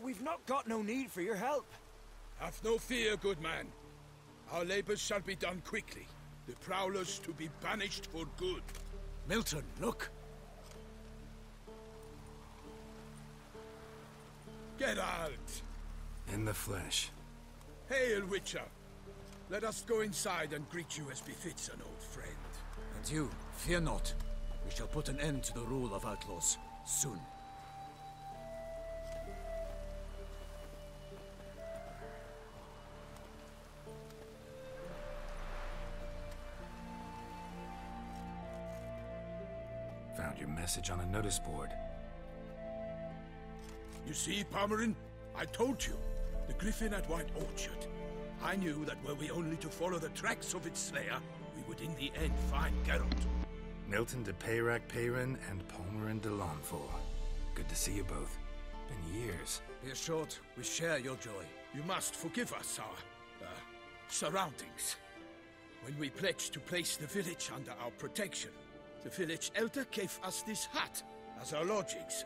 we've not got no need for your help. Have no fear, good man. Our labors shall be done quickly. The prowlers to be banished for good. Milton, look! Geralt! In the flesh. Hail, Witcher! Let us go inside and greet you as befits an old friend. And you, fear not. We shall put an end to the rule of outlaws, soon. Found your message on a notice board. You see, Palmerin? I told you. The griffin at White Orchard. I knew that were we only to follow the tracks of its slayer, we would in the end find Geralt. Milton de Peyrac-Peyrin and Palmerin de Launfal. Good to see you both. Been years. Be assured, we share your joy. You must forgive us our, surroundings. When we pledged to place the village under our protection, the village elder gave us this hut as our lodgings.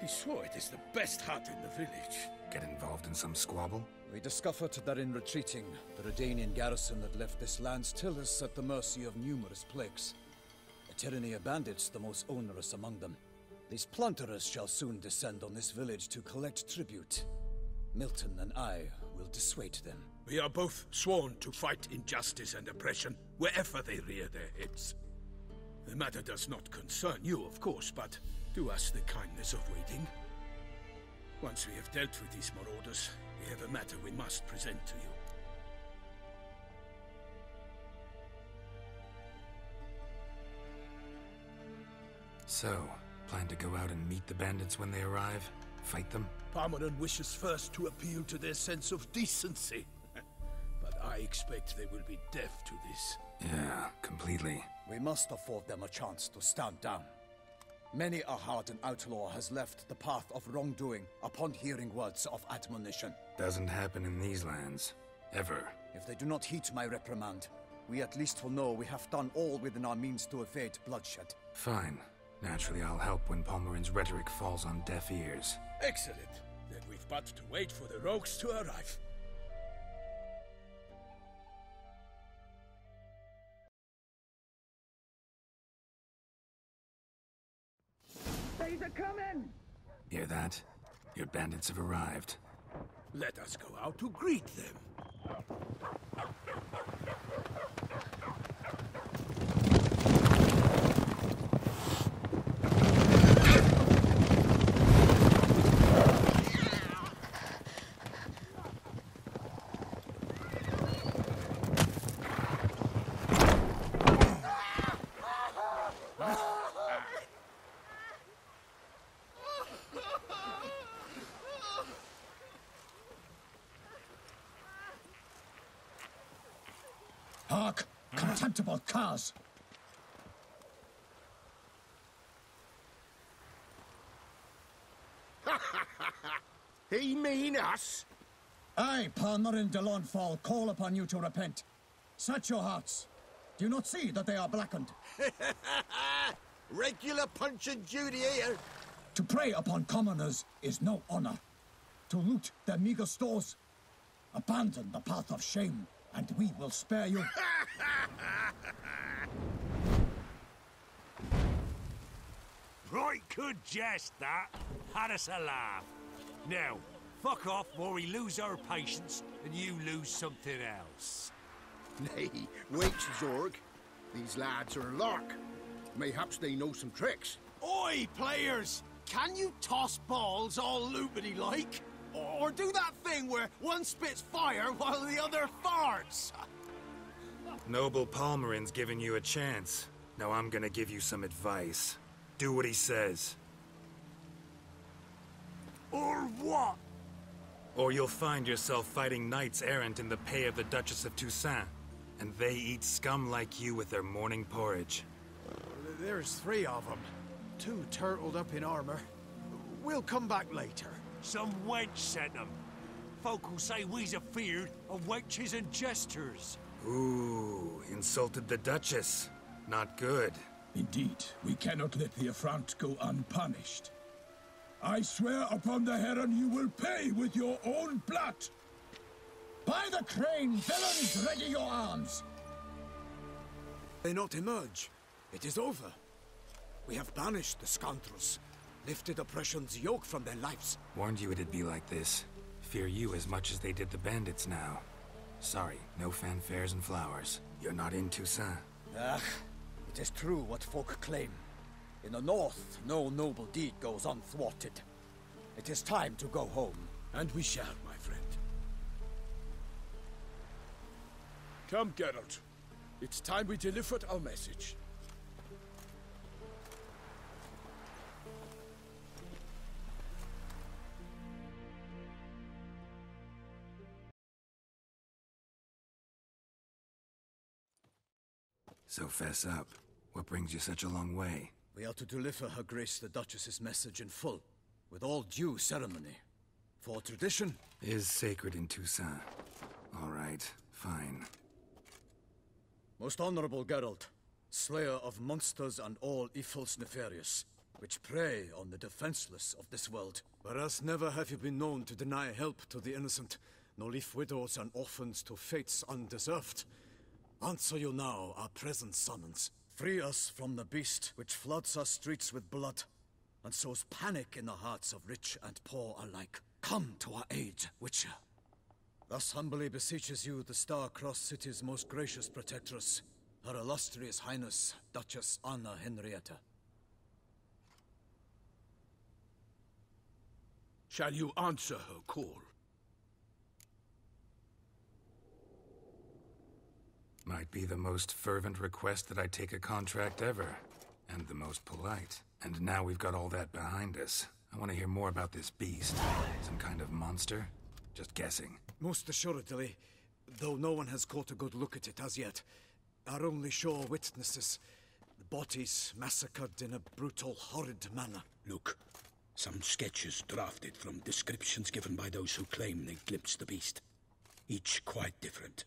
He swore it is the best hut in the village. Get involved in some squabble? We discovered that in retreating, the Redanian garrison that left this land still is at the mercy of numerous plagues. A tyranny of bandits, the most onerous among them. These plunderers shall soon descend on this village to collect tribute. Milton and I will dissuade them. We are both sworn to fight injustice and oppression wherever they rear their heads. The matter does not concern you, of course, but do us the kindness of waiting. Once we have dealt with these marauders, we have a matter we must present to you. So, plan to go out and meet the bandits when they arrive? Fight them? Palmerin wishes first to appeal to their sense of decency. But I expect they will be deaf to this. Yeah, completely. We must afford them a chance to stand down. Many a hardened outlaw has left the path of wrongdoing upon hearing words of admonition. Doesn't happen in these lands. Ever. If they do not heed my reprimand, we at least will know we have done all within our means to evade bloodshed. Fine. Naturally, I'll help when Palmerin's rhetoric falls on deaf ears. Excellent. Then we've but to wait for the rogues to arrive. They're coming! Hear that? Your bandits have arrived. Let us go out to greet them. Hark! Contemptible curs! He mean us? I, Palmerin de Launfal, call upon you to repent. Set your hearts. Do you not see that they are blackened? Regular punch and Judy here. To prey upon commoners is no honor. To loot their meager stores, abandon the path of shame, and we will spare you. Right good jest, that. Had us a laugh. Now, fuck off or we lose our patience and you lose something else. Nay, wait, Zorg. These lads are a lark. Mayhaps they know some tricks. Oi, players! Can you toss balls all loopity-like? Or do that thing where one spits fire while the other farts? Noble Palmerin's giving you a chance. Now I'm gonna give you some advice. Do what he says. Or what? Or you'll find yourself fighting knights errant in the pay of the Duchess of Toussaint. And they eat scum like you with their morning porridge. There's 3 of them. 2 turtled up in armor. We'll come back later. Some wench sent them. Folk will say we's afeard of wenches and jesters. Ooh, insulted the Duchess. Not good. Indeed, we cannot let the affront go unpunished. I swear upon the heron you will pay with your own blood! By the crane, villains, ready your arms! They not emerge. It is over. We have banished the scoundrels, lifted oppression's yoke from their lives. Warned you it'd be like this. Fear you as much as they did the bandits now. Sorry, no fanfares and flowers. You're not in Toussaint. Ah, it is true what folk claim. In the north, no noble deed goes unthwarted. It is time to go home. And we shall, my friend. Come, Geralt. It's time we delivered our message. So fess up. What brings you such a long way? We are to deliver Her Grace the Duchess's message in full, with all due ceremony. For tradition is sacred in Toussaint. All right, fine. Most honorable Geralt, slayer of monsters and all evils nefarious, which prey on the defenseless of this world. Whereas never have you been known to deny help to the innocent, nor leave widows and orphans to fates undeserved. Answer you now our present summons. Free us from the beast which floods our streets with blood, and sows panic in the hearts of rich and poor alike. Come to our aid, Witcher. Thus humbly beseeches you the Star-Crossed City's most gracious protectress, Her Illustrious Highness, Duchess Anna Henrietta. Shall you answer her call? Might be the most fervent request that I take a contract ever. And the most polite. And now we've got all that behind us. I want to hear more about this beast. Some kind of monster? Just guessing. Most assuredly, though no one has caught a good look at it as yet. Our only sure witnesses. The bodies massacred in a brutal, horrid manner. Look, some sketches drafted from descriptions given by those who claim they glimpsed the beast. Each quite different.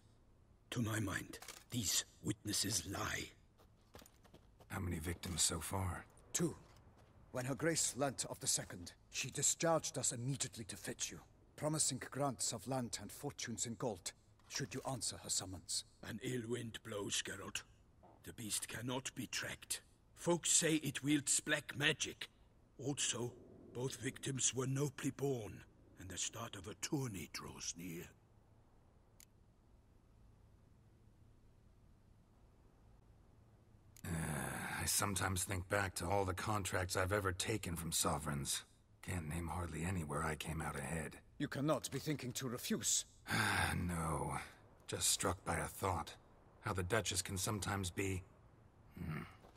To my mind, these witnesses lie. How many victims so far? 2. When Her Grace learnt of the second, she discharged us immediately to fetch you, promising grants of land and fortunes in gold, should you answer her summons. An ill wind blows, Geralt. The beast cannot be tracked. Folks say it wields black magic. Also, both victims were nobly born, and the start of a tourney draws near. I sometimes think back to all the contracts I've ever taken from sovereigns. Can't name hardly any where I came out ahead. You cannot be thinking to refuse. No. Just struck by a thought. How the Duchess can sometimes be...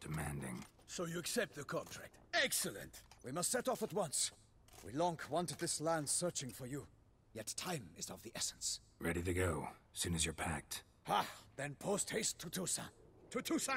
demanding. So you accept the contract. Excellent! We must set off at once. We long wanted this land searching for you. Yet time is of the essence. Ready to go, soon as you're packed. Then post haste to Toussaint. To Toussaint!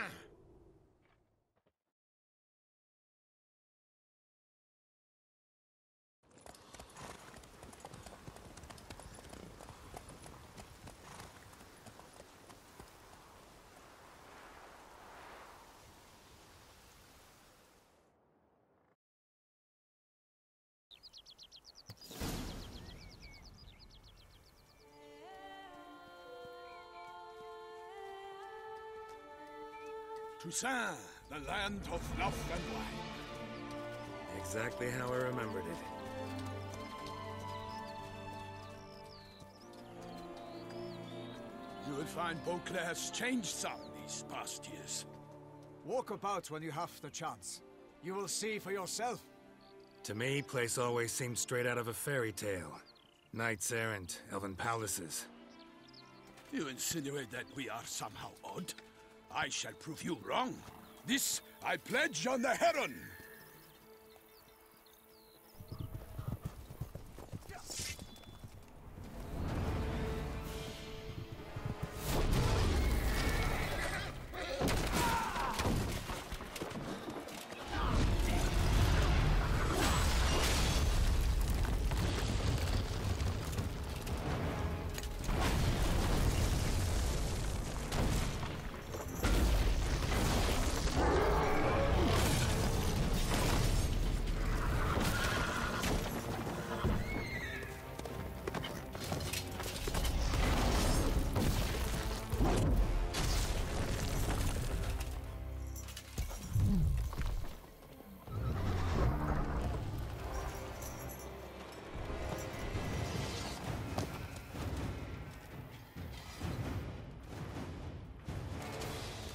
Toussaint, the land of love and wine. Exactly how I remembered it. You will find Beauclair has changed some these past years. Walk about when you have the chance. You will see for yourself. To me, place always seemed straight out of a fairy tale. Knights errant, elven palaces. You insinuate that we are somehow odd? I shall prove you wrong. This I pledge on the Heron!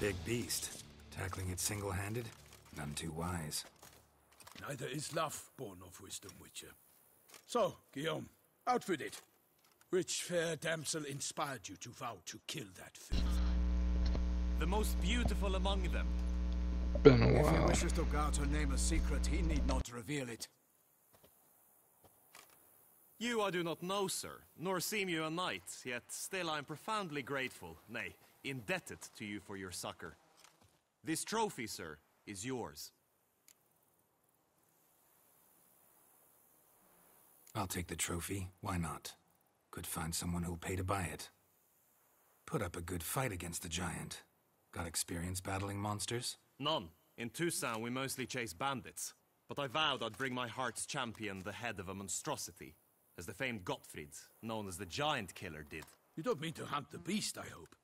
Big beast. Tackling it single-handed? None too wise. Neither is love born of wisdom, Witcher. So, Guillaume, out with it. Which fair damsel inspired you to vow to kill that filth? The most beautiful among them. Been a If he while. wishes to guard her name a secret, he need not reveal it. You I do not know, sir, nor seem you a knight, yet still I am profoundly grateful, nay, indebted to you for your succor. This trophy, sir, is yours. I'll take the trophy. Why not? Could find someone who'll pay to buy it. Put up a good fight against the giant. Got experience battling monsters? None. In Toussaint we mostly chase bandits, but I vowed I'd bring my heart's champion the head of a monstrosity, as the famed Gottfried, known as the Giant Killer, did. You don't mean to hunt the beast, I hope.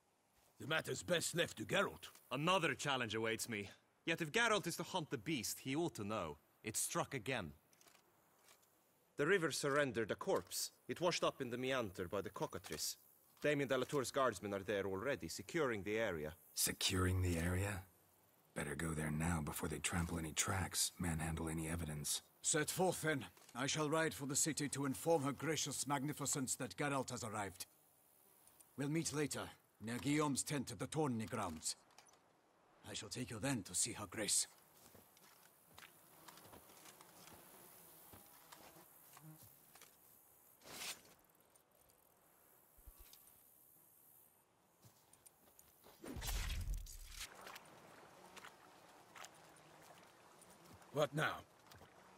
The matter's best left to Geralt. Another challenge awaits me. Yet if Geralt is to hunt the beast, he ought to know. It struck again. The river surrendered a corpse. It washed up in the meander by the cockatrice. Damien de la Tour's guardsmen are there already, securing the area. Securing the area? Better go there now before they trample any tracks, manhandle any evidence. Set forth, then. I shall ride for the city to inform her gracious magnificence that Geralt has arrived. We'll meet later, near Guillaume's tent at the tourney grounds. I shall take you then to see her grace. What now?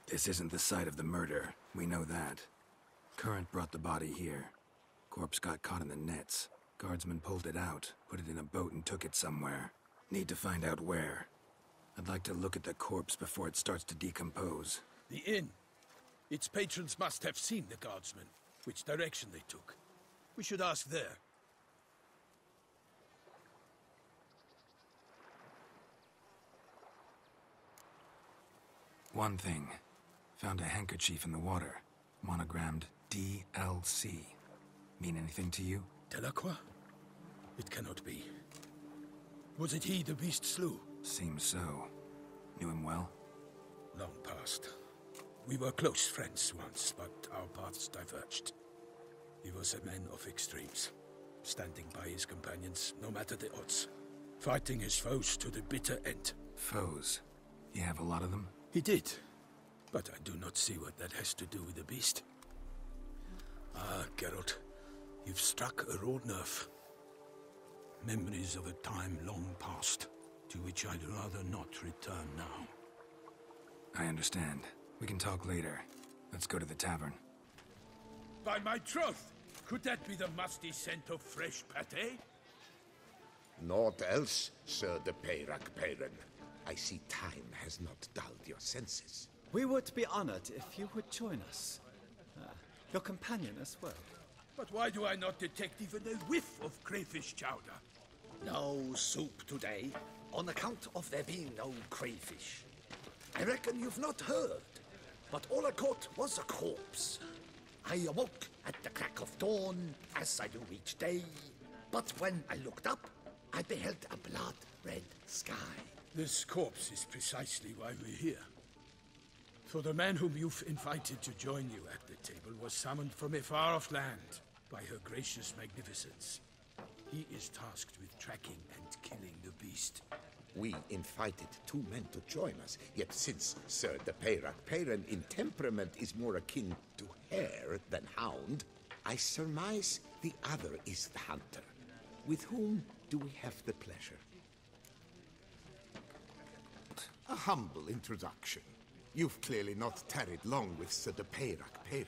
This isn't the site of the murder. We know that. Current brought the body here. Corpse got caught in the nets. Guardsmen pulled it out, put it in a boat and took it somewhere. Need to find out where. I'd like to look at the corpse before it starts to decompose. The inn. Its patrons must have seen the guardsmen, which direction they took. We should ask there. One thing. Found a handkerchief in the water. Monogrammed DLC. Mean anything to you? Delacroix? It cannot be. Was it he the beast slew? Seems so. Knew him well? Long past. We were close friends once, but our paths diverged. He was a man of extremes, standing by his companions, no matter the odds. Fighting his foes to the bitter end. Foes? You have a lot of them? He did, but I do not see what that has to do with the beast. Ah, Geralt, you've struck a raw nerve. Memories of a time long past, to which I'd rather not return now. I understand. We can talk later. Let's go to the tavern. By my troth, could that be the musty scent of fresh pâté? Naught else, Sir de Peyrac-Peyran. I see time has not dulled your senses. We would be honored if you would join us. Your companion as well. But why do I not detect even a whiff of crayfish chowder? No soup today, on account of there being no crayfish. I reckon you've not heard, but all I caught was a corpse. I awoke at the crack of dawn, as I do each day, but when I looked up, I beheld a blood-red sky. This corpse is precisely why we're here. For the man whom you've invited to join you at the table was summoned from a far-off land by her gracious magnificence. He is tasked with tracking and killing the beast. We invited two men to join us, yet since Sir de Peyrac-Peyran in temperament is more akin to hare than hound, I surmise the other is the hunter. With whom do we have the pleasure? A humble introduction. You've clearly not tarried long with Sir de Peyrac-Peyran.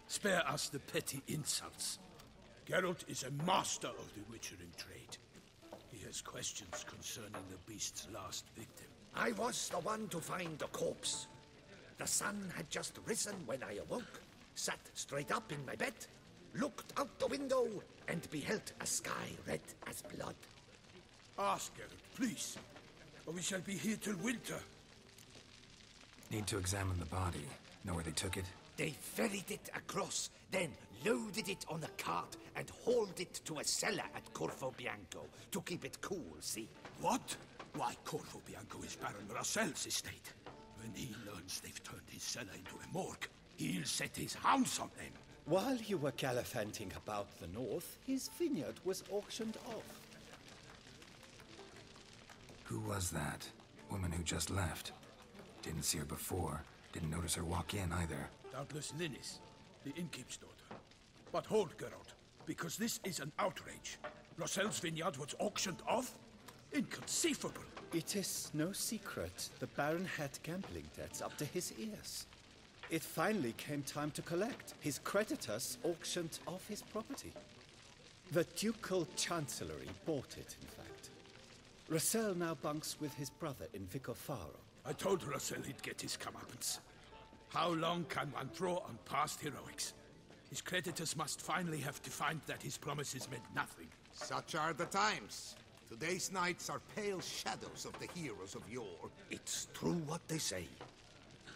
Spare us the petty insults. Geralt is a master of the witchering trade. He has questions concerning the beast's last victim. I was the one to find the corpse. The sun had just risen when I awoke, sat straight up in my bed, looked out the window, and beheld a sky red as blood. Ask Geralt, please, or we shall be here till winter. Need to examine the body. Know where they took it? They ferried it across, then loaded it on a cart and hauled it to a cellar at Corvo Bianco to keep it cool, see? What? Why, Corvo Bianco is Baron Rossel's estate. When he learns they've turned his cellar into a morgue, he'll set his hounds on them. While you were gallivanting about the north, his vineyard was auctioned off. Who was that? Woman who just left. Didn't see her before. Didn't notice her walk in either. Doubtless Linnis, the innkeep's daughter. But hold, Geralt, because this is an outrage. Rossel's vineyard was auctioned off? Inconceivable. It is no secret the Baron had gambling debts up to his ears. It finally came time to collect. His creditors auctioned off his property. The Ducal Chancellery bought it, in fact. Rossel now bunks with his brother in Vicofaro. I told Rossel he'd get his comeuppance. How long can one throw on past heroics? His creditors must finally have to find that his promises meant nothing. Such are the times. Today's knights are pale shadows of the heroes of yore. It's true what they say.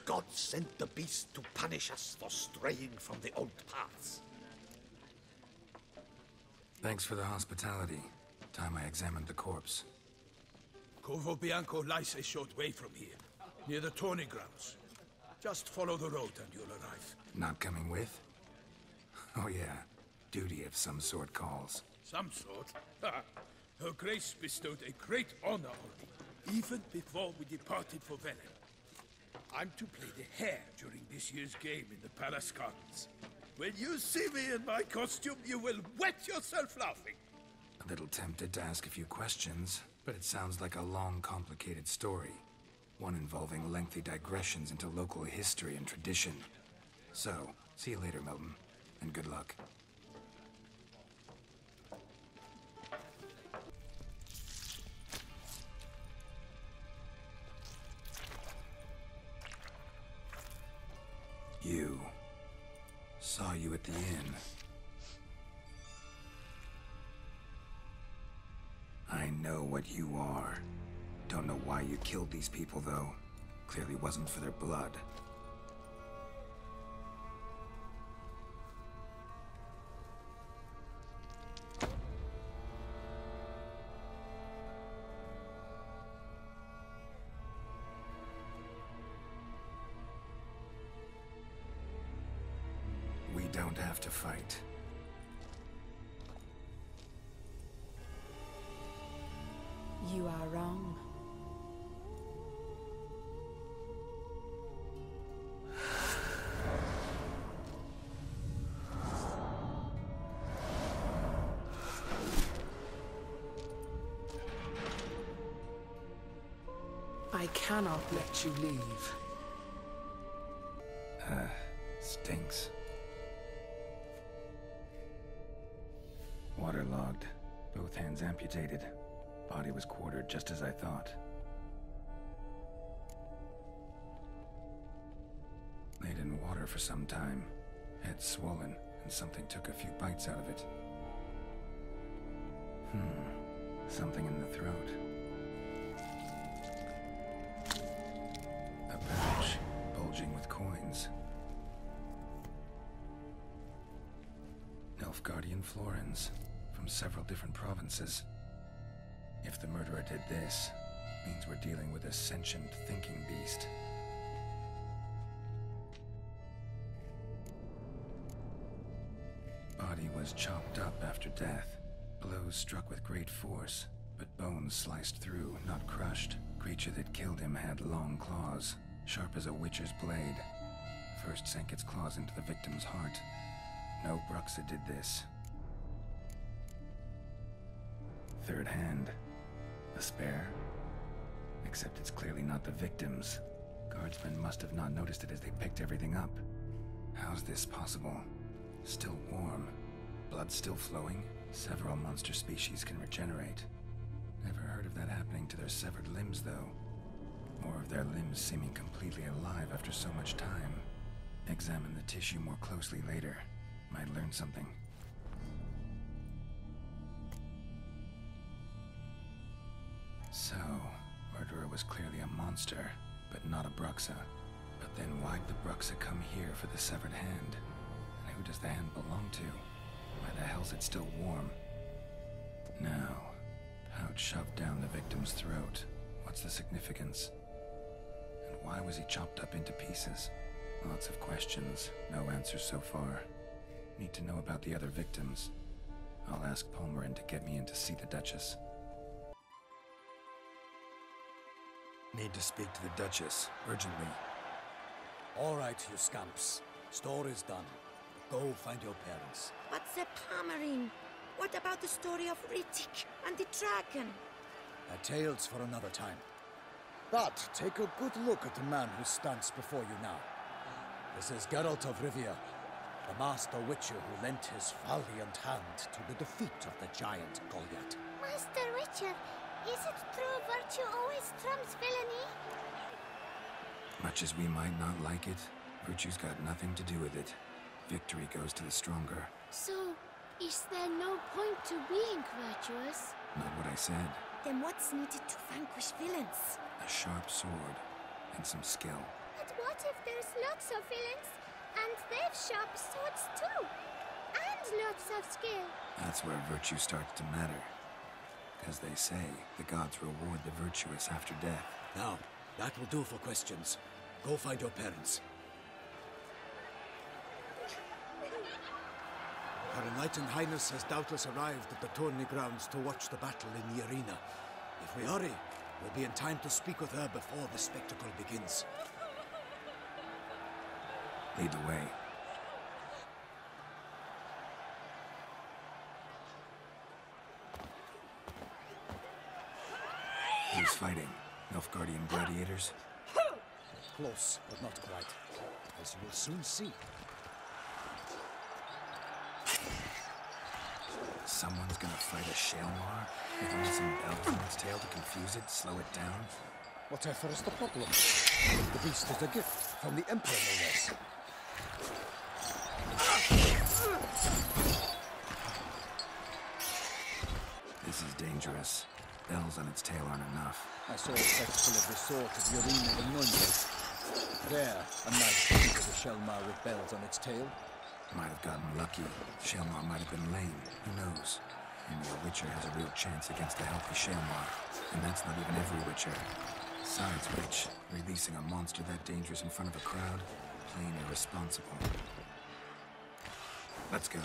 God sent the beast to punish us for straying from the old paths. Thanks for the hospitality. Time I examined the corpse. Corvo Bianco lies a short way from here, near the tourney grounds. Just follow the road and you'll arrive. Not coming with? Oh yeah, duty of some sort calls. Some sort? Her Grace bestowed a great honor on me, even before we departed for Velen. I'm to play the hare during this year's game in the Palace Gardens. When you see me in my costume, you will wet yourself laughing. A little tempted to ask a few questions, but it sounds like a long, complicated story. One involving lengthy digressions into local history and tradition. So, see you later, Milton, and good luck. You. Saw you at the inn. I know what you are. Don't know why you killed these people, though. Clearly wasn't for their blood. We don't have to fight. You are wrong. I cannot let you leave. Stinks. Waterlogged. Both hands amputated. Body was quartered just as I thought. Laid in water for some time. Head swollen, and something took a few bites out of it. Something in the throat. A pouch, bulging with coins. Nilfgaardian florins, from several different provinces. If the murderer did this, means we're dealing with a sentient thinking beast. Body was chopped up after death. Blows struck with great force, but bones sliced through, not crushed. Creature that killed him had long claws, sharp as a witcher's blade. First sank its claws into the victim's heart. No Bruxa did this. Third hand. A spare? Except it's clearly not the victim's. Guardsmen must have not noticed it as they picked everything up. How's this possible? Still warm. Blood still flowing? Several monster species can regenerate. Never heard of that happening to their severed limbs, though. Or of their limbs seeming completely alive after so much time. Examine the tissue more closely later. Might learn something. So, murderer was clearly a monster, but not a Bruxa. But Then why'd the Bruxa come here for the severed hand? And who does the hand belong to? Why the hell's it still warm? Now, pouch shoved down the victim's throat. What's the significance? And why was he chopped up into pieces? Lots of questions, no answers so far. Need to know about the other victims. I'll ask Palmerin to get me in to see the Duchess. Need to speak to the Duchess, urgently. All right, you scamps. Story's done. Go find your parents. But Sir Palmerin, what about the story of Riddick and the dragon? Tales for another time. But take a good look at the man who stands before you now. This is Geralt of Rivia, the master witcher who lent his valiant hand to the defeat of the giant Goliath. Master Witcher, is it true virtue always trumps villainy? Much as we might not like it, virtue's got nothing to do with it. Victory goes to the stronger. So, is there no point to being virtuous? Not what I said. Then what's needed to vanquish villains? A sharp sword and some skill. But what if there's lots of villains and they've sharp swords too? And lots of skill? That's where virtue starts to matter. As they say, the gods reward the virtuous after death. Now, that will do for questions. Go find your parents. Her Enlightened Highness has doubtless arrived at the tourney grounds to watch the battle in the arena. If we hurry, we'll be in time to speak with her before the spectacle begins. Lead the way. Who's fighting? Nilfgaardian gladiators? Close, but not quite. As you will soon see. Someone's gonna fight a shaelmaar? With only some bells on its tail to confuse it, slow it down? Whatever is the problem? The beast is a gift from the Emperor, no less. This is dangerous. Bells on its tail aren't enough. I saw a spectacle of the sort at the arena in Nuremberg. There, a nice piece of a shaelmaar with bells on its tail. Might have gotten lucky. shaelmaar might have been lame. Who knows? Maybe a witcher has a real chance against a healthy shaelmaar. And that's not even every witcher. Besides which, releasing a monster that dangerous in front of a crowd? Plain irresponsible. Let's go.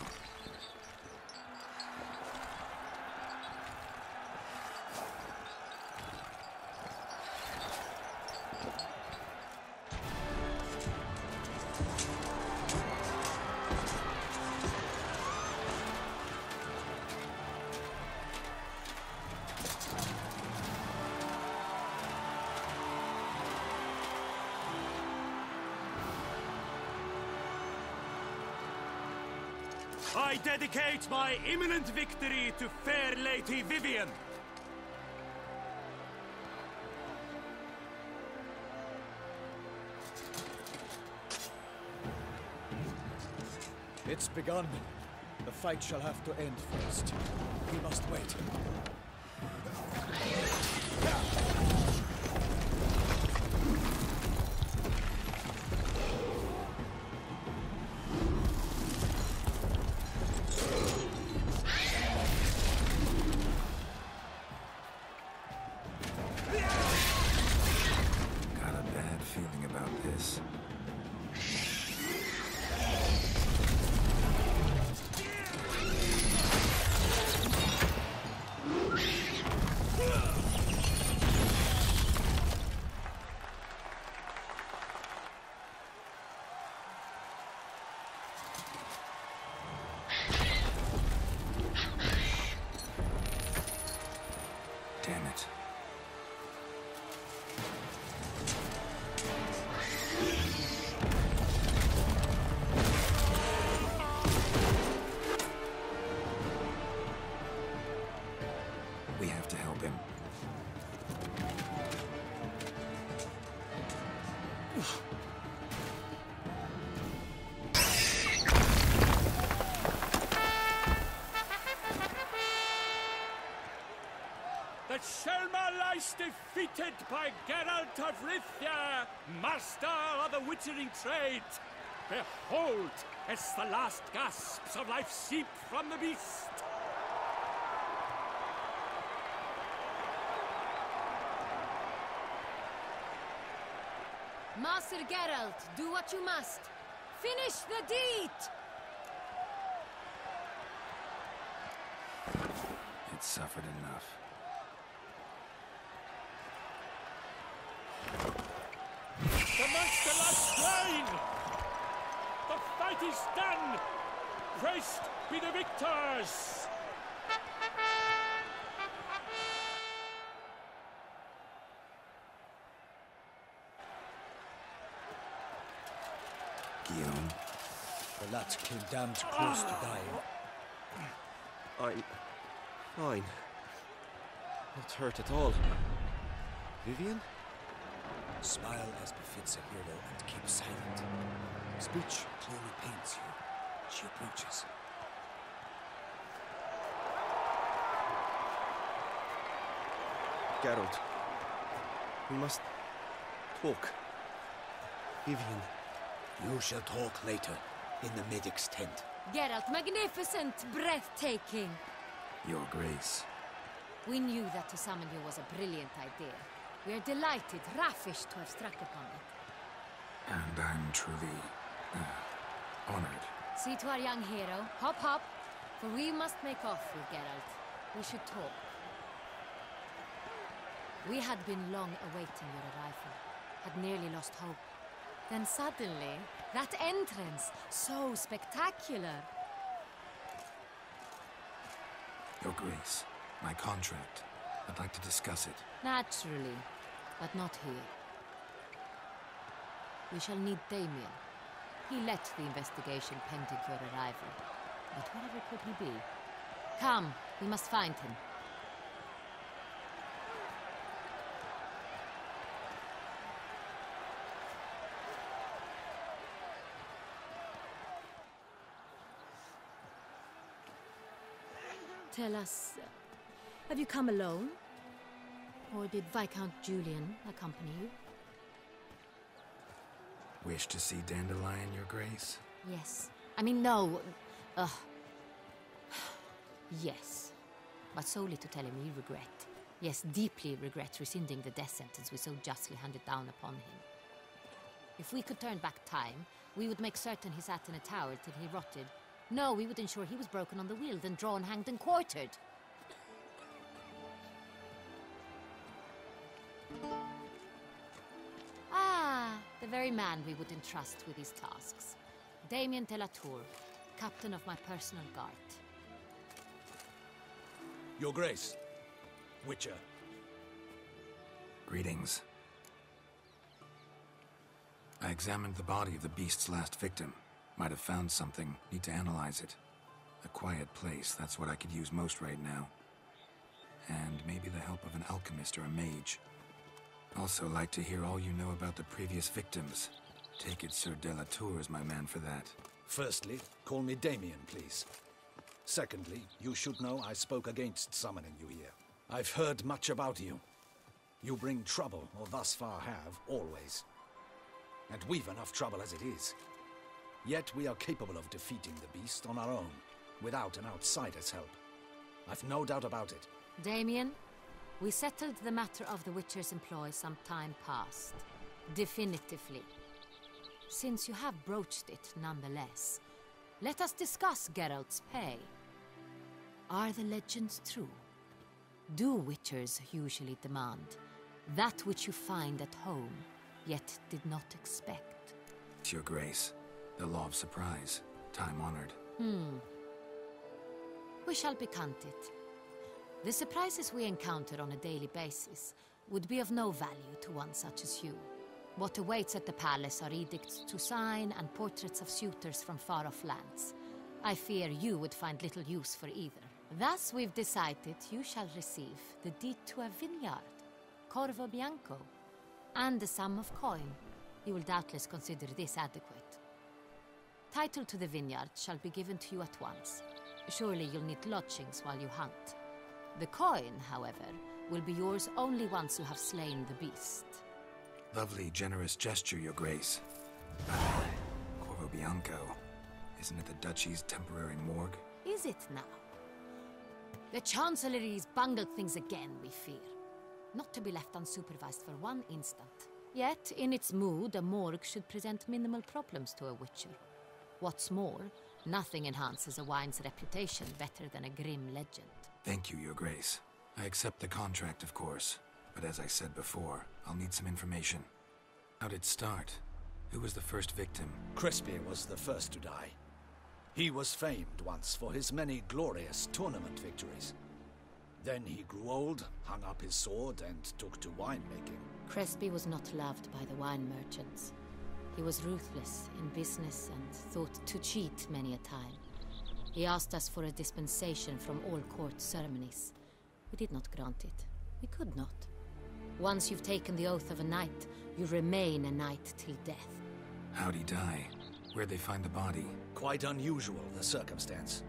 I dedicate my imminent victory to fair Lady Vivian. It's begun. The fight shall have to end first. We must wait. Got a bad feeling about this. defeated by Geralt of Rivia, master of the witchering trade. Behold, as the last gasps of life seep from the beast. Master Geralt, do what you must. Finish the deed! It suffered enough. The monster lies slain! The fight is done! Praised be the victors! Guillaume. The lad came damned close to dying. I'm fine. Not hurt at all. Vivian? Smile as befits a hero and keep silent. Speech clearly pains you. She approaches. Geralt. We must talk. Vivian. You shall talk later, in the medic's tent. Geralt, magnificent, breathtaking. Your Grace. We knew that to summon you was a brilliant idea. We are delighted, ravished to have struck upon it. And I'm truly honored. See to our young hero. Hop, hop. For we must make off with Geralt. We should talk. We had been long awaiting your arrival. Had nearly lost hope. Then suddenly, that entrance, so spectacular. Your Grace, my contract. I'd like to discuss it. Naturally, but not here. We shall need Damien. He led the investigation pending your arrival. But wherever could he be? Come, we must find him. Tell us, have you come alone? Or did Viscount Julian accompany you? Wish to see Dandelion, Your Grace? Yes. I mean, no. Yes. But solely to tell him we regret. Yes, deeply regret rescinding the death sentence we so justly handed down upon him. If we could turn back time, we would make certain he sat in a tower till he rotted. No, we would ensure he was broken on the wheel, then drawn, hanged, and quartered. Ah, the very man we would entrust with these tasks. Damien de la Tour, captain of my personal guard. Your Grace, Witcher. Greetings. I examined the body of the beast's last victim. Might have found something. Need to analyze it. A quiet place, that's what I could use most right now. And maybe the help of an alchemist or a mage. Also like to hear all you know about the previous victims. Take it Sir de la Tour is my man for that. Firstly, call me Damien, please. Secondly, you should know I spoke against summoning you here. I've heard much about you. You bring trouble, or thus far have, always. And we've enough trouble as it is. Yet we are capable of defeating the beast on our own, without an outsider's help. I've no doubt about it. Damien, we settled the matter of the Witcher's employ some time past. Definitively. Since you have broached it nonetheless, let us discuss Geralt's pay. Are the legends true? Do Witchers usually demand that which you find at home, yet did not expect? Your Grace, the law of surprise, time-honored. We shall be candid. The surprises we encounter on a daily basis would be of no value to one such as you. What awaits at the palace are edicts to sign and portraits of suitors from far-off lands. I fear you would find little use for either. Thus, we've decided you shall receive the deed to a vineyard, Corvo Bianco, and the sum of coin. You will doubtless consider this adequate. Title to the vineyard shall be given to you at once. Surely you'll need lodgings while you hunt. The coin, however, will be yours only once you have slain the beast. Lovely, generous gesture, Your Grace. Corvo Bianco. Isn't it the Duchy's temporary morgue? Is it now? The Chancellery's bungled things again, we fear. Not to be left unsupervised for one instant. Yet, in its mood, a morgue should present minimal problems to a witcher. What's more, nothing enhances a wine's reputation better than a grim legend. Thank you, Your Grace. I accept the contract, of course. But as I said before, I'll need some information. How did it start? Who was the first victim? Crispy was the first to die. He was famed once for his many glorious tournament victories. Then he grew old, hung up his sword, and took to winemaking. Crespi was not loved by the wine merchants. He was ruthless in business and thought to cheat many a time. He asked us for a dispensation from all court ceremonies. We did not grant it. We could not. Once you've taken the oath of a knight, you remain a knight till death. How'd he die? Where'd they find the body? Quite unusual, the circumstance.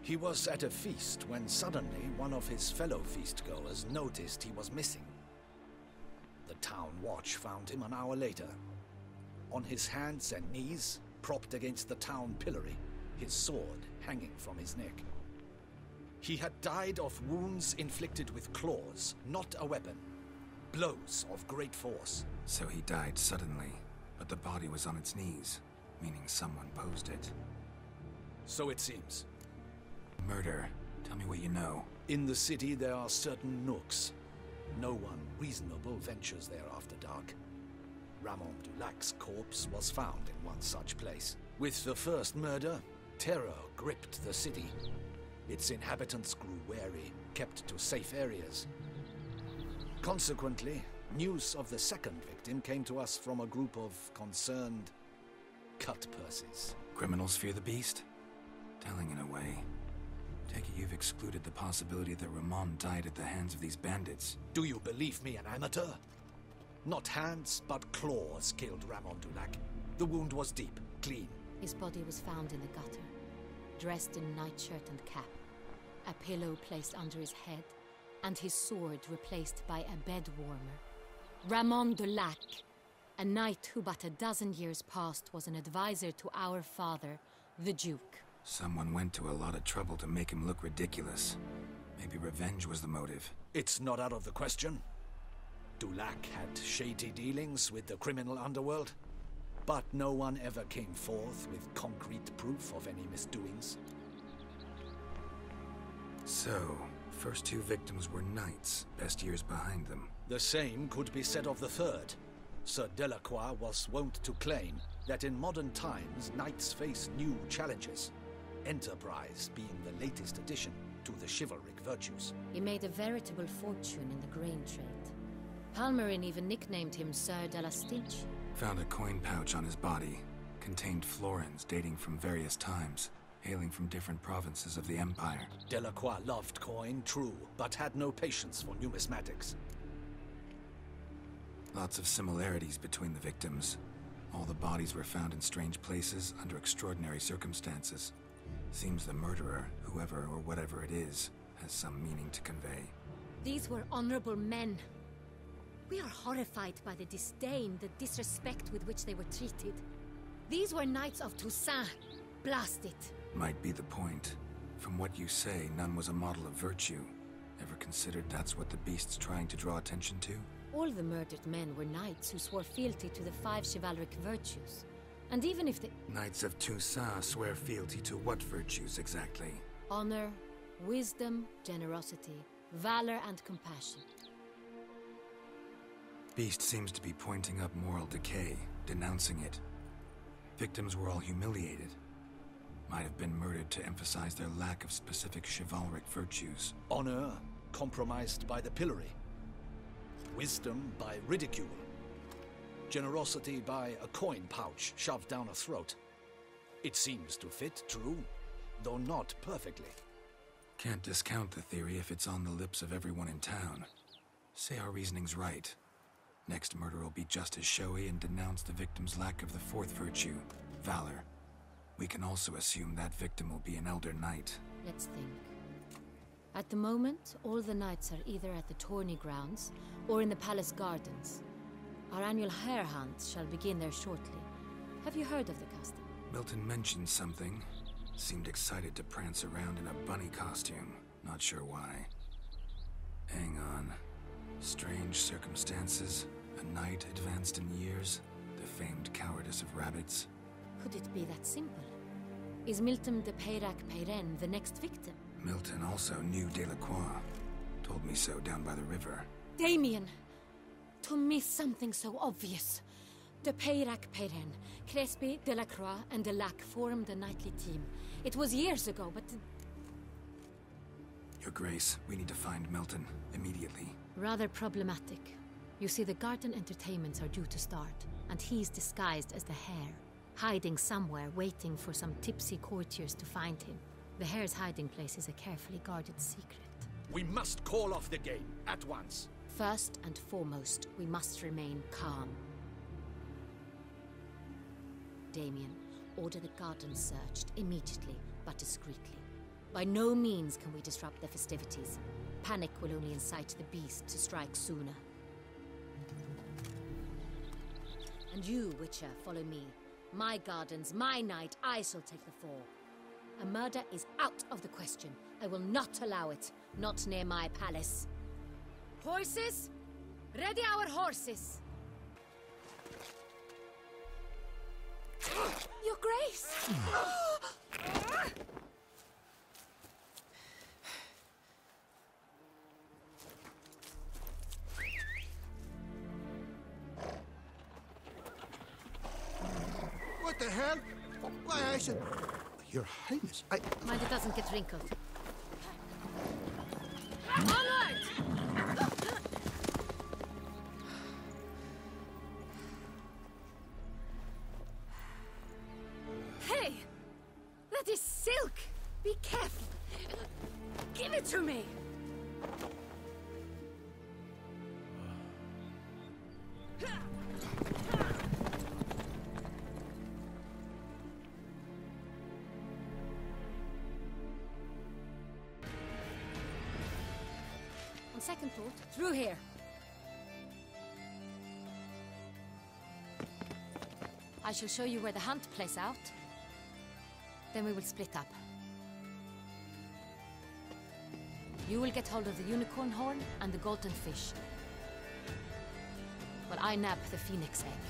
He was at a feast when suddenly one of his fellow feastgoers noticed he was missing. The town watch found him an hour later. On his hands and knees, propped against the town pillory, his sword hanging from his neck. He had died of wounds inflicted with claws, not a weapon. Blows of great force. So he died suddenly, but the body was on its knees, meaning someone posed it. So it seems. Murder. Tell me what you know. In the city there are certain nooks. No one reasonable ventures there after dark. Ramon Dulac's corpse was found in one such place. With the first murder, terror gripped the city. Its inhabitants grew wary, kept to safe areas. Consequently, news of the second victim came to us from a group of concerned cut-purses. Criminals fear the beast? Telling in a way. Take it you've excluded the possibility that Ramon died at the hands of these bandits. Do you believe me an amateur? Not hands, but claws killed Ramon Dulac. The wound was deep, clean. His body was found in the gutter, dressed in nightshirt and cap, a pillow placed under his head, and his sword replaced by a bed warmer. Ramon Dulac, a knight who but a dozen years past was an advisor to our father, the Duke. Someone went to a lot of trouble to make him look ridiculous. Maybe revenge was the motive. It's not out of the question. Dulac had shady dealings with the criminal underworld, but no one ever came forth with concrete proof of any misdoings. So, first two victims were knights, best years behind them. The same could be said of the third. Sir Delacroix was wont to claim that in modern times knights face new challenges, enterprise being the latest addition to the chivalric virtues. He made a veritable fortune in the grain trade. Palmerin even nicknamed him Sir de la Stinch. Found a coin pouch on his body. Contained florins dating from various times, hailing from different provinces of the Empire. Delacroix loved coin, true, but had no patience for numismatics. Lots of similarities between the victims. All the bodies were found in strange places under extraordinary circumstances. Seems the murderer, whoever or whatever it is, has some meaning to convey. These were honorable men. We are horrified by the disdain, the disrespect with which they were treated. These were knights of Toussaint. Blast it. Might be the point. From what you say, none was a model of virtue. Ever considered that's what the beast's trying to draw attention to? All the murdered men were knights who swore fealty to the 5 chivalric virtues. And even if the Knights of Toussaint swear fealty to what virtues exactly? honor, wisdom, generosity, valor, and compassion. Beast seems to be pointing up moral decay, denouncing it. Victims were all humiliated. Might have been murdered to emphasize their lack of specific chivalric virtues. Honor compromised by the pillory. Wisdom by ridicule. Generosity by a coin pouch shoved down a throat. It seems to fit, true, though not perfectly. Can't discount the theory if it's on the lips of everyone in town. Say our reasoning's right. Next murder will be just as showy and denounce the victim's lack of the 4th virtue, valor. We can also assume that victim will be an elder knight. Let's think. At the moment, all the knights are either at the tourney grounds or in the palace gardens. Our annual hare hunt shall begin there shortly. Have you heard of the custom? Milton mentioned something. Seemed excited to prance around in a bunny costume. Not sure why. Hang on. Strange circumstances. A knight advanced in years. The famed cowardice of rabbits. Could it be that simple? Is Milton de Peyrac-Peyren the next victim? Milton also knew Delacroix. Told me so down by the river. Damien! To miss something so obvious. De Peyrac-Peyren, Crespi, Delacroix, and Delac formed a knightly team. It was years ago, but... Your Grace, we need to find Milton immediately. Rather problematic. You see, the garden entertainments are due to start, and he's disguised as the hare, hiding somewhere, waiting for some tipsy courtiers to find him. The hare's hiding place is a carefully guarded secret. We must call off the game, at once. First and foremost, we must remain calm. Damien, order the garden searched immediately, but discreetly. By no means can we disrupt the festivities. Panic will only incite the beast to strike sooner. And you, Witcher, follow me. My gardens, my night, I shall take the fall. A murder is out of the question. I will not allow it. Not near my palace. Horses? Ready our horses! Your Grace! What the hell? Why, I said... Your Highness, Mind it doesn't get wrinkled. Onward! Hey! That is silk! Be careful! Give it to me! On second thought, through here. I shall show you where the hunt plays out. Then we will split up. You will get hold of the unicorn horn and the golden fish. While I nab the phoenix egg.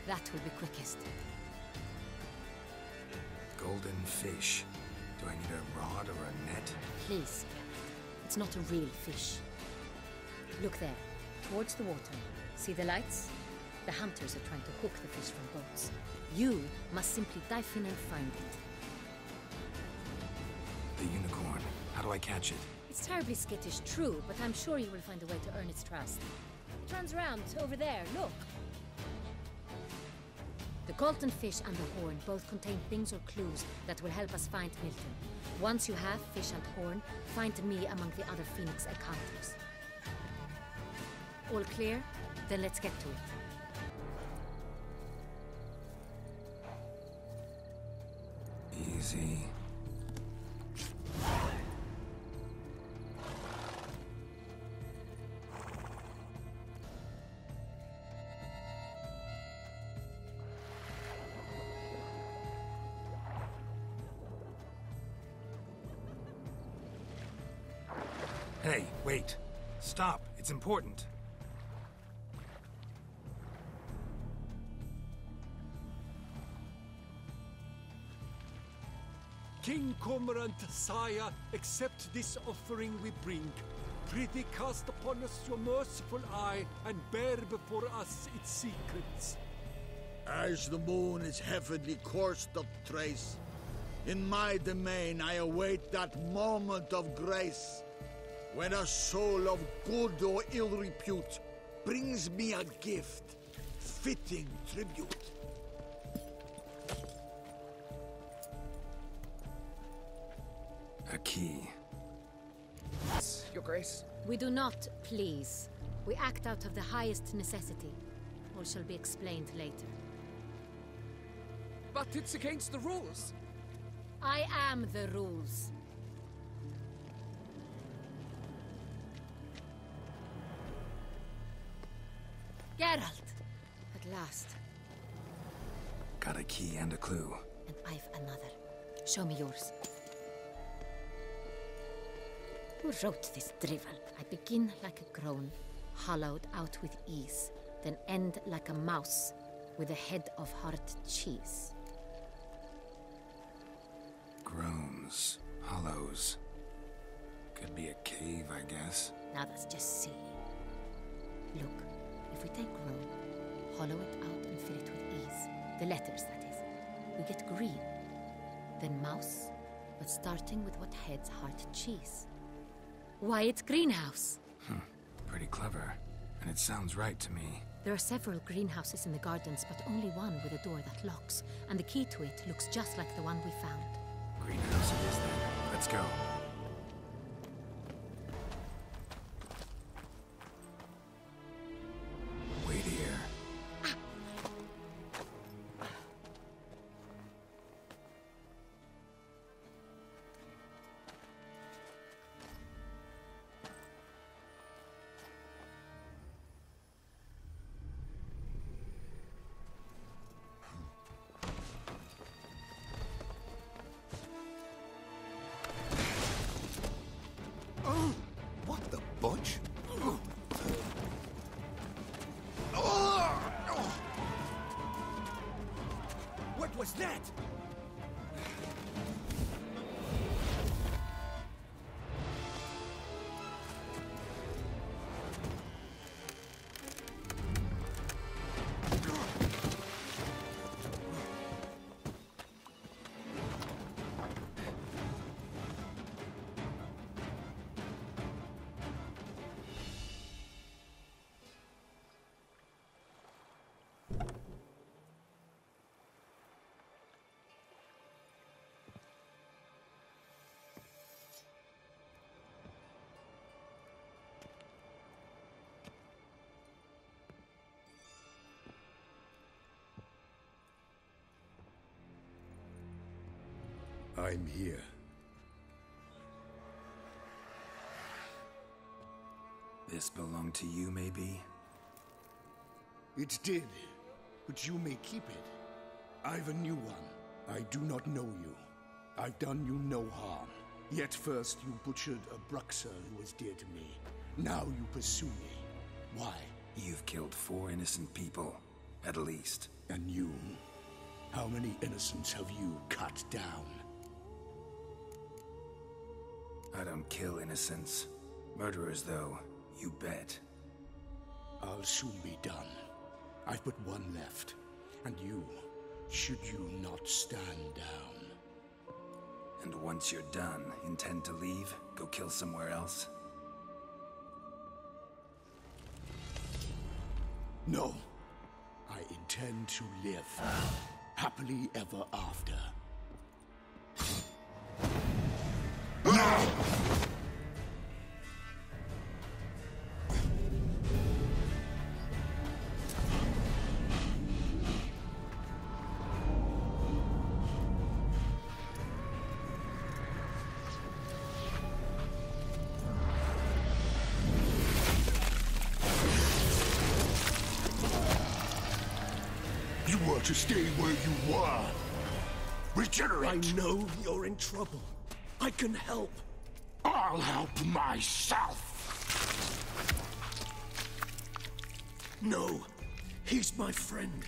That will be quickest. Golden fish. Do I need a rod or a net? Please. It's not a real fish. Look there, towards the water. See the lights? The hunters are trying to hook the fish from boats. You must simply dive in and find it. The unicorn. How do I catch it? It's terribly skittish, true, but I'm sure you will find a way to earn its trust. It runs around over there, look. The golden fish and the horn both contain things or clues that will help us find Milton. Once you have fish and horn, find me among the other Phoenix egg hunters. All clear? Then let's get to it. Easy. Hey, wait. Stop. It's important. King Cormorant, sire, accept this offering we bring. Prithee cast upon us your merciful eye, and bear before us its secrets. As the moon its heavenly course doth trace, in my domain I await that moment of grace, when a soul of good or ill repute brings me a gift, fitting tribute. A key. Your Grace. We do not please. We act out of the highest necessity. All shall be explained later. But it's against the rules. I am the rules. Geralt! At last. Got a key and a clue. And I've another. Show me yours. Who wrote this drivel? I begin like a groan, hollowed out with ease, then end like a mouse, with a head of hard cheese. Groans, hollows. Could be a cave, I guess. Now that's just silly. Look, if we take groan, hollow it out and fill it with ease, the letters that is, we get green. Then mouse, but starting with what heads hard cheese. Why, it's greenhouse. Pretty clever. And it sounds right to me. There are several greenhouses in the gardens, but only one with a door that locks, and the key to it looks just like the one we found. Greenhouse it is then. Let's go. Wait here. What the bunch? What was that? I'm here. This belonged to you, maybe? It did, but you may keep it. I've a new one. I do not know you. I've done you no harm. Yet first you butchered a Bruxer who was dear to me. Now you pursue me. Why? You've killed 4 innocent people, at least. And you? How many innocents have you cut down? I don't kill innocents. Murderers, though, you bet. I'll soon be done. I've but one left. And you, should you not stand down. And once you're done, intend to leave? Go kill somewhere else? No. I intend to live. Happily ever after. You were to stay where you were. Regenerate! I know you're in trouble. I can help. I'll help myself! No, he's my friend.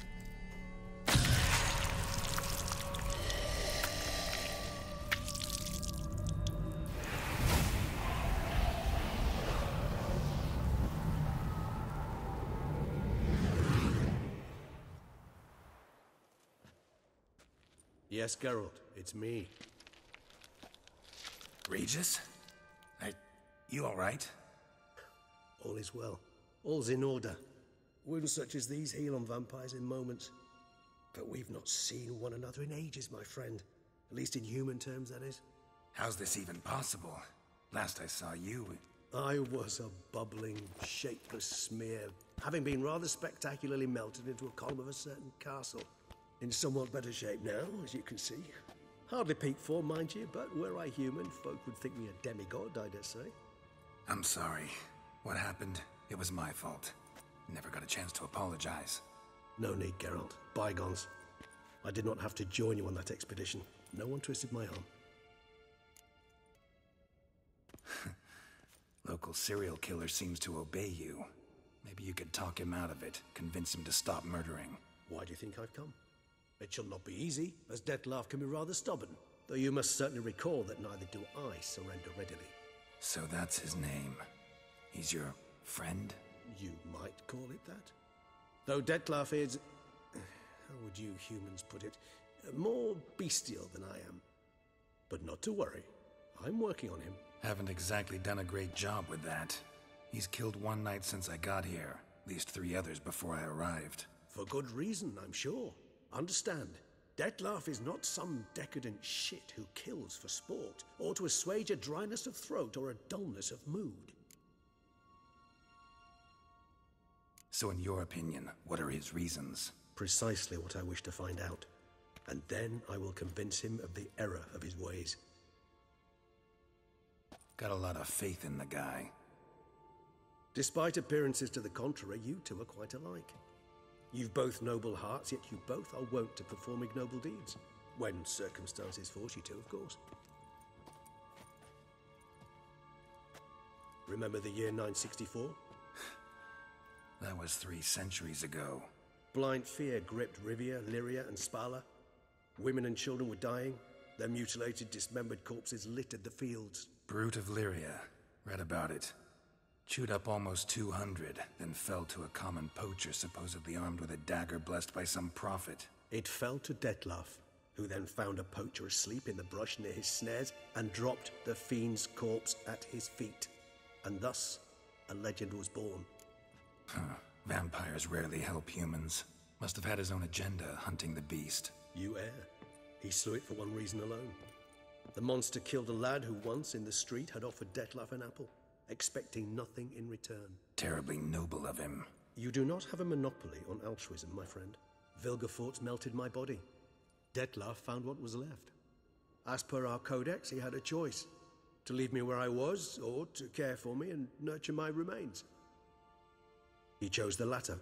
Yes, Geralt, it's me. Regis? You all right? All is well. All's in order. Wounds such as these heal on vampires in moments. But we've not seen one another in ages, my friend. At least in human terms, that is. How's this even possible? Last I saw you... I was a bubbling, shapeless smear, having been rather spectacularly melted into a column of a certain castle. In somewhat better shape now, as you can see. Hardly peak form, mind you, but were I human, folk would think me a demigod, I dare say. I'm sorry. What happened? It was my fault. Never got a chance to apologize. No need, Geralt. Bygones. I did not have to join you on that expedition. No one twisted my arm. Local serial killer seems to obey you. Maybe you could talk him out of it, convince him to stop murdering. Why do you think I've come? It shall not be easy, as Dettlaff can be rather stubborn. Though you must certainly recall that neither do I surrender readily. So that's his name. He's your friend? You might call it that. Though Dettlaff is... how would you humans put it? More bestial than I am. But not to worry. I'm working on him. Haven't exactly done a great job with that. He's killed one knight since I got here. At least 3 others before I arrived. For good reason, I'm sure. Understand, Dettlaff is not some decadent shit who kills for sport, or to assuage a dryness of throat or a dullness of mood. So in your opinion, what are his reasons? Precisely what I wish to find out. And then I will convince him of the error of his ways. Got a lot of faith in the guy. Despite appearances to the contrary, you two are quite alike. You've both noble hearts, yet you both are wont to perform ignoble deeds. When circumstances force you to, of course. Remember the year 964? That was 3 centuries ago. Blind fear gripped Rivia, Lyria, and Spala. Women and children were dying. Their mutilated, dismembered corpses littered the fields. Brute of Lyria. Read about it. Chewed up almost 200, then fell to a common poacher supposedly armed with a dagger blessed by some prophet. It fell to Dettlaff, who then found a poacher asleep in the brush near his snares and dropped the fiend's corpse at his feet. And thus, a legend was born. Vampires rarely help humans. Must have had his own agenda, hunting the beast. You err. He slew it for one reason alone. The monster killed a lad who once, in the street, had offered Dettlaff an apple, expecting nothing in return. Terribly noble of him. You do not have a monopoly on altruism, my friend. Vilgefortz melted my body. Dettlaff found what was left. As per our codex, he had a choice. To leave me where I was, or to care for me and nurture my remains. He chose the latter.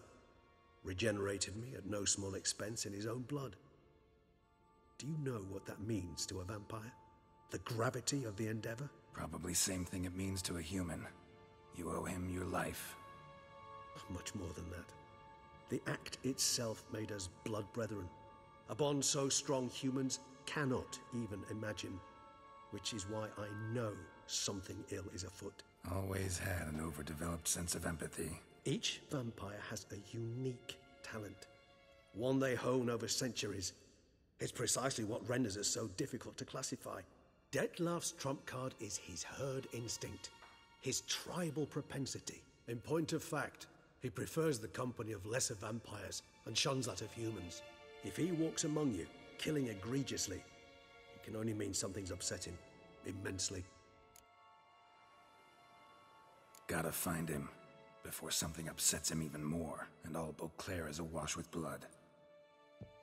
Regenerated me at no small expense in his own blood. Do you know what that means to a vampire? The gravity of the endeavor? Probably same thing it means to a human. You owe him your life. Much more than that. The act itself made us blood brethren. A bond so strong humans cannot even imagine. Which is why I know something ill is afoot. Always had an overdeveloped sense of empathy. Each vampire has a unique talent. One they hone over centuries. It's precisely what renders us so difficult to classify. Dettlaff's trump card is his herd instinct, his tribal propensity. In point of fact, he prefers the company of lesser vampires and shuns that of humans. If he walks among you, killing egregiously, it can only mean something's upset him, immensely. Gotta find him, before something upsets him even more, and all Beauclair is awash with blood.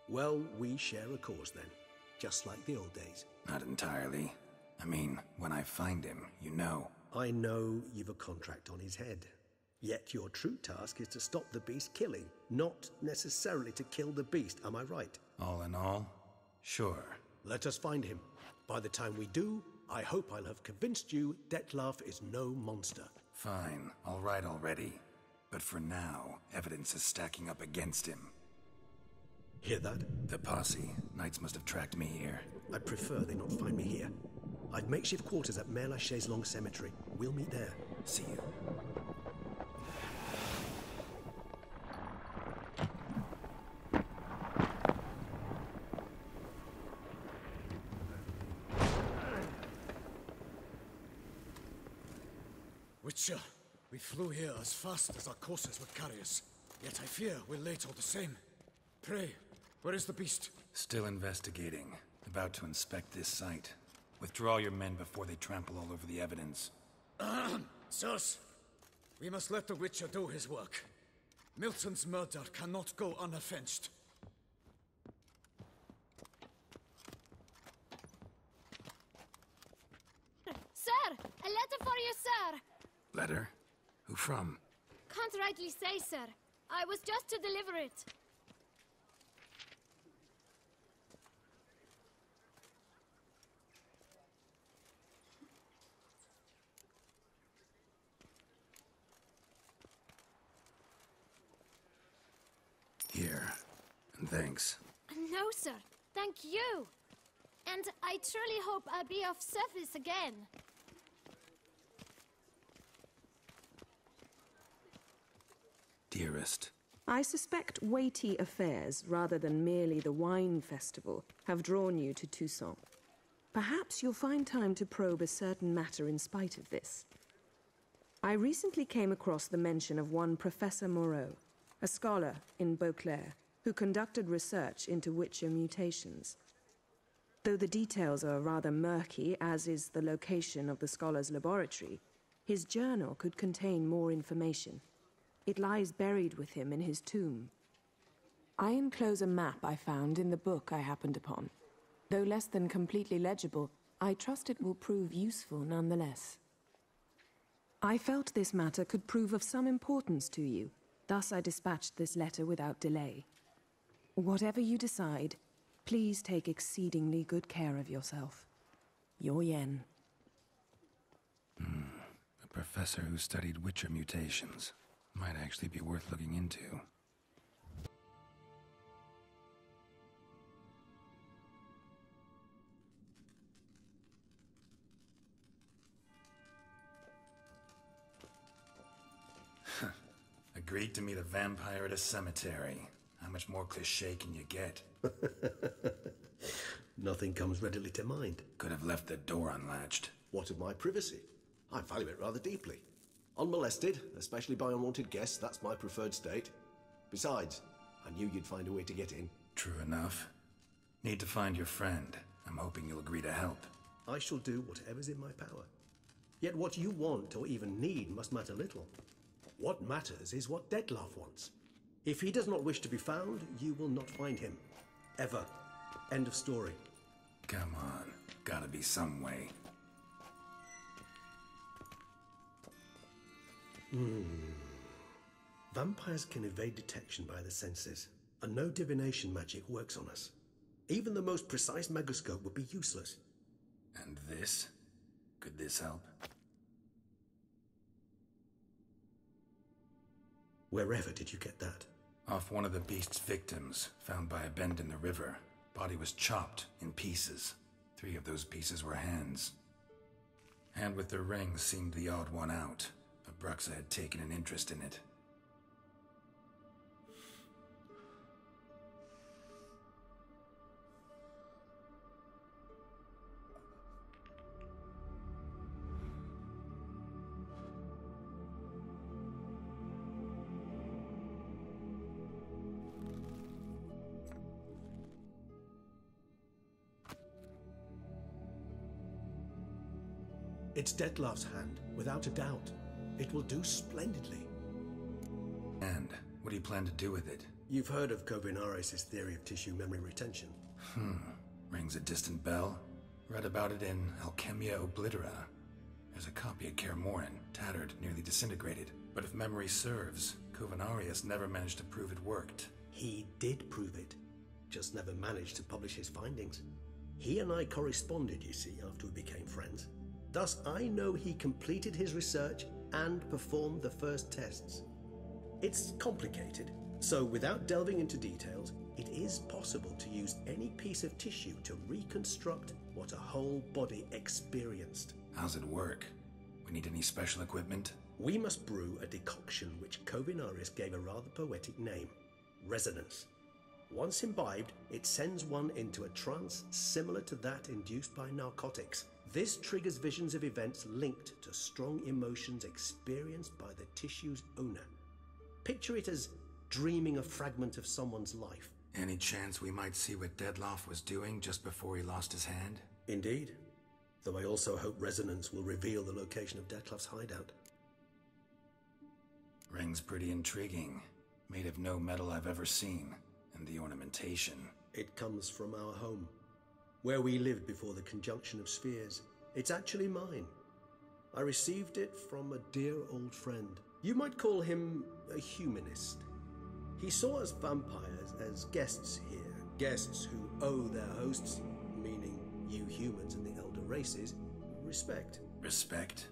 Well, we share a cause then, just like the old days. Not entirely. I mean, when I find him, you know. I know you've a contract on his head. Yet your true task is to stop the beast killing, not necessarily to kill the beast, am I right? All in all, sure. Let us find him. By the time we do, I hope I'll have convinced you Dettlaff is no monster. Fine, all right already. But for now, evidence is stacking up against him. Hear that? The posse. Knights must have tracked me here. I prefer they not find me here. I've makeshift quarters at Mère Lachaise Long Cemetery. We'll meet there. See you. Witcher, we flew here as fast as our courses would carry us. Yet I fear we're late all the same. Pray, where is the beast? Still investigating. About to inspect this site. Withdraw your men before they trample all over the evidence. Sirs, we must let the Witcher do his work. Milton's murder cannot go unavenged. Sir! A letter for you, sir! Letter? Who from? Can't rightly say, sir. I was just to deliver it. Here. And thanks. No, sir. Thank you. And I truly hope I'll be of service again. Dearest. I suspect weighty affairs, rather than merely the wine festival, have drawn you to Toussaint. Perhaps you'll find time to probe a certain matter in spite of this. I recently came across the mention of one Professor Moreau, a scholar in Beauclair, who conducted research into Witcher mutations. Though the details are rather murky, as is the location of the scholar's laboratory, his journal could contain more information. It lies buried with him in his tomb. I enclose a map I found in the book I happened upon. Though less than completely legible, I trust it will prove useful nonetheless. I felt this matter could prove of some importance to you, thus I dispatched this letter without delay. Whatever you decide, please take exceedingly good care of yourself. Your Yen. A professor who studied Witcher mutations. Might actually be worth looking into. Agreed to meet a vampire at a cemetery. How much more cliché can you get? Nothing comes readily to mind. Could have left the door unlatched. What of my privacy? I value it rather deeply. Unmolested, especially by unwanted guests, that's my preferred state. Besides, I knew you'd find a way to get in. True enough. Need to find your friend. I'm hoping you'll agree to help. I shall do whatever's in my power. Yet what you want or even need must matter little. What matters is what Dettlaff wants. If he does not wish to be found, you will not find him. Ever. End of story. Come on. Gotta be some way. Vampires can evade detection by the senses, and no divination magic works on us. Even the most precise megascope would be useless. And this? Could this help? Wherever did you get that? Off one of the beast's victims, found by a bend in the river. Body was chopped in pieces. 3 of those pieces were hands. Hand with the ring seemed the odd one out. Bruxa had taken an interest in it. It's Dettlaff's hand, without a doubt. It will do splendidly. And what do you plan to do with it? You've heard of Kovinaris' theory of tissue memory retention. Rings a distant bell. Read about it in Alchemia Oblitera. There's a copy at Kaer Morhen, tattered, nearly disintegrated. But if memory serves, Kovinaris never managed to prove it worked. He did prove it, just never managed to publish his findings. He and I corresponded, you see, after we became friends. Thus, I know he completed his research and performed the first tests. It's complicated, so without delving into details, it is possible to use any piece of tissue to reconstruct what a whole body experienced. How's it work? We need any special equipment? We must brew a decoction which Kovinaris gave a rather poetic name, resonance. Once imbibed, it sends one into a trance similar to that induced by narcotics. This triggers visions of events linked to strong emotions experienced by the tissue's owner. Picture it as dreaming a fragment of someone's life. Any chance we might see what Dettlaff was doing just before he lost his hand? Indeed. Though I also hope resonance will reveal the location of Dettlaff's hideout. Ring's pretty intriguing. Made of no metal I've ever seen. And the ornamentation. It comes from our home, where we lived before the conjunction of spheres. It's actually mine. I received it from a dear old friend. You might call him a humanist. He saw us vampires as guests here. Guests who owe their hosts, meaning you humans and the elder races, respect. Respect?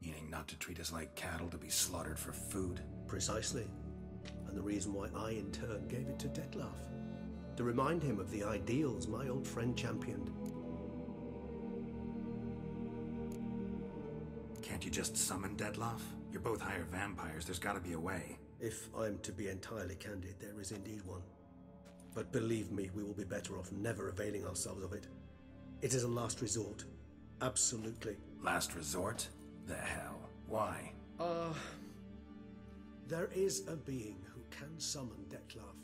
Meaning not to treat us like cattle to be slaughtered for food? Precisely. And the reason why I, in turn, gave it to Detlef. To remind him of the ideals my old friend championed. Can't you just summon Detlef? You're both higher vampires, there's gotta be a way. If I'm to be entirely candid, there is indeed one. But believe me, we will be better off never availing ourselves of it. It is a last resort. Absolutely. Last resort? The hell? Why? There is a being who can summon Detlef.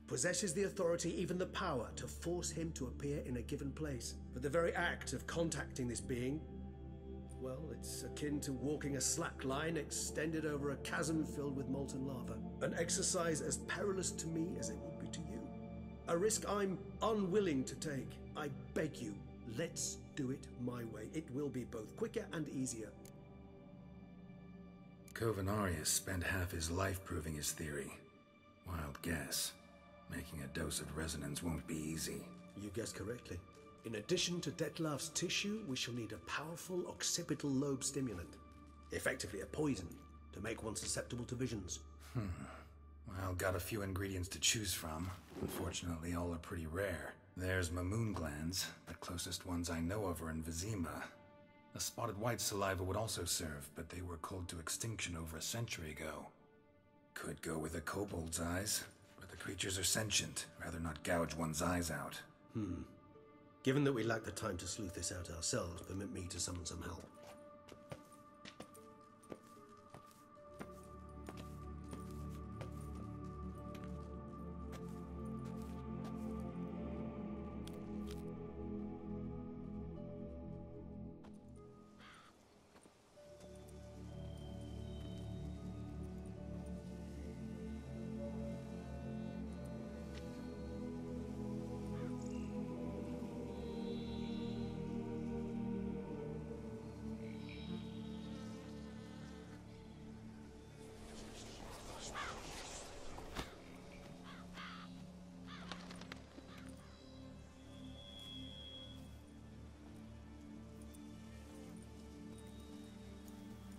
Possesses the authority, even the power, to force him to appear in a given place. But the very act of contacting this being, well, it's akin to walking a slack line extended over a chasm filled with molten lava. An exercise as perilous to me as it would be to you. A risk I'm unwilling to take. I beg you, let's do it my way. It will be both quicker and easier. Covenarius spent half his life proving his theory. Wild guess. Making a dose of resonance won't be easy. You guessed correctly. In addition to Detlef's tissue, we shall need a powerful occipital lobe stimulant. Effectively a poison, to make one susceptible to visions. Well, got a few ingredients to choose from. Unfortunately, all are pretty rare. There's Mamoon glands. The closest ones I know of are in Vizima. A spotted white saliva would also serve, but they were culled to extinction over a century ago. Could go with a kobold's eyes, but the creatures are sentient. Rather not gouge one's eyes out. Given that we lack the time to sleuth this out ourselves, permit me to summon some help.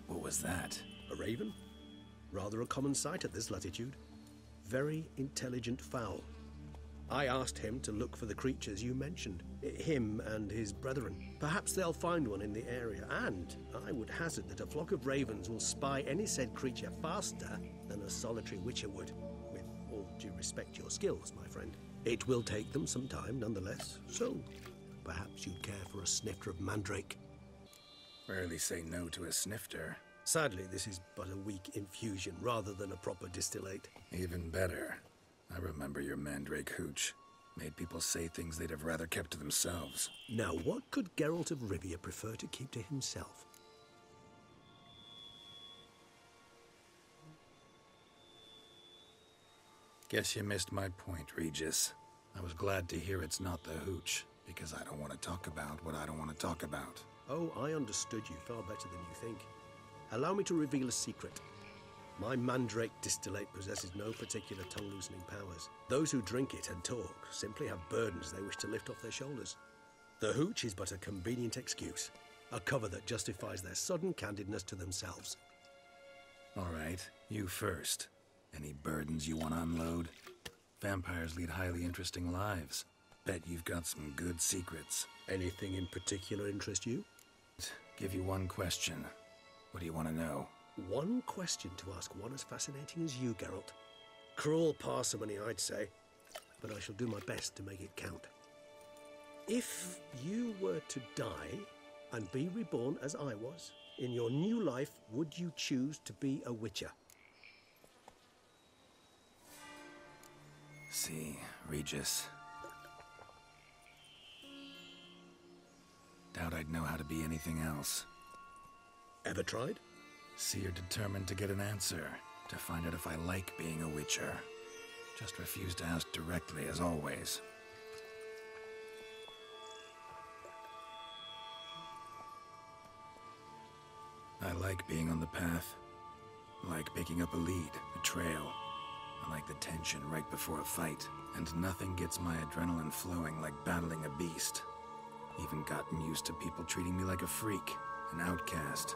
What was that? A raven? Rather a common sight at this latitude. Very intelligent fowl. I asked him to look for the creatures you mentioned. Him and his brethren. Perhaps they'll find one in the area, and I would hazard that a flock of ravens will spy any said creature faster than a solitary witcher would. With all due respect to your skills, my friend. It will take them some time, nonetheless, so perhaps you'd care for a snifter of mandrake. Rarely say no to a snifter. Sadly, this is but a weak infusion rather than a proper distillate. Even better. I remember your mandrake hooch. Made people say things they'd have rather kept to themselves. Now, what could Geralt of Rivia prefer to keep to himself? Guess you missed my point, Regis. I was glad to hear it's not the hooch, because I don't want to talk about what I don't want to talk about. Oh, I understood you far better than you think. Allow me to reveal a secret. My mandrake distillate possesses no particular tongue-loosening powers. Those who drink it and talk simply have burdens they wish to lift off their shoulders. The hooch is but a convenient excuse, a cover that justifies their sudden candidness to themselves. All right, you first. Any burdens you want to unload? Vampires lead highly interesting lives. Bet you've got some good secrets. Anything in particular interest you? Give you one question. What do you want to know? One question to ask one as fascinating as you, Geralt. Cruel parsimony, I'd say, but I shall do my best to make it count. If you were to die and be reborn as I was, in your new life, would you choose to be a witcher? See, Regis. Doubt I'd know how to be anything else. Ever tried? See, you're determined to get an answer, to find out if I like being a witcher. Just refuse to ask directly, as always. I like being on the path. Like picking up a lead, a trail. I like the tension right before a fight, and nothing gets my adrenaline flowing like battling a beast. Even gotten used to people treating me like a freak, an outcast.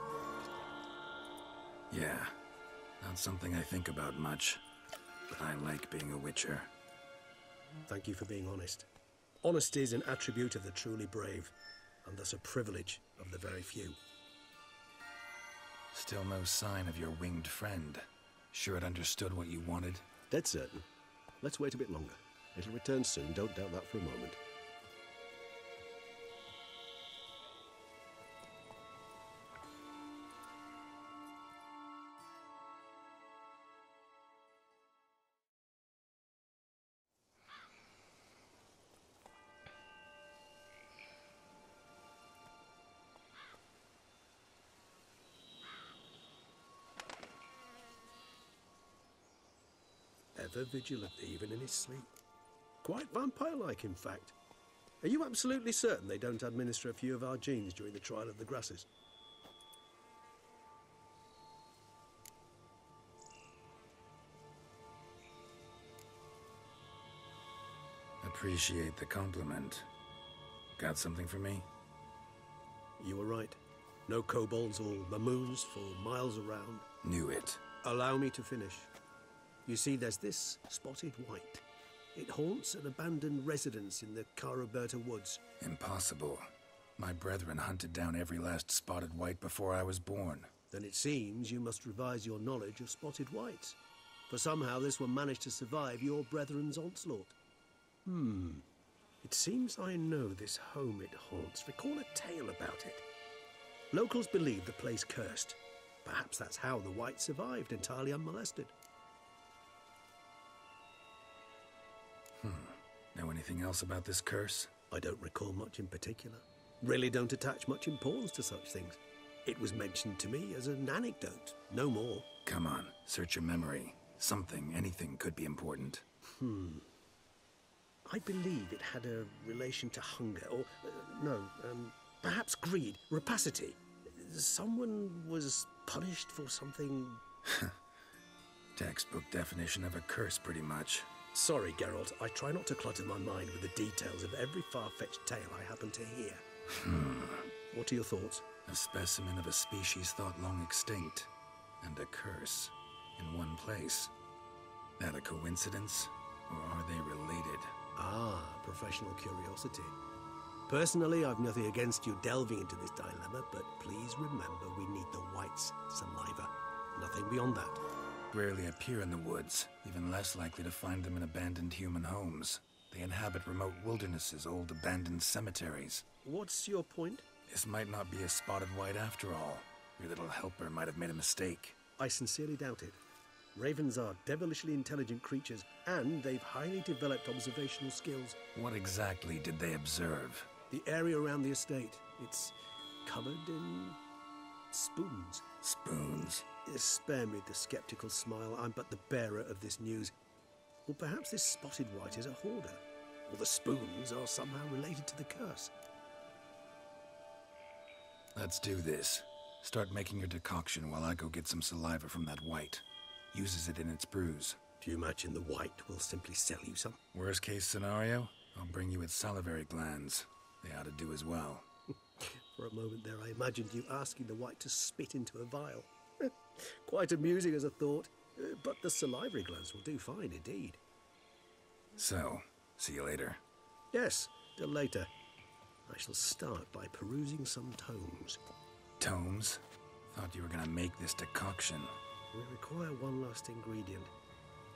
Yeah, not something I think about much, but I like being a witcher. Thank you for being honest. Honesty is an attribute of the truly brave, and thus a privilege of the very few. Still no sign of your winged friend. Sure it understood what you wanted? Dead certain. Let's wait a bit longer. It'll return soon, don't doubt that for a moment. Ever vigilant, even in his sleep. Quite vampire-like, in fact. Are you absolutely certain they don't administer a few of our genes during the trial of the grasses? Appreciate the compliment. Got something for me? You were right. No kobolds or mamoons for miles around. Knew it. Allow me to finish. You see, there's this spotted wight. It haunts an abandoned residence in the Caraberta woods. Impossible. My brethren hunted down every last spotted wight before I was born. Then it seems you must revise your knowledge of spotted wights. For somehow this one managed to survive your brethren's onslaught. It seems I know this home it haunts. Recall a tale about it. Locals believe the place cursed. Perhaps that's how the wight survived entirely unmolested. Know anything else about this curse? I don't recall much in particular. Really don't attach much importance to such things. It was mentioned to me as an anecdote, no more. Come on, search your memory. Something, anything could be important. I believe it had a relation to hunger, or, perhaps greed, rapacity. Someone was punished for something... Textbook definition of a curse, pretty much. Sorry, Geralt, I try not to clutter my mind with the details of every far-fetched tale I happen to hear. What are your thoughts? A specimen of a species thought long extinct, and a curse in one place. That a coincidence, or are they related? Ah, professional curiosity. Personally, I've nothing against you delving into this dilemma, but please remember we need the wight's saliva. Nothing beyond that. Rarely appear in the woods, even less likely to find them in abandoned human homes. They inhabit remote wildernesses, old abandoned cemeteries. What's your point? This might not be a spotted wight after all. Your little helper might have made a mistake. I sincerely doubt it. Ravens are devilishly intelligent creatures, and they've highly developed observational skills. What exactly did they observe? The area around the estate. It's covered in... spoons. Spoons? Spare me the skeptical smile. I'm but the bearer of this news. Or perhaps this spotted wight is a hoarder. Or the spoons are somehow related to the curse. Let's do this. Start making your decoction while I go get some saliva from that wight. Uses it in its brews. Do you imagine the wight will simply sell you some? Worst case scenario, I'll bring you its salivary glands. They ought to do as well. For a moment there, I imagined you asking the wight to spit into a vial. Quite amusing as a thought, but the salivary glands will do fine indeed. So, see you later. Yes, till later. I shall start by perusing some tomes. Tomes? Thought you were gonna make this decoction. We require one last ingredient.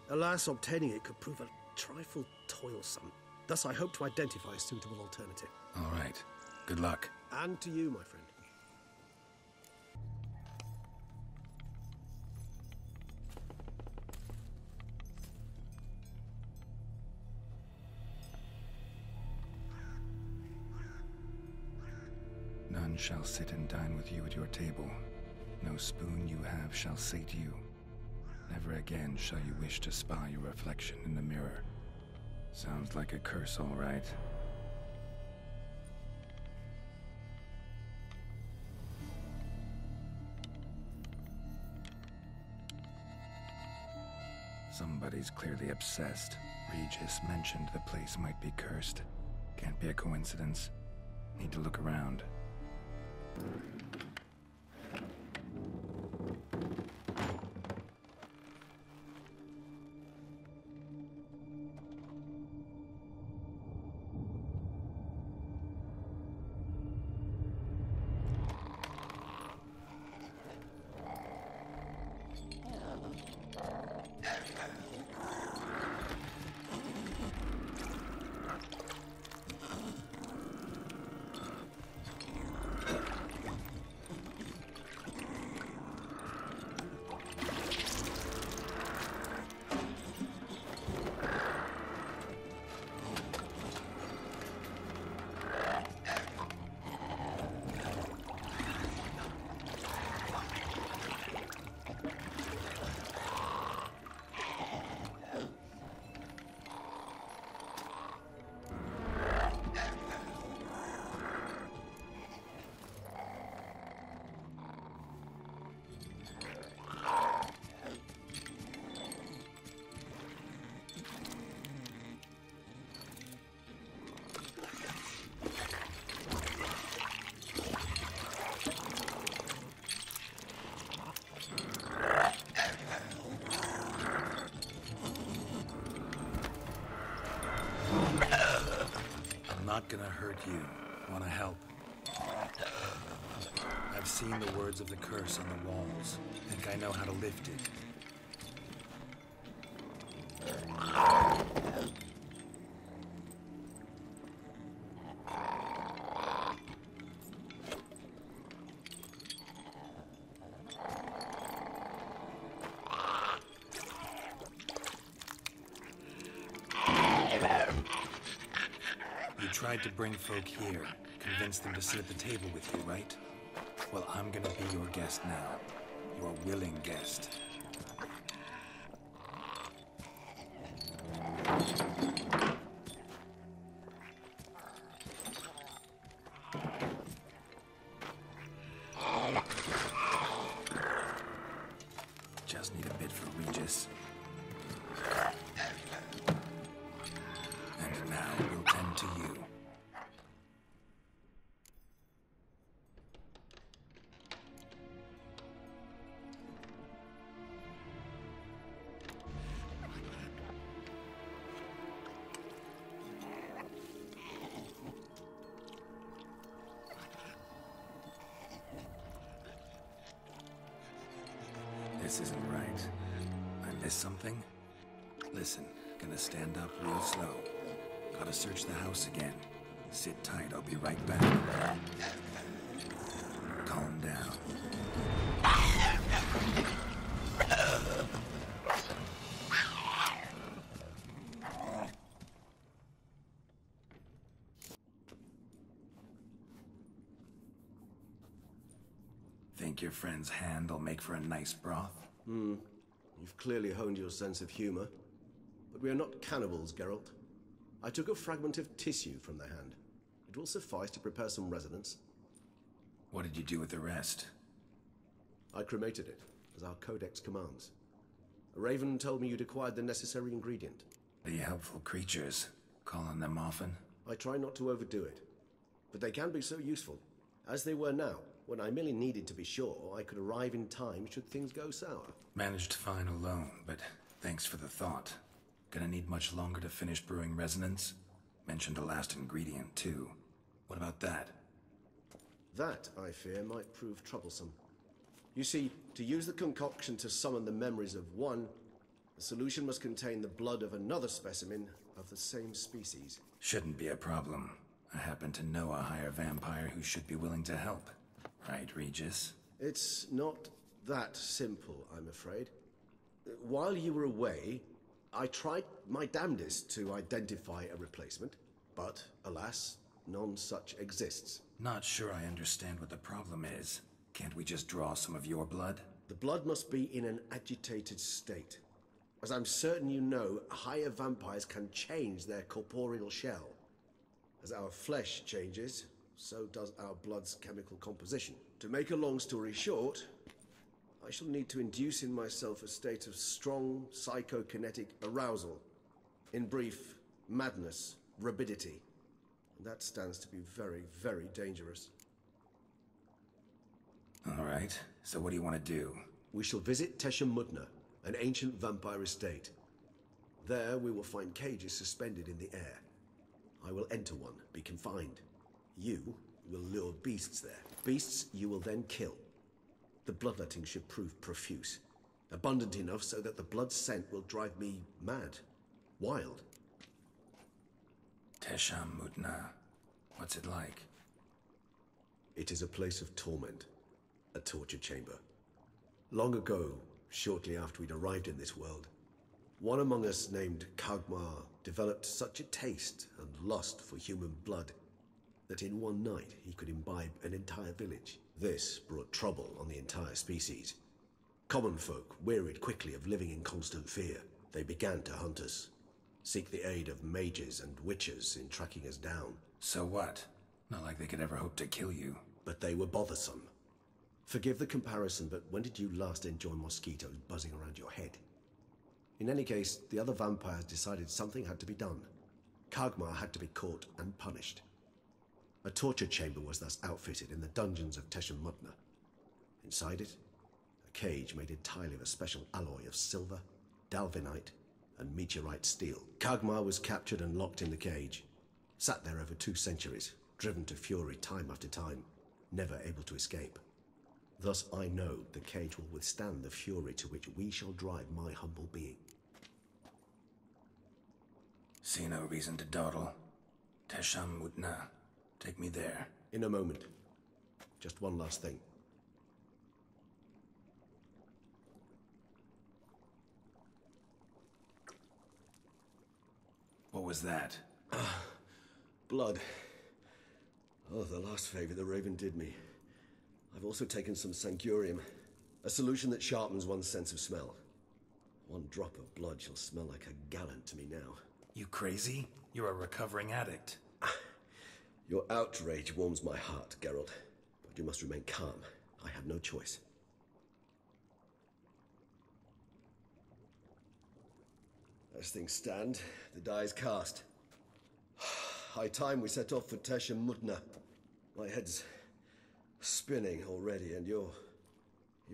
Alas, obtaining it could prove a trifle toilsome. Thus, I hope to identify a suitable alternative. All right. Good luck. And to you, my friend. None shall sit and dine with you at your table. No spoon you have shall sate you. Never again shall you wish to spy your reflection in the mirror. Sounds like a curse, all right. Somebody's clearly obsessed. Regis mentioned the place might be cursed. Can't be a coincidence. Need to look around. Not gonna hurt you. Wanna help? I've seen the words of the curse on the walls. Think I know how to lift it. Tried to bring folk here, convince them to sit at the table with you, right? Well, I'm gonna be your guest now. Your willing guest. Just need a bit for Regis. And now we'll tend to you. This isn't right. I missed something? Listen, gonna stand up real slow. Gotta search the house again. Sit tight, I'll be right back. Calm down. Think your friend's hand will make for a nice broth? You've clearly honed your sense of humor. But we are not cannibals, Geralt. I took a fragment of tissue from the hand. It will suffice to prepare some resonance. What did you do with the rest? I cremated it, as our codex commands. A raven told me you'd acquired the necessary ingredient. The helpful creatures. Call on them often? I try not to overdo it. But they can be so useful. As they were now, when I merely needed to be sure I could arrive in time should things go sour. Managed fine alone, but thanks for the thought. Gonna need much longer to finish brewing resonance? Mentioned the last ingredient, too. What about that? That, I fear, might prove troublesome. You see, to use the concoction to summon the memories of one, the solution must contain the blood of another specimen of the same species. Shouldn't be a problem. I happen to know a higher vampire who should be willing to help. Right, Regis? It's not that simple, I'm afraid. While you were away, I tried my damnedest to identify a replacement, but, alas, none such exists. Not sure I understand what the problem is. Can't we just draw some of your blood? The blood must be in an agitated state. As I'm certain you know, higher vampires can change their corporeal shell. As our flesh changes, so does our blood's chemical composition. To make a long story short, I shall need to induce in myself a state of strong psychokinetic arousal. In brief, madness, rabidity. And that stands to be very, very dangerous. All right, so what do you want to do? We shall visit Teshham Mutna, an ancient vampire estate. There we will find cages suspended in the air. I will enter one, be confined. You will lure beasts there. Beasts you will then kill. The bloodletting should prove profuse. Abundant enough so that the blood scent will drive me mad. Wild. Teshham Mutna. What's it like? It is a place of torment. A torture chamber. Long ago, shortly after we'd arrived in this world, one among us named Kagmar developed such a taste and lust for human blood that in one night he could imbibe an entire village. This brought trouble on the entire species. Common folk wearied quickly of living in constant fear. They began to hunt us, seek the aid of mages and witches in tracking us down. So what? Not like they could ever hope to kill you. But they were bothersome. Forgive the comparison, but when did you last enjoy mosquitoes buzzing around your head? In any case, the other vampires decided something had to be done. Kagmar had to be caught and punished. A torture chamber was thus outfitted in the dungeons of Teshham Mutna. Inside it, a cage made entirely of a special alloy of silver, dalvinite, and meteorite steel. Kagmar was captured and locked in the cage. Sat there over 2 centuries, driven to fury time after time, never able to escape. Thus I know the cage will withstand the fury to which we shall drive my humble being. See no reason to dawdle. Teshham Mutna. Take me there. In a moment. Just one last thing. What was that? Blood. Oh, the last favor the Raven did me. I've also taken some Sancurium, a solution that sharpens one's sense of smell. One drop of blood shall smell like a gallon to me now. You crazy? You're a recovering addict. Your outrage warms my heart, Geralt. But you must remain calm. I have no choice. As things stand, the die is cast. High time we set off for Teshham Mutna. My head's spinning already, and you're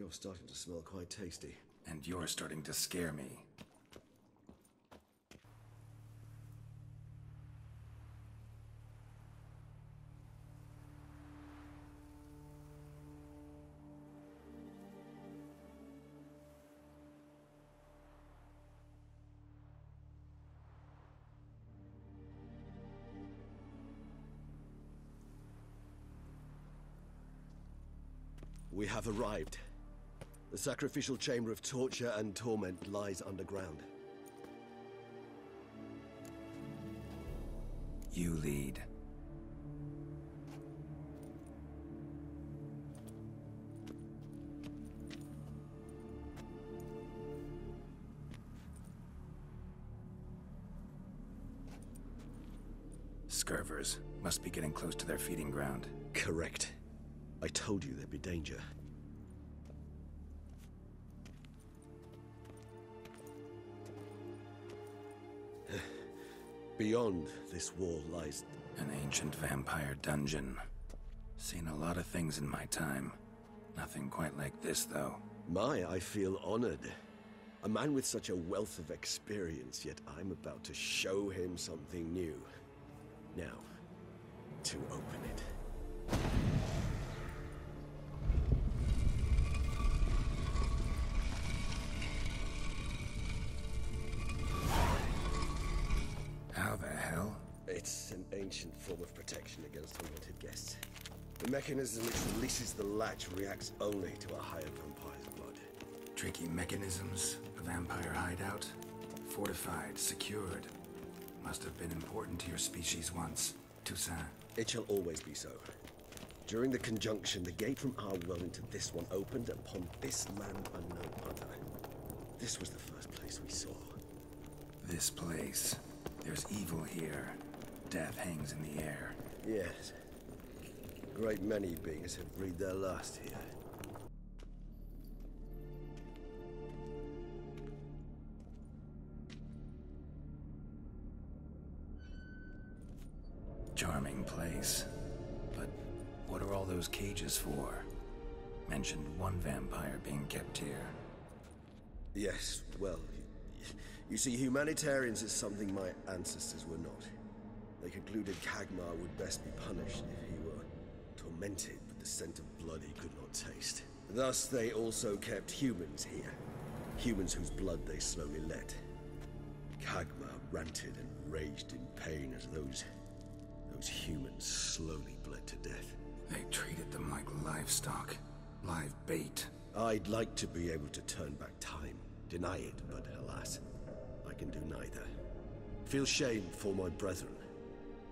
starting to smell quite tasty. And you're starting to scare me. We have arrived. The sacrificial chamber of torture and torment lies underground. You lead. Scurvers must be getting close to their feeding ground. Correct. I told you there'd be danger. Beyond this wall lies an ancient vampire dungeon. Seen a lot of things in my time. Nothing quite like this, though. I feel honored. A man with such a wealth of experience, yet I'm about to show him something new. Now, to open it. How the hell? It's an ancient form of protection against unwanted guests. The mechanism which releases the latch reacts only to a higher vampire's blood. Tricky mechanisms, a vampire hideout. Fortified, secured. Must have been important to your species once, Toussaint. It shall always be so. During the conjunction, the gate from our world into this one opened upon this land unknown other. This was the first place we saw. This place. There's evil here. Death hangs in the air. Yes. A great many beings have breathed their last here. Nice. But what are all those cages for? Mentioned one vampire being kept here. Yes, well, you see, humanitarians is something my ancestors were not. They concluded Khagmar would best be punished if he were tormented with the scent of blood he could not taste. Thus, they also kept humans here. Humans whose blood they slowly let. Khagmar ranted and raged in pain as those humans slowly bled to death. They treated them like livestock. Live bait. I'd like to be able to turn back time. Deny it, but alas, I can do neither. Feel shame for my brethren.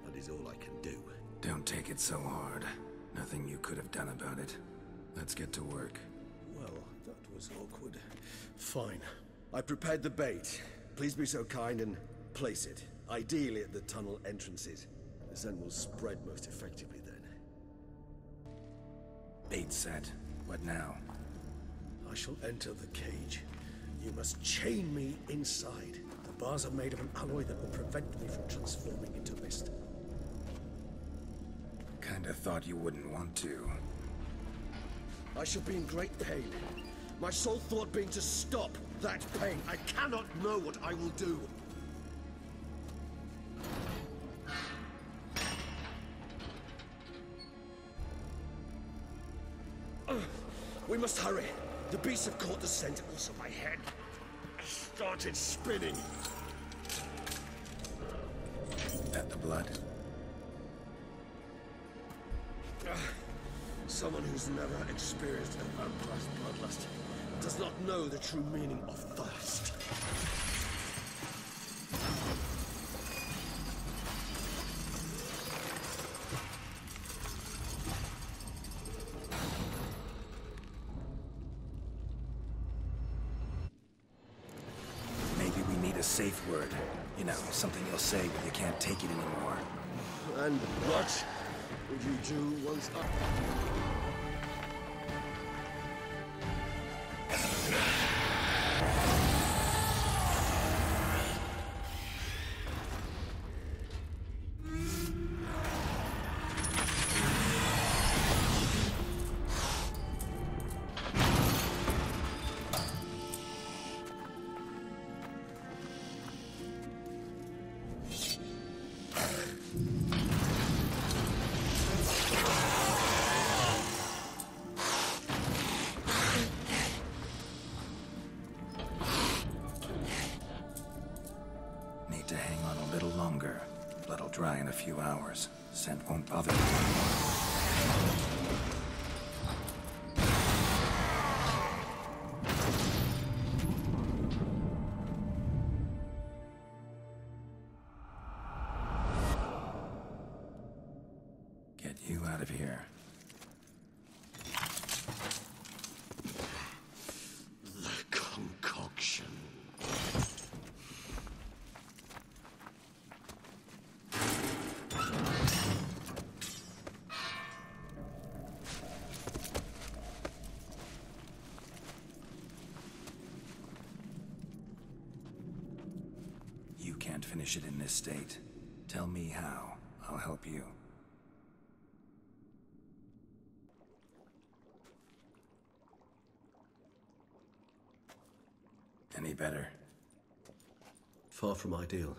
That is all I can do. Don't take it so hard. Nothing you could have done about it. Let's get to work. Well, that was awkward. Fine. I prepared the bait. Please be so kind and place it. Ideally at the tunnel entrances. The scent will spread most effectively then. Bait set. What now? I shall enter the cage. You must chain me inside. The bars are made of an alloy that will prevent me from transforming into mist. Kinda thought you wouldn't want to. I shall be in great pain. My sole thought being to stop that pain. I cannot know what I will do. We must hurry. The beasts have caught the scent, also my head started spinning. That the blood? Someone who's never experienced a vampire's bloodlust does not know the true meaning of thirst. Safe word. You know, something you'll say when you can't take it anymore. And what would you do once I... Dry in a few hours. Scent won't bother you Get you out of here. The concoction. Can't finish it in this state. Tell me how. I'll help you. Any better? Far from ideal.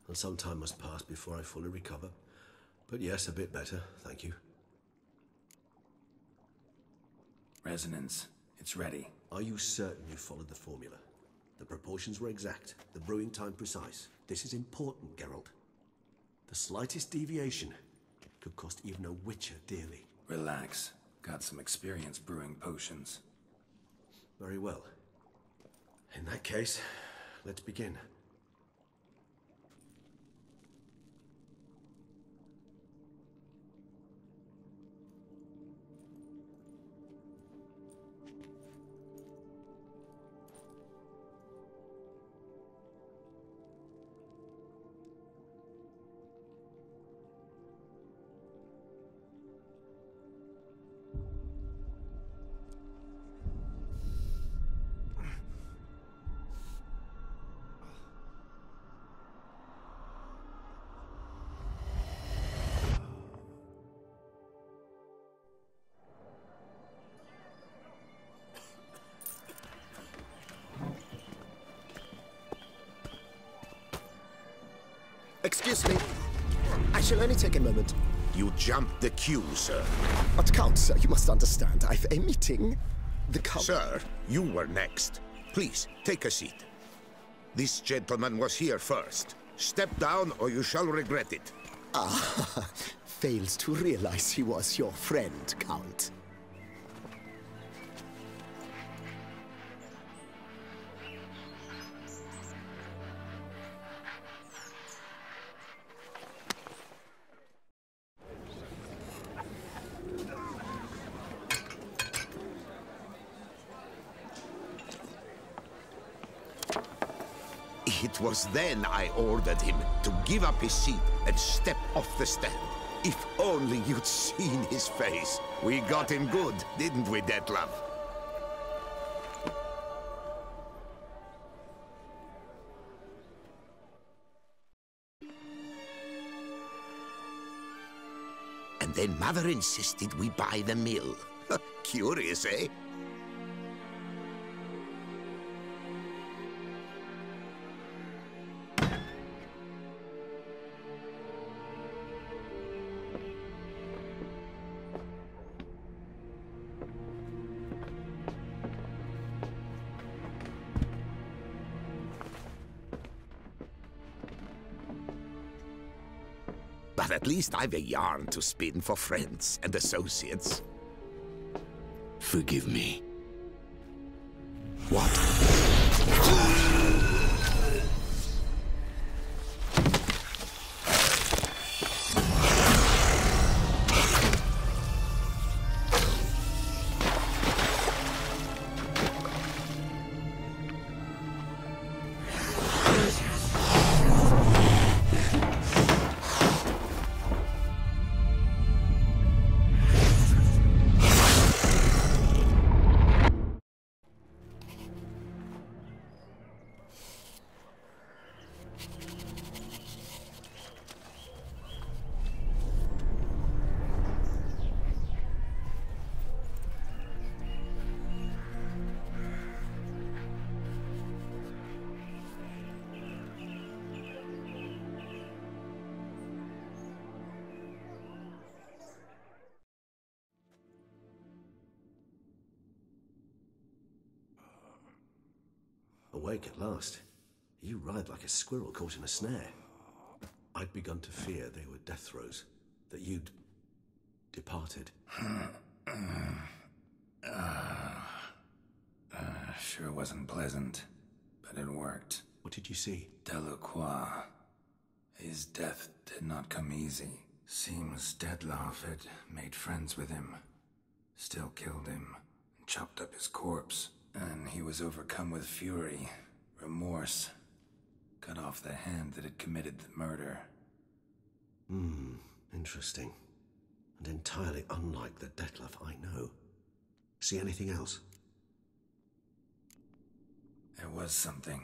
And some time must pass before I fully recover. But yes, a bit better, thank you. Resonance. It's ready. Are you certain you followed the formula? The proportions were exact, the brewing time precise. This is important, Geralt. The slightest deviation could cost even a witcher dearly. Relax. Got some experience brewing potions. Very well. In that case, let's begin. Excuse me. I shall only take a moment. You jumped the queue, sir. But Count, sir, you must understand. I've a meeting. The Count... Sir, you were next. Please, take a seat. This gentleman was here first. Step down or you shall regret it. Ah, fails to realize he was your friend, Count. It was then I ordered him to give up his seat and step off the stand. If only you'd seen his face. We got him good, didn't we, Detlef? And then Mother insisted we buy the mill. Curious, eh? But at least I've a yarn to spin for friends and associates. Forgive me. What? Awake at last. You ride like a squirrel caught in a snare. I'd begun to fear they were death throes, that you'd departed. Sure wasn't pleasant, but it worked. What did you see? Delacroix. His death did not come easy. Seems Detlef had made friends with him. Still killed him, and chopped up his corpse. And he was overcome with fury, remorse. Cut off the hand that had committed the murder. Interesting. And entirely unlike the Detlef I know. See anything else? There was something.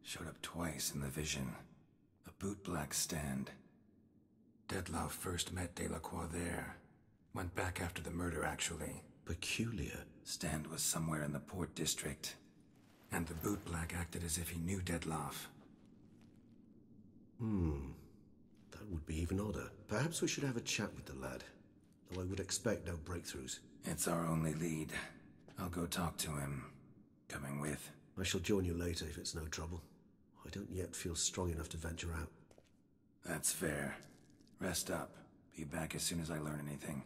Showed up twice in the vision. A bootblack stand. Detlef first met Delacroix there. Went back after the murder, actually. Peculiar. Stand was somewhere in the port district. And the bootblack acted as if he knew Detlef. That would be even odder. Perhaps we should have a chat with the lad. Though I would expect no breakthroughs. It's our only lead. I'll go talk to him. Coming with? I shall join you later if it's no trouble. I don't yet feel strong enough to venture out. That's fair. Rest up. Be back as soon as I learn anything.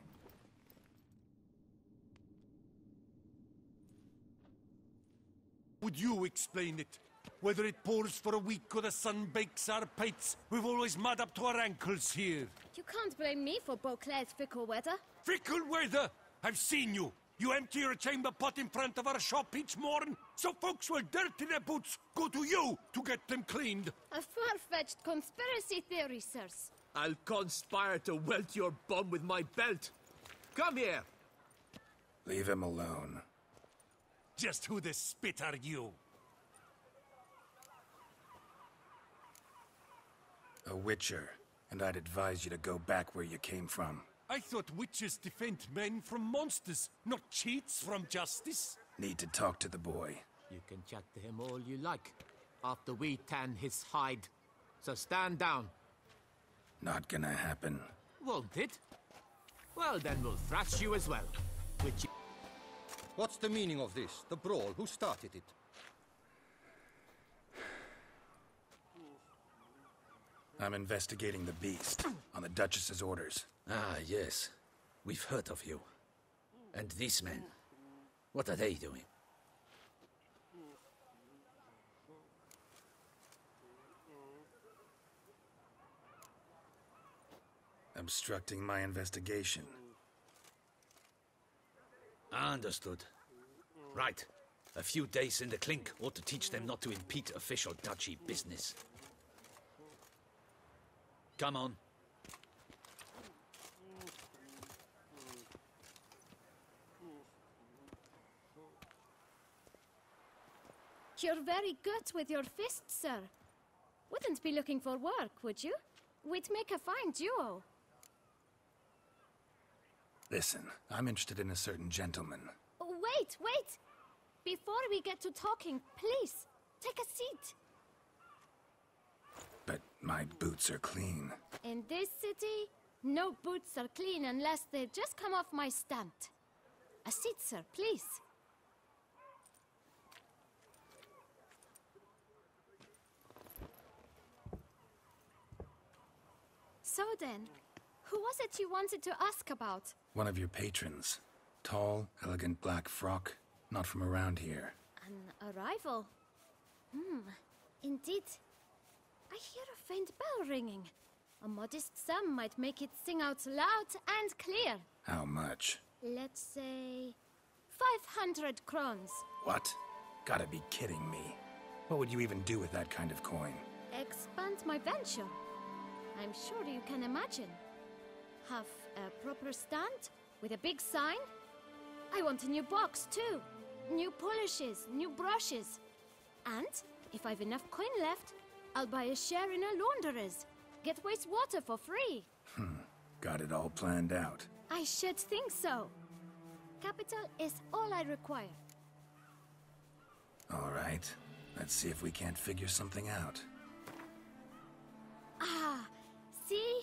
Would you explain it? Whether it pours for a week or the sun bakes our pates, we've always mud up to our ankles here. You can't blame me for Beauclair's fickle weather. Fickle weather? I've seen you. You empty your chamber pot in front of our shop each morn, so folks will dirty their boots, go to you to get them cleaned. A far-fetched conspiracy theory, sirs. I'll conspire to welt your bum with my belt. Come here. Leave him alone. Just who the spit are you? A witcher, and I'd advise you to go back where you came from. I thought witches defend men from monsters, not cheats from justice. Need to talk to the boy. You can chat to him all you like, after we tan his hide. So stand down. Not gonna happen. Won't it? Well, then we'll thrash you as well. Which... What's the meaning of this? The brawl? Who started it? I'm investigating the beast, on the Duchess's orders. Ah, yes. We've heard of you. And these men, what are they doing? Obstructing my investigation. Understood. Right. A few days in the clink ought to teach them not to impede official duchy business. Come on. You're very good with your fists, sir. Wouldn't be looking for work, would you? We'd make a fine duo. Listen, I'm interested in a certain gentleman. Wait, wait! Before we get to talking, please, take a seat. But my boots are clean. In this city, no boots are clean unless they just come off my stand. A seat, sir, please. So then, who was it you wanted to ask about? One of your patrons. Tall, elegant black frock. Not from around here. An arrival? Indeed. I hear a faint bell ringing. A modest sum might make it sing out loud and clear. How much? Let's say... 500 crowns. What? Gotta be kidding me. What would you even do with that kind of coin? Expand my venture. I'm sure you can imagine. Have a proper stand with a big sign. I want a new box too. New polishes, new brushes. And if I've enough coin left, I'll buy a share in a launderer's. Get wastewater for free. Got it all planned out. I should think so. Capital is all I require. All right. Let's see if we can't figure something out. Ah, see?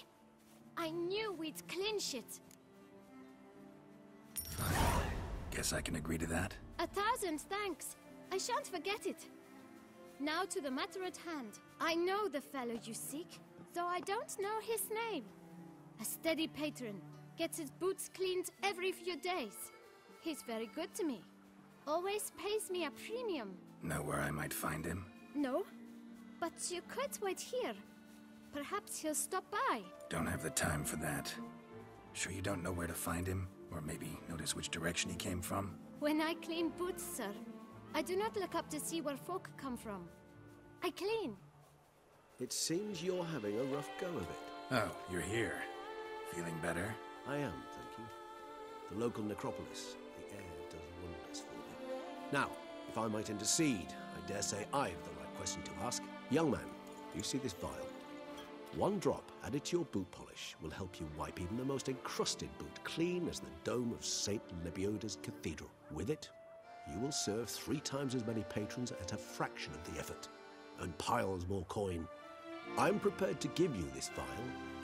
I knew we'd clinch it. Fine. Guess I can agree to that. 1,000 thanks. I shan't forget it. Now to the matter at hand. I know the fellow you seek, though I don't know his name. A steady patron. Gets his boots cleaned every few days. He's very good to me. Always pays me a premium. Know where I might find him? No, but you could wait here. Perhaps he'll stop by. Don't have the time for that. Sure you don't know where to find him? Or maybe notice which direction he came from? When I clean boots, sir, I do not look up to see where folk come from. I clean. It seems you're having a rough go of it. Oh, you're here. Feeling better? I am, thank you. The local necropolis. The air does wonders for me. Now, if I might intercede, I dare say I've the right question to ask. Young man, do you see this vial? One drop added to your boot polish will help you wipe even the most encrusted boot clean as the dome of St. Lebioda's Cathedral. With it, you will serve 3 times as many patrons at a fraction of the effort, and piles more coin. I'm prepared to give you this vial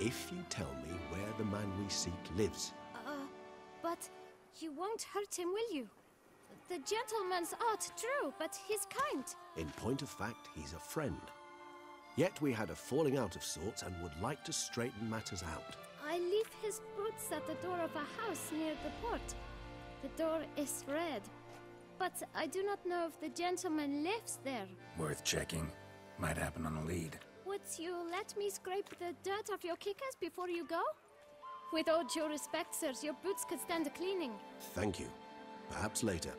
if you tell me where the man we seek lives. But you won't hurt him, will you? The gentleman's art, true, but he's kind. In point of fact, he's a friend. Yet we had a falling out of sorts and would like to straighten matters out. I leave his boots at the door of a house near the port. The door is red, but I do not know if the gentleman lives there. Worth checking. Might happen on a lead. Would you let me scrape the dirt off your kickers before you go? With all due respect, sirs, your boots could stand a cleaning. Thank you. Perhaps later.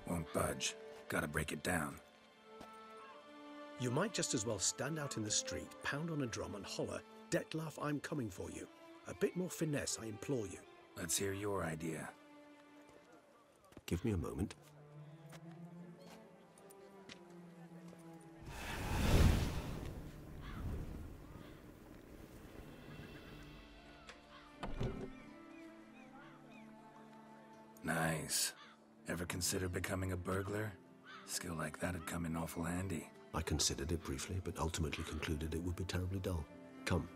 Won't budge. Gotta break it down. You might just as well stand out in the street, pound on a drum and holler, "Detlef, I'm coming for you." A bit more finesse, I implore you. Let's hear your idea. Give me a moment. Nice. Ever consider becoming a burglar? Skill like that'd come in awful handy. I considered it briefly, but ultimately concluded it would be terribly dull. Come.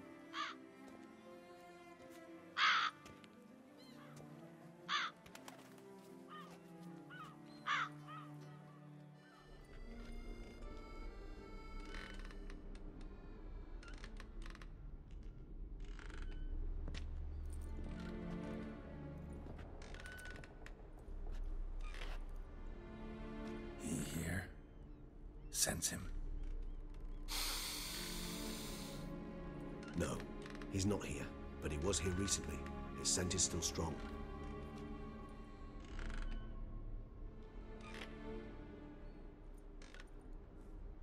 Sense him. No, he's not here, but he was here recently. His scent is still strong.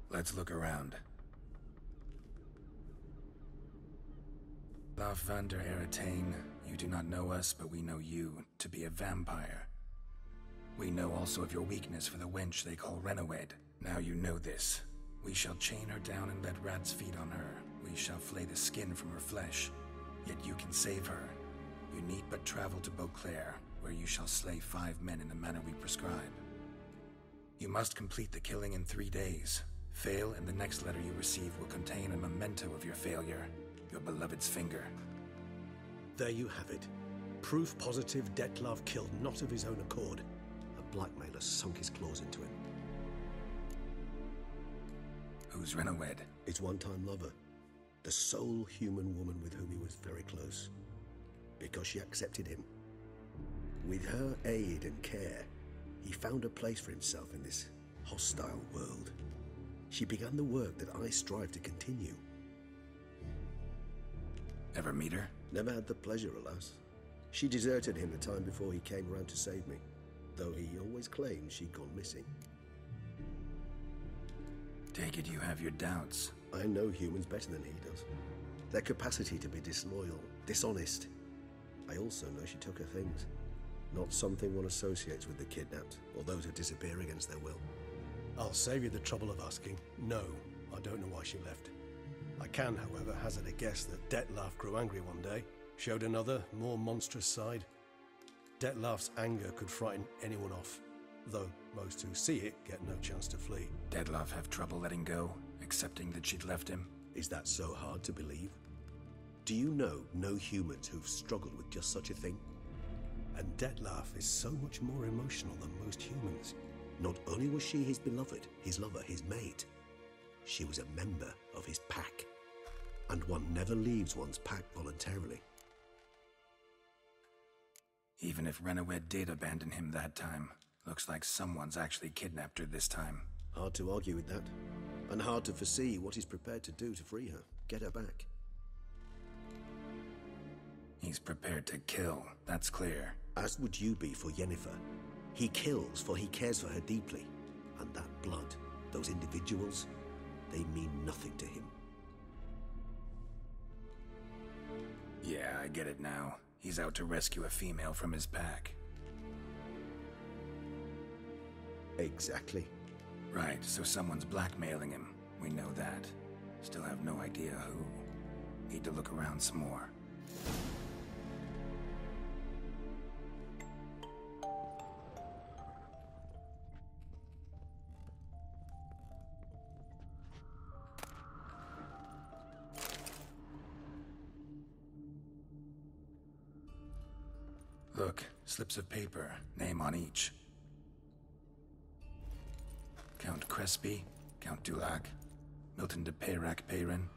Let's look around. Laf van der Eretain, you do not know us, but we know you to be a vampire. We know also of your weakness for the wench they call Renawed. Now you know this. We shall chain her down and let rats feed on her. We shall flay the skin from her flesh. Yet you can save her. You need but travel to Beauclair, where you shall slay 5 men in the manner we prescribe. You must complete the killing in 3 days. Fail, and the next letter you receive will contain a memento of your failure. Your beloved's finger. There you have it. Proof positive Dettlaff killed not of his own accord. A blackmailer sunk his claws into him. Who's Renawed? His one-time lover. The sole human woman with whom he was very close. Because she accepted him. With her aid and care, he found a place for himself in this hostile world. She began the work that I strive to continue. Ever meet her? Never had the pleasure, alas. She deserted him the time before he came round to save me, though he always claimed she'd gone missing. Take it you have your doubts. I know humans better than he does. Their capacity to be disloyal, dishonest. I also know she took her things. Not something one associates with the kidnapped, or those who disappear against their will. I'll save you the trouble of asking. No, I don't know why she left. I can, however, hazard a guess that Dettlaff grew angry one day, showed another, more monstrous side. Dettlaff's anger could frighten anyone off, though most who see it get no chance to flee. Dettlaff have trouble letting go, accepting that she'd left him? Is that so hard to believe? Do you know no humans who've struggled with just such a thing? And Dettlaff is so much more emotional than most humans. Not only was she his beloved, his lover, his mate, she was a member of his pack. And one never leaves one's pack voluntarily. Even if Renawed did abandon him that time, looks like someone's actually kidnapped her this time. Hard to argue with that. And hard to foresee what he's prepared to do to free her, get her back. He's prepared to kill, that's clear. As would you be for Yennefer. He kills for he cares for her deeply. And that blood, those individuals, they mean nothing to him. Yeah, I get it now. He's out to rescue a female from his pack. Exactly. Right, so someone's blackmailing him. We know that. Still have no idea who. Need to look around some more. Look, slips of paper, name on each. Count Crespi, Count Dulac, Milton de Peyrac-Peyrin,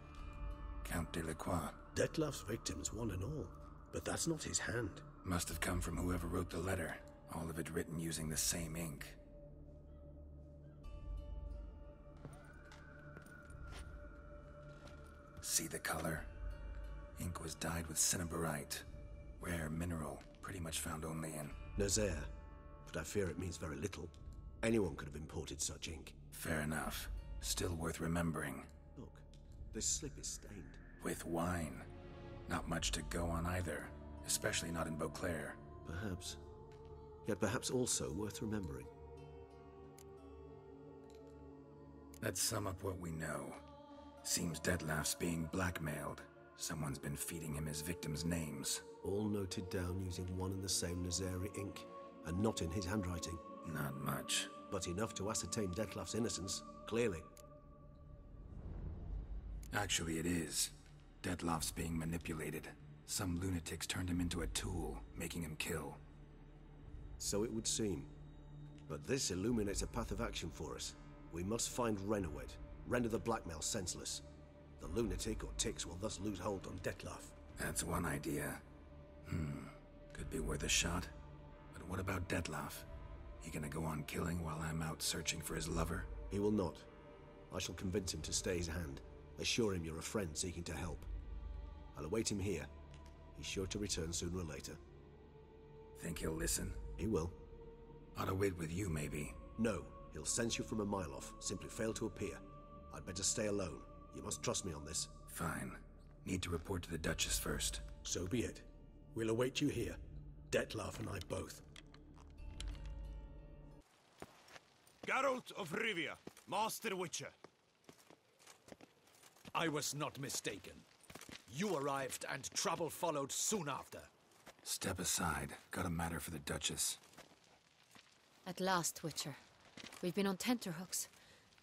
Count Delacroix. Dettlaff's victims, one and all. But that's not his hand. Must have come from whoever wrote the letter. All of it written using the same ink. See the color? Ink was dyed with cinnabarite. Rare mineral, pretty much found only in Nazaire, but I fear it means very little. Anyone could have imported such ink. Fair enough. Still worth remembering. Look, this slip is stained. With wine. Not much to go on either, especially not in Beauclair. Perhaps. Yet perhaps also worth remembering. Let's sum up what we know. Seems Dettlaff's being blackmailed. Someone's been feeding him his victims' names. All noted down using one and the same Nazari ink. and not in his handwriting. Not much. But enough to ascertain Dettlaff's innocence, clearly. Actually, it is. Dettlaff's being manipulated. Some lunatics turned him into a tool, making him kill. So it would seem. But this illuminates a path of action for us. We must find Renowed, render the Blackmail senseless. The lunatic or ticks will thus lose hold on Dettlaff. That's one idea. Could be worth a shot. But what about Dettlaff? He gonna go on killing while I'm out searching for his lover? He will not. I shall convince him to stay his hand. Assure him you're a friend seeking to help. I'll await him here. He's sure to return sooner or later. Think he'll listen? He will. Ought to wait with you, maybe. No, he'll sense you from a mile off. Simply fail to appear. I'd better stay alone. You must trust me on this. Fine. Need to report to the Duchess first. So be it. We'll await you here. Dettlaff and I both. Geralt of Rivia, Master Witcher. I was not mistaken. You arrived and trouble followed soon after. Step aside. Got a matter for the Duchess. At last, Witcher. We've been on tenterhooks.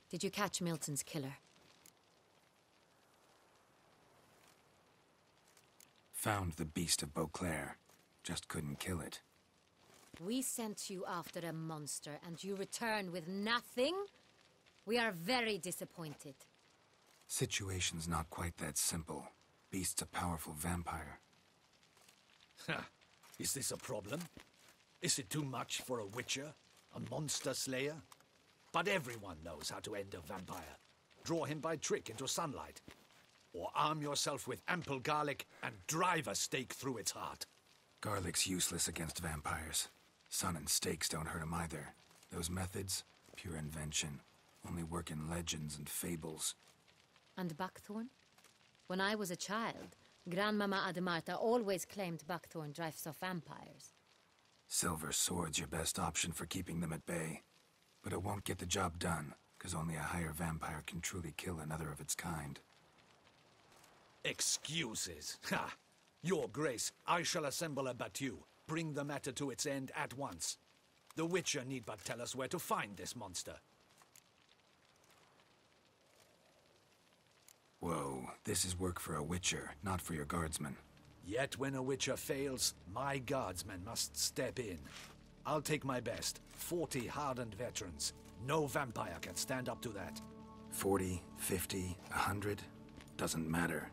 Did you catch Milton's killer? Found the beast of Beauclair. Just couldn't kill it. We sent you after a monster, and you return with nothing? We are very disappointed. Situation's not quite that simple. Beast's a powerful vampire. Is this a problem? Is it too much for a witcher? A monster slayer? But everyone knows how to end a vampire. Draw him by trick into sunlight. Or arm yourself with ample garlic and drive a stake through its heart. Garlic's useless against vampires. Sun and stakes don't hurt him either. Those methods, pure invention. Only work in legends and fables. And buckthorn? When I was a child, Grandmama Ademarta always claimed buckthorn drives off vampires. Silver sword's your best option for keeping them at bay. But it won't get the job done, because only a higher vampire can truly kill another of its kind. Excuses. Ha! Your Grace, I shall assemble a battue. Bring the matter to its end at once. The Witcher need but tell us where to find this monster. Whoa, this is work for a Witcher, not for your guardsmen. Yet when a Witcher fails, my guardsmen must step in. I'll take my best. 40 hardened veterans. No vampire can stand up to that. 40, 50, 100? Doesn't matter.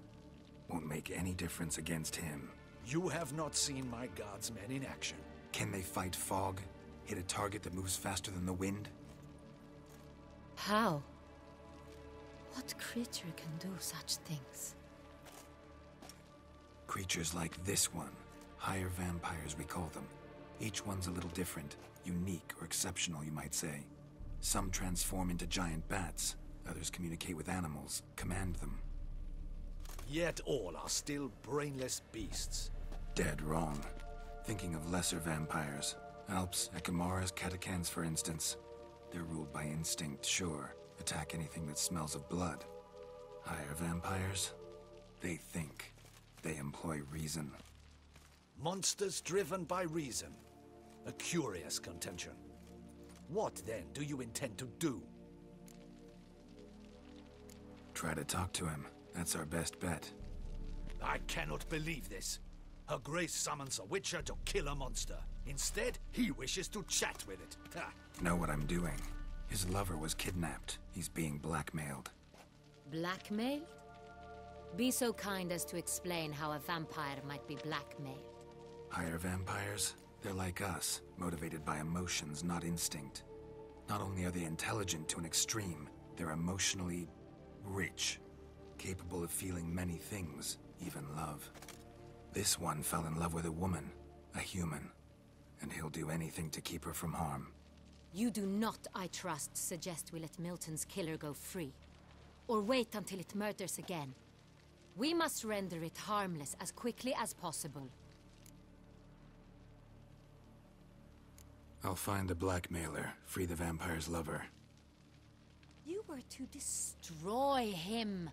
Won't make any difference against him. You have not seen my guardsmen in action. Can they fight fog? Hit a target that moves faster than the wind? How? What creature can do such things? Creatures like this one. Higher vampires, we call them. Each one's a little different. Unique or exceptional, you might say. Some transform into giant bats. Others communicate with animals, command them. Yet all are still brainless beasts. Dead wrong. Thinking of lesser vampires. Alps, Ekamaras, Catacans, for instance. They're ruled by instinct, sure. Attack anything that smells of blood. Higher vampires? They think. They employ reason. Monsters driven by reason. A curious contention. What, then, do you intend to do? Try to talk to him. That's our best bet. I cannot believe this. Her Grace summons a Witcher to kill a monster. Instead, he wishes to chat with it. Ha. Know what I'm doing. His lover was kidnapped. He's being blackmailed. Blackmailed? Be so kind as to explain how a vampire might be blackmailed. Higher vampires? They're like us, motivated by emotions, not instinct. Not only are they intelligent to an extreme, they're emotionally rich. Capable of feeling many things, even love. This one fell in love with a woman, a human, and he'll do anything to keep her from harm. You do not, I trust, suggest we let Milton's killer go free. Or wait until it murders again. We must render it harmless as quickly as possible. I'll find the blackmailer, free the vampire's lover. You were to destroy him,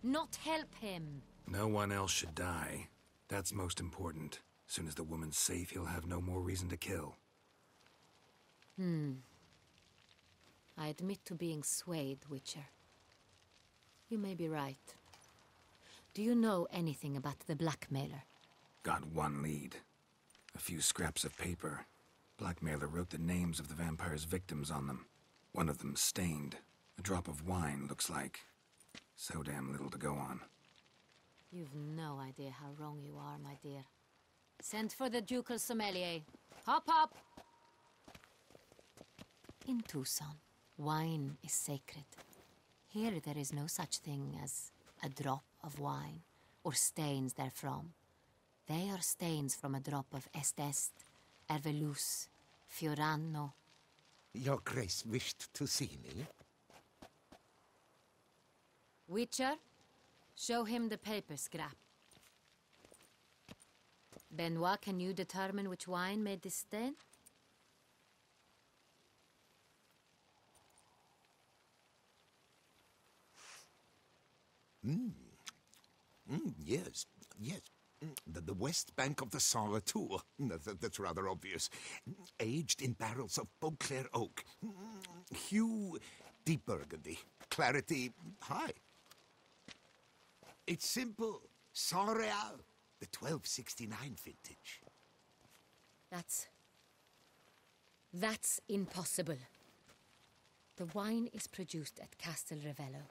not help him. No one else should die. That's most important. Soon as the woman's safe, he'll have no more reason to kill. I admit to being swayed, Witcher. You may be right. Do you know anything about the Blackmailer? Got one lead. A few scraps of paper. Blackmailer wrote the names of the vampire's victims on them. One of them stained. A drop of wine, looks like. So damn little to go on. You've no idea how wrong you are, my dear. Send for the ducal sommelier. Hop, hop! In Toussaint, wine is sacred. Here there is no such thing as a drop of wine, or stains therefrom. They are stains from a drop of Est, Ervelus, Fiorano. Your Grace wished to see me? Witcher, show him the paper scrap. Benoit, can you determine which wine made this stain? Yes, yes. The west bank of the Saint Latour. That's rather obvious. Aged in barrels of Beauclair oak. Hue, deep burgundy. Clarity, high. It's simple. Saint Real, the 1269 vintage. That's impossible. The wine is produced at Castel Ravello,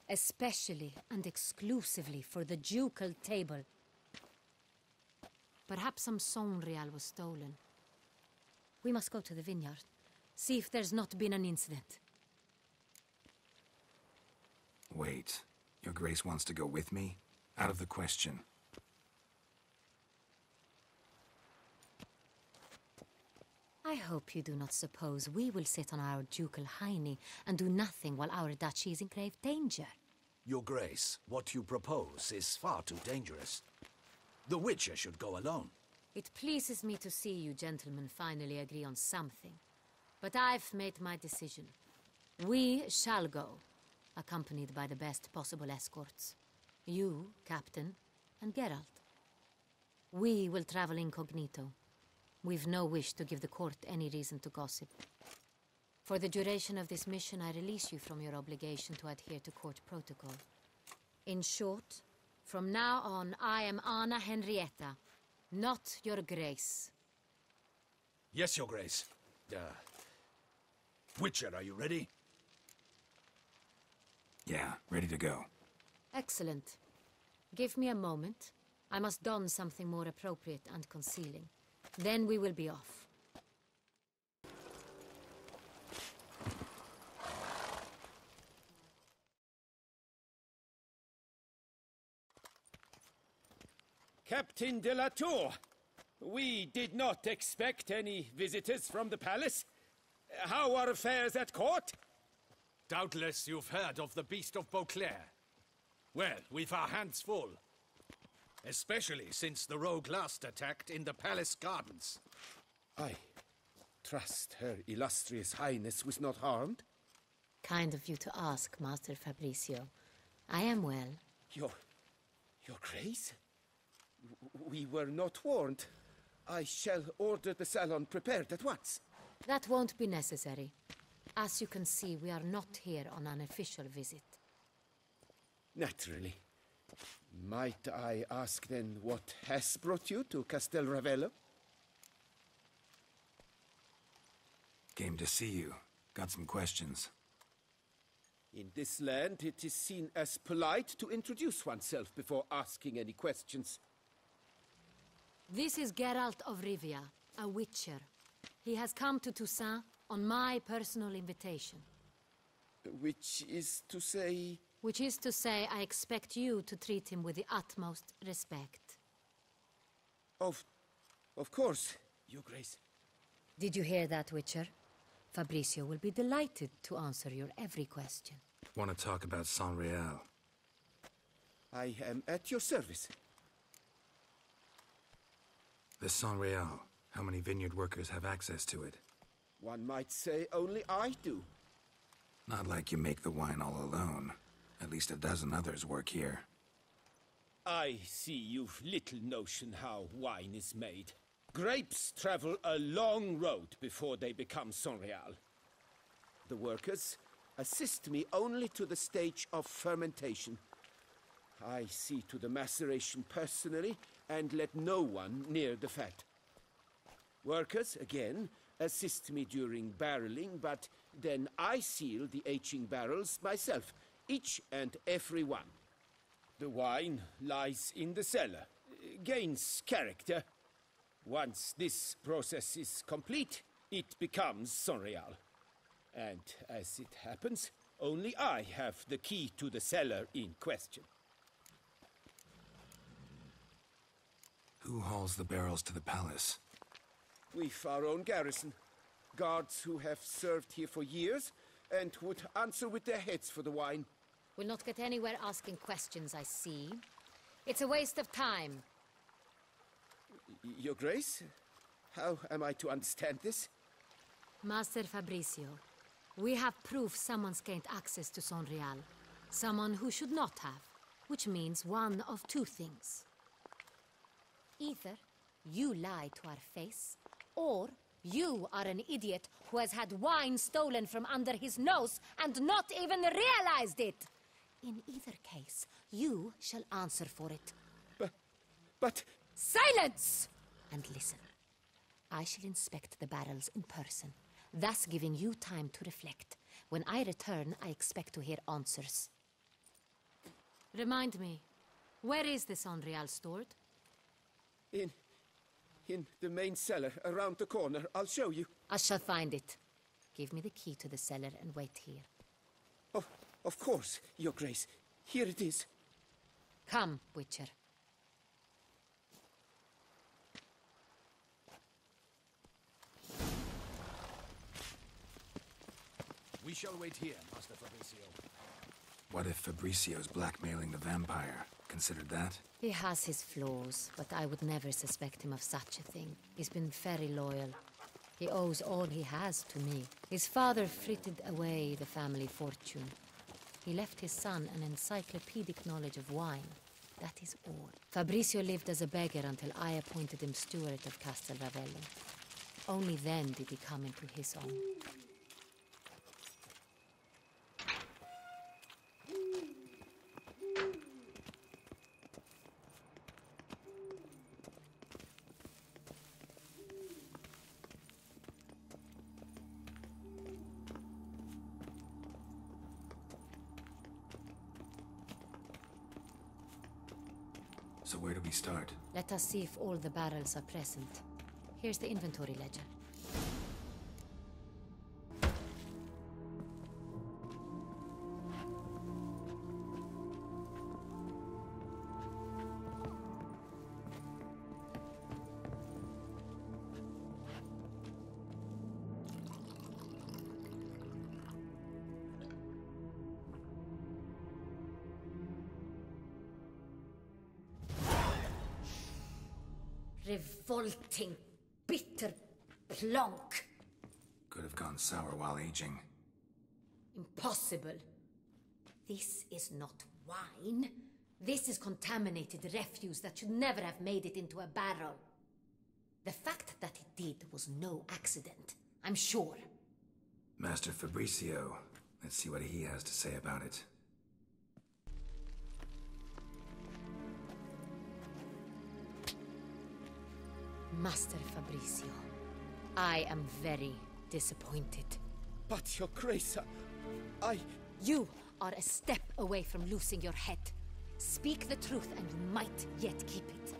especially and exclusively for the ducal table. Perhaps some Saint Real was stolen. We must go to the vineyard, see if there's not been an incident. Wait, Your Grace wants to go with me? Out of the question. I hope you do not suppose we will sit on our ducal hiney and do nothing while our duchy is in grave danger. Your Grace, what you propose is far too dangerous. The Witcher should go alone. It pleases me to see you gentlemen finally agree on something. But I've made my decision. We shall go, accompanied by the best possible escorts. You, Captain, and Geralt. We will travel incognito. We've no wish to give the court any reason to gossip. For the duration of this mission, I release you from your obligation to adhere to court protocol. In short, from now on, I am Anna Henrietta, not Your Grace. Yes, Your Grace. Witcher, are you ready? Yeah, ready to go. Excellent. Give me a moment. I must don something more appropriate and concealing. Then we will be off. Captain de la Tour, we did not expect any visitors from the palace. How are affairs at court? Doubtless you've heard of the Beast of Beauclair. Well, we've our hands full. Especially since the rogue last attacked in the palace gardens. I trust Her Illustrious Highness was not harmed? Kind of you to ask, Master Fabricio. I am well. Your Grace? We were not warned. I shall order the salon prepared at once. That won't be necessary. As you can see, we are not here on an official visit. Naturally. Might I ask then what has brought you to Castel Ravello? Came to see you. Got some questions. In this land, it is seen as polite to introduce oneself before asking any questions. This is Geralt of Rivia, a witcher. He has come to Toussaint on my personal invitation. Which is to say... Which is to say, I expect you to treat him with the utmost respect. Of course, Your Grace. Did you hear that, Witcher? Fabricio will be delighted to answer your every question. Want to talk about Saint Real? I am at your service. The Saint Real. How many vineyard workers have access to it? One might say only I do. Not like you make the wine all alone. At least a dozen others work here. I see you've little notion how wine is made. Grapes travel a long road before they become Sonreal. The workers assist me only to the stage of fermentation. I see to the maceration personally and let no one near the fat. Workers, again, assist me during barreling, but then I seal the aging barrels myself, each and every one. The wine lies in the cellar, gains character. Once this process is complete, it becomes Sonreal. And as it happens, only I have the key to the cellar in question. Who hauls the barrels to the palace? We've our own garrison. Guards who have served here for years and would answer with their heads for the wine. We'll not get anywhere asking questions, I see. It's a waste of time. Your Grace? How am I to understand this? Master Fabricio, we have proof someone's gained access to Sonreal. Someone who should not have, which means one of two things. Either you lie to our face, or you are an idiot who has had wine stolen from under his nose and not even realized it. In either case, you shall answer for it. But... Silence! And listen. I shall inspect the barrels in person, thus giving you time to reflect. When I return, I expect to hear answers. Remind me, where is the Sonreal stored? In the main cellar, around the corner. I'll show you. I shall find it. Give me the key to the cellar and wait here. Oh, of course, Your Grace. Here it is. Come, Witcher. We shall wait here, Master Fabricio. What if Fabricio's blackmailing the vampire? Considered that? He has his flaws, but I would never suspect him of such a thing. He's been very loyal. He owes all he has to me. His father frittered away the family fortune. He left his son an encyclopedic knowledge of wine. That is all. Fabricio lived as a beggar until I appointed him steward of Castel Ravello. Only then did he come into his own. So where do we start? Let us see if all the barrels are present. Here's the inventory ledger. Revolting, bitter plonk. Could have gone sour while aging. Impossible. This is not wine. This is contaminated refuse that should never have made it into a barrel. The fact that it did was no accident, I'm sure. Master Fabricio, let's see what he has to say about it. Master Fabricio, I am very disappointed. But, Your Grace, You are a step away from losing your head. Speak the truth and you might yet keep it.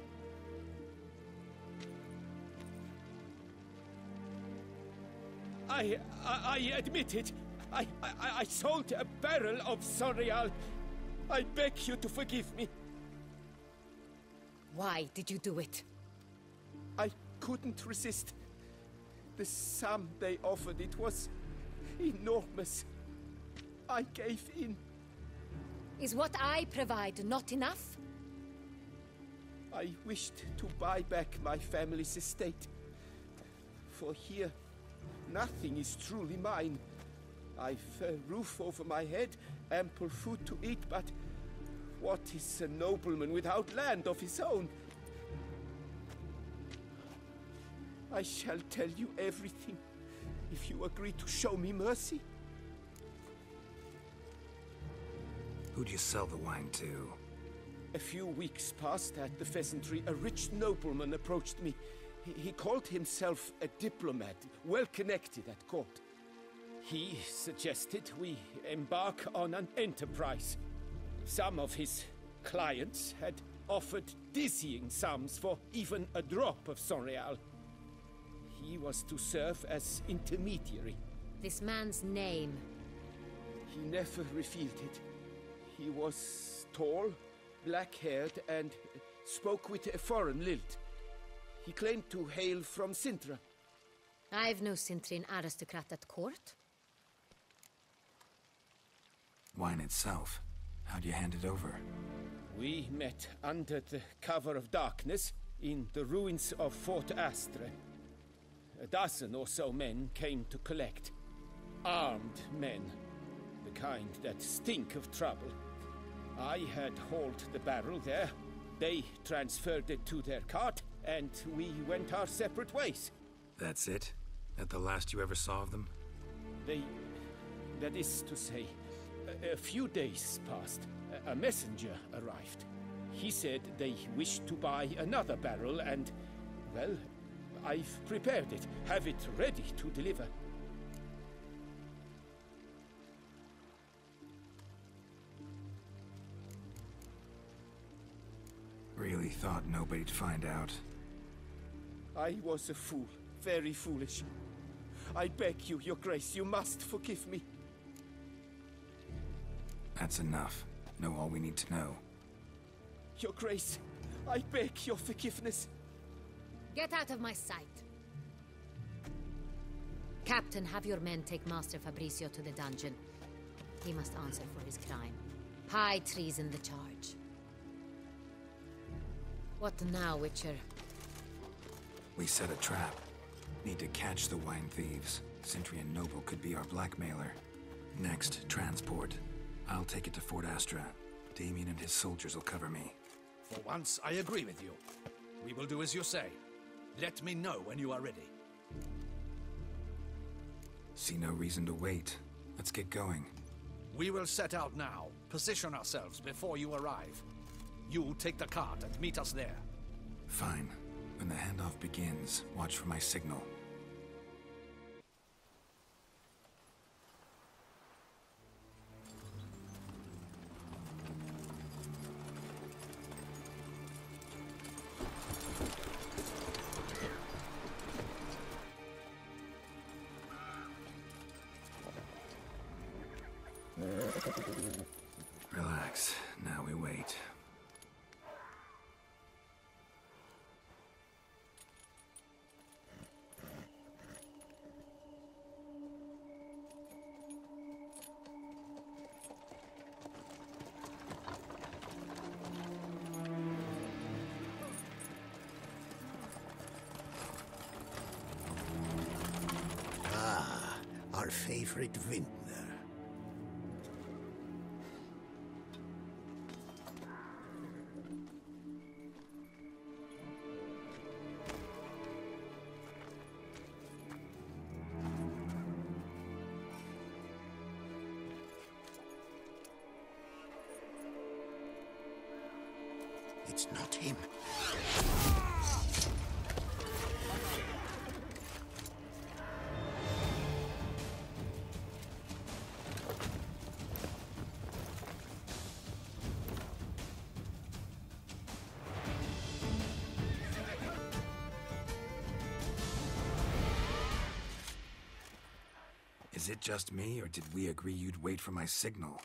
I admit it. I sold a barrel of Sonreal. I beg you to forgive me. Why did you do it? I couldn't resist. The sum they offered, it was enormous. I gave in. Is what I provide not enough? I wished to buy back my family's estate. For here, nothing is truly mine. I've a roof over my head, ample food to eat, but what is a nobleman without land of his own? I shall tell you everything, if you agree to show me mercy. Who'd you sell the wine to? A few weeks past at the pheasantry, a rich nobleman approached me. He called himself a diplomat, well connected at court. He suggested we embark on an enterprise. Some of his clients had offered dizzying sums for even a drop of Sonreal. He was to serve as intermediary. This man's name? He never revealed it. He was tall, black-haired, and spoke with a foreign lilt. He claimed to hail from Sintra. I've no Sintrin aristocrat at court. Wine itself. How'd you hand it over? We met under the cover of darkness in the ruins of Fort Astre. A dozen or so men came to collect. Armed men. The kind that stink of trouble. I had hauled the barrel there. They transferred it to their cart, and we went our separate ways. That's it? That the last you ever saw of them? That is to say, a few days passed. A messenger arrived. He said they wished to buy another barrel and, well, I've prepared it. Have it ready to deliver. Really thought nobody'd find out. I was a fool. Very foolish. I beg you, Your Grace, you must forgive me. That's enough. Know all we need to know. Your Grace, I beg your forgiveness. Get out of my sight. Captain, have your men take Master Fabrizio to the dungeon. He must answer for his crime. High treason the charge. What now, Witcher? We set a trap. Need to catch the wine thieves. Sentry and Noble could be our blackmailer. Next, transport. I'll take it to Fort Astra. Damien and his soldiers will cover me. For once, I agree with you. We will do as you say. Let me know when you are ready. See no reason to wait. Let's get going. We will set out now. Position ourselves before you arrive. You take the cart and meet us there. Fine. When the handoff begins, watch for my signal. Relax. Now we wait. Our favorite vintner. It's not him. Is it just me, or did we agree you'd wait for my signal?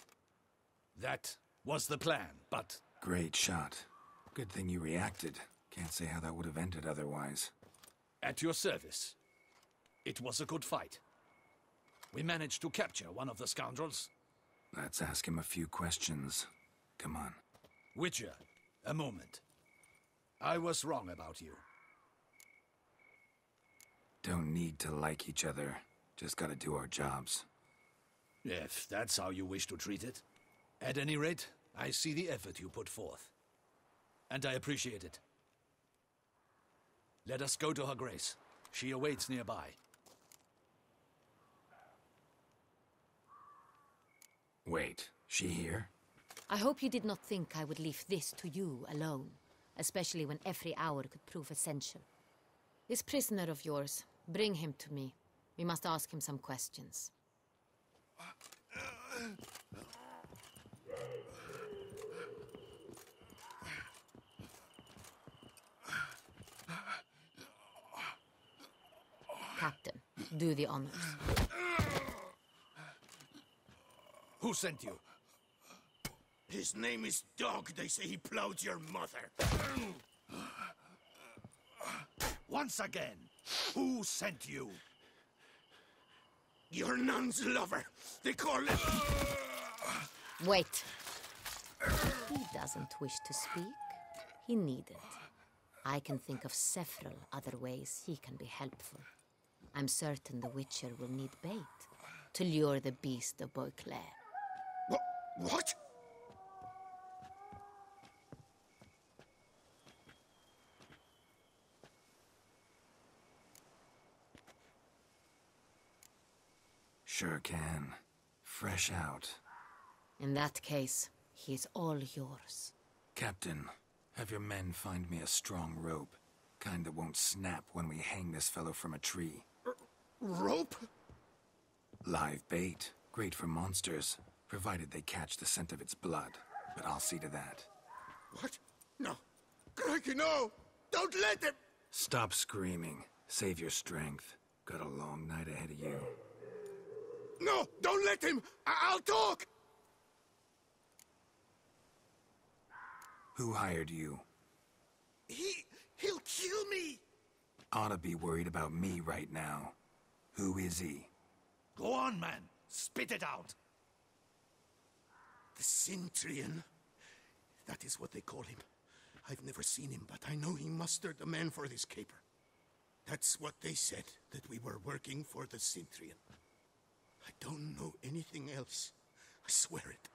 That was the plan, but... Great shot. Good thing you reacted. Can't say how that would have ended otherwise. At your service. It was a good fight. We managed to capture one of the scoundrels. Let's ask him a few questions. Come on. Witcher, a moment. I was wrong about you. Don't need to like each other. Just gotta do our jobs. If that's how you wish to treat it. At any rate, I see the effort you put forth. And I appreciate it. Let us go to her grace. She awaits nearby. Wait, she here? I hope you did not think I would leave this to you alone, especially when every hour could prove essential. This prisoner of yours, bring him to me. We must ask him some questions. Captain, do the honors. Who sent you? His name is Dog. They say he plowed your mother. Once again, who sent you? Your nun's lover. They call him... Wait. He doesn't wish to speak. He needn't. I can think of several other ways he can be helpful. I'm certain the Witcher will need bait to lure the beast of Beauclair. What? Sure can. Fresh out. In that case, he's all yours. Captain, have your men find me a strong rope. Kind that won't snap when we hang this fellow from a tree. Rope? Live bait. Great for monsters, provided they catch the scent of its blood. But I'll see to that. What? No. Crikey, no! Don't let him! Stop screaming. Save your strength. Got a long night ahead of you. No! Don't let him! I'll talk! Who hired you? He'll kill me! Oughta be worried about me right now. Who is he? Go on, man. Spit it out. The Centurion. That is what they call him. I've never seen him, but I know he mustered the men for this caper. That's what they said, that we were working for the Centurion. I don't know anything else. I swear it.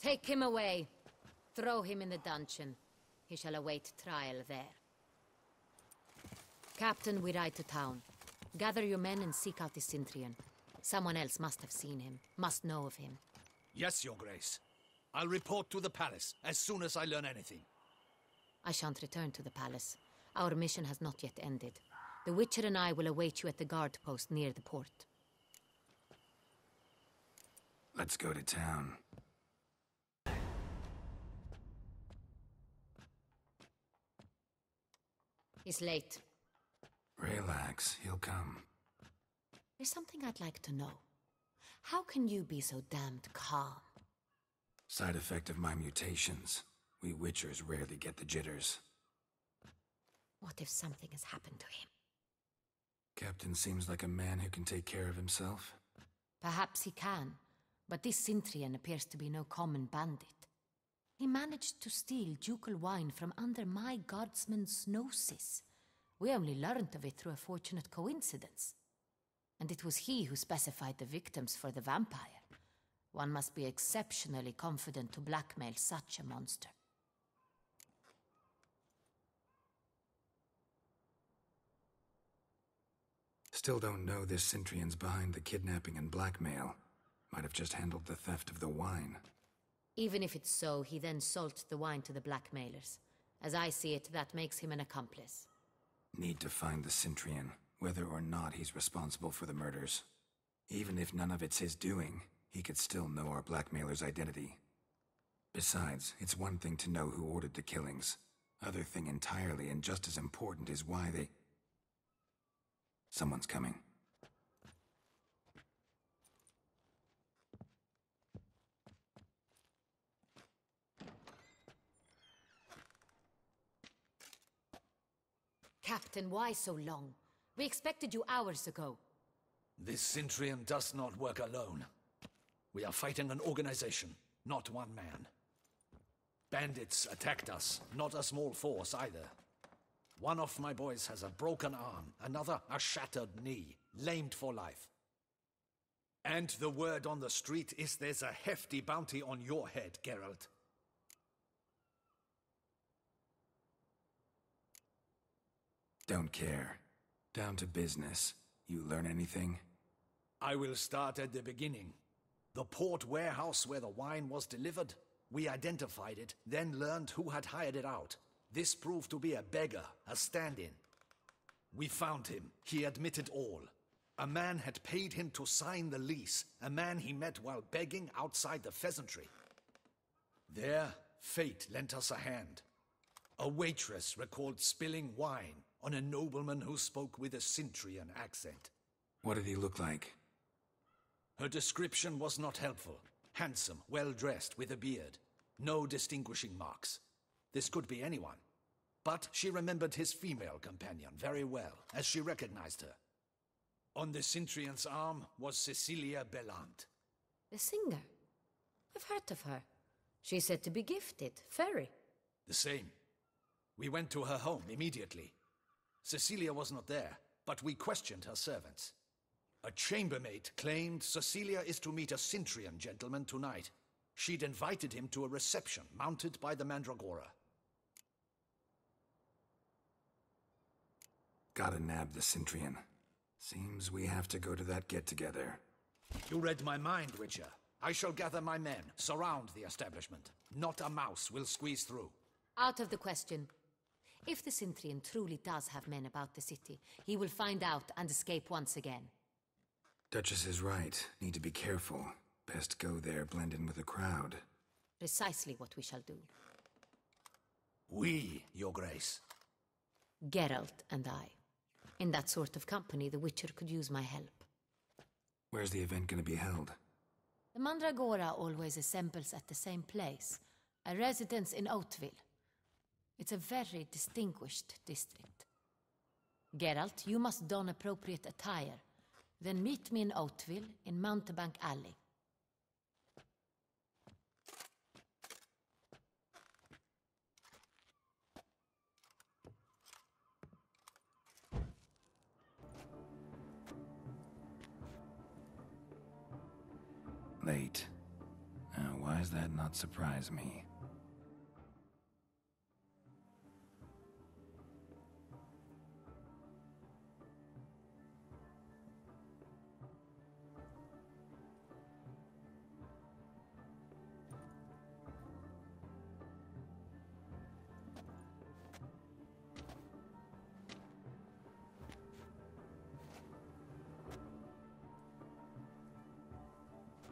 Take him away. Throw him in the dungeon. He shall await trial there. Captain, we ride to town. Gather your men and seek out the Centurion. Someone else must have seen him, must know of him. Yes, Your Grace. I'll report to the palace as soon as I learn anything. I shan't return to the palace. Our mission has not yet ended. The Witcher and I will await you at the guard post near the port. Let's go to town. He's late. Relax, he'll come. There's something I'd like to know. How can you be so damned calm? Side effect of my mutations. We Witchers rarely get the jitters. What if something has happened to him? Captain seems like a man who can take care of himself. Perhaps he can, but this Centurion appears to be no common bandit. He managed to steal ducal wine from under my guardsman's noses. We only learned of it through a fortunate coincidence. And it was he who specified the victims for the vampire. One must be exceptionally confident to blackmail such a monster. Still don't know this Centurion's behind the kidnapping and blackmail. Might have just handled the theft of the wine. Even if it's so, he then sold the wine to the blackmailers. As I see it, that makes him an accomplice. Need to find the Centurion, whether or not he's responsible for the murders. Even if none of it's his doing, he could still know our blackmailer's identity. Besides, it's one thing to know who ordered the killings. Other thing entirely, and just as important, is why they... Someone's coming. Captain, why so long? We expected you hours ago. This Centurion does not work alone. We are fighting an organization, not one man. Bandits attacked us, not a small force either. One of my boys has a broken arm, another a shattered knee, lamed for life. And the word on the street is there's a hefty bounty on your head, Geralt. Don't care. Down to business. You learn anything? I will start at the beginning. The port warehouse where the wine was delivered. We identified it, then learned who had hired it out. This proved to be a beggar, a stand-in. We found him. He admitted all. A man had paid him to sign the lease, a man he met while begging outside the pheasantry. There, fate lent us a hand. A waitress recalled spilling wine on a nobleman who spoke with a Cintrian accent. What did he look like? Her description was not helpful. Handsome, well-dressed, with a beard. No distinguishing marks. This could be anyone. But she remembered his female companion very well, as she recognized her. On the Cintrian's arm was Cecilia Bellant. The singer? I've heard of her. She's said to be gifted, fairy. The same. We went to her home immediately. Cecilia was not there, but we questioned her servants. A chambermaid claimed Cecilia is to meet a Cintrian gentleman tonight. She'd invited him to a reception mounted by the Mandragora. Gotta nab the Cintrian. Seems we have to go to that get-together. You read my mind, Witcher. I shall gather my men, surround the establishment. Not a mouse will squeeze through. Out of the question. If the Cintrian truly does have men about the city, he will find out and escape once again. Duchess is right. Need to be careful. Best go there, blend in with the crowd. Precisely what we shall do. We, Your Grace. Geralt and I. In that sort of company, the Witcher could use my help. Where's the event gonna be held? The Mandragora always assembles at the same place, a residence in Oatville. It's a very distinguished district. Geralt, you must don appropriate attire. Then meet me in Oatville, in Mountebank Alley. Late. Why does that not surprise me?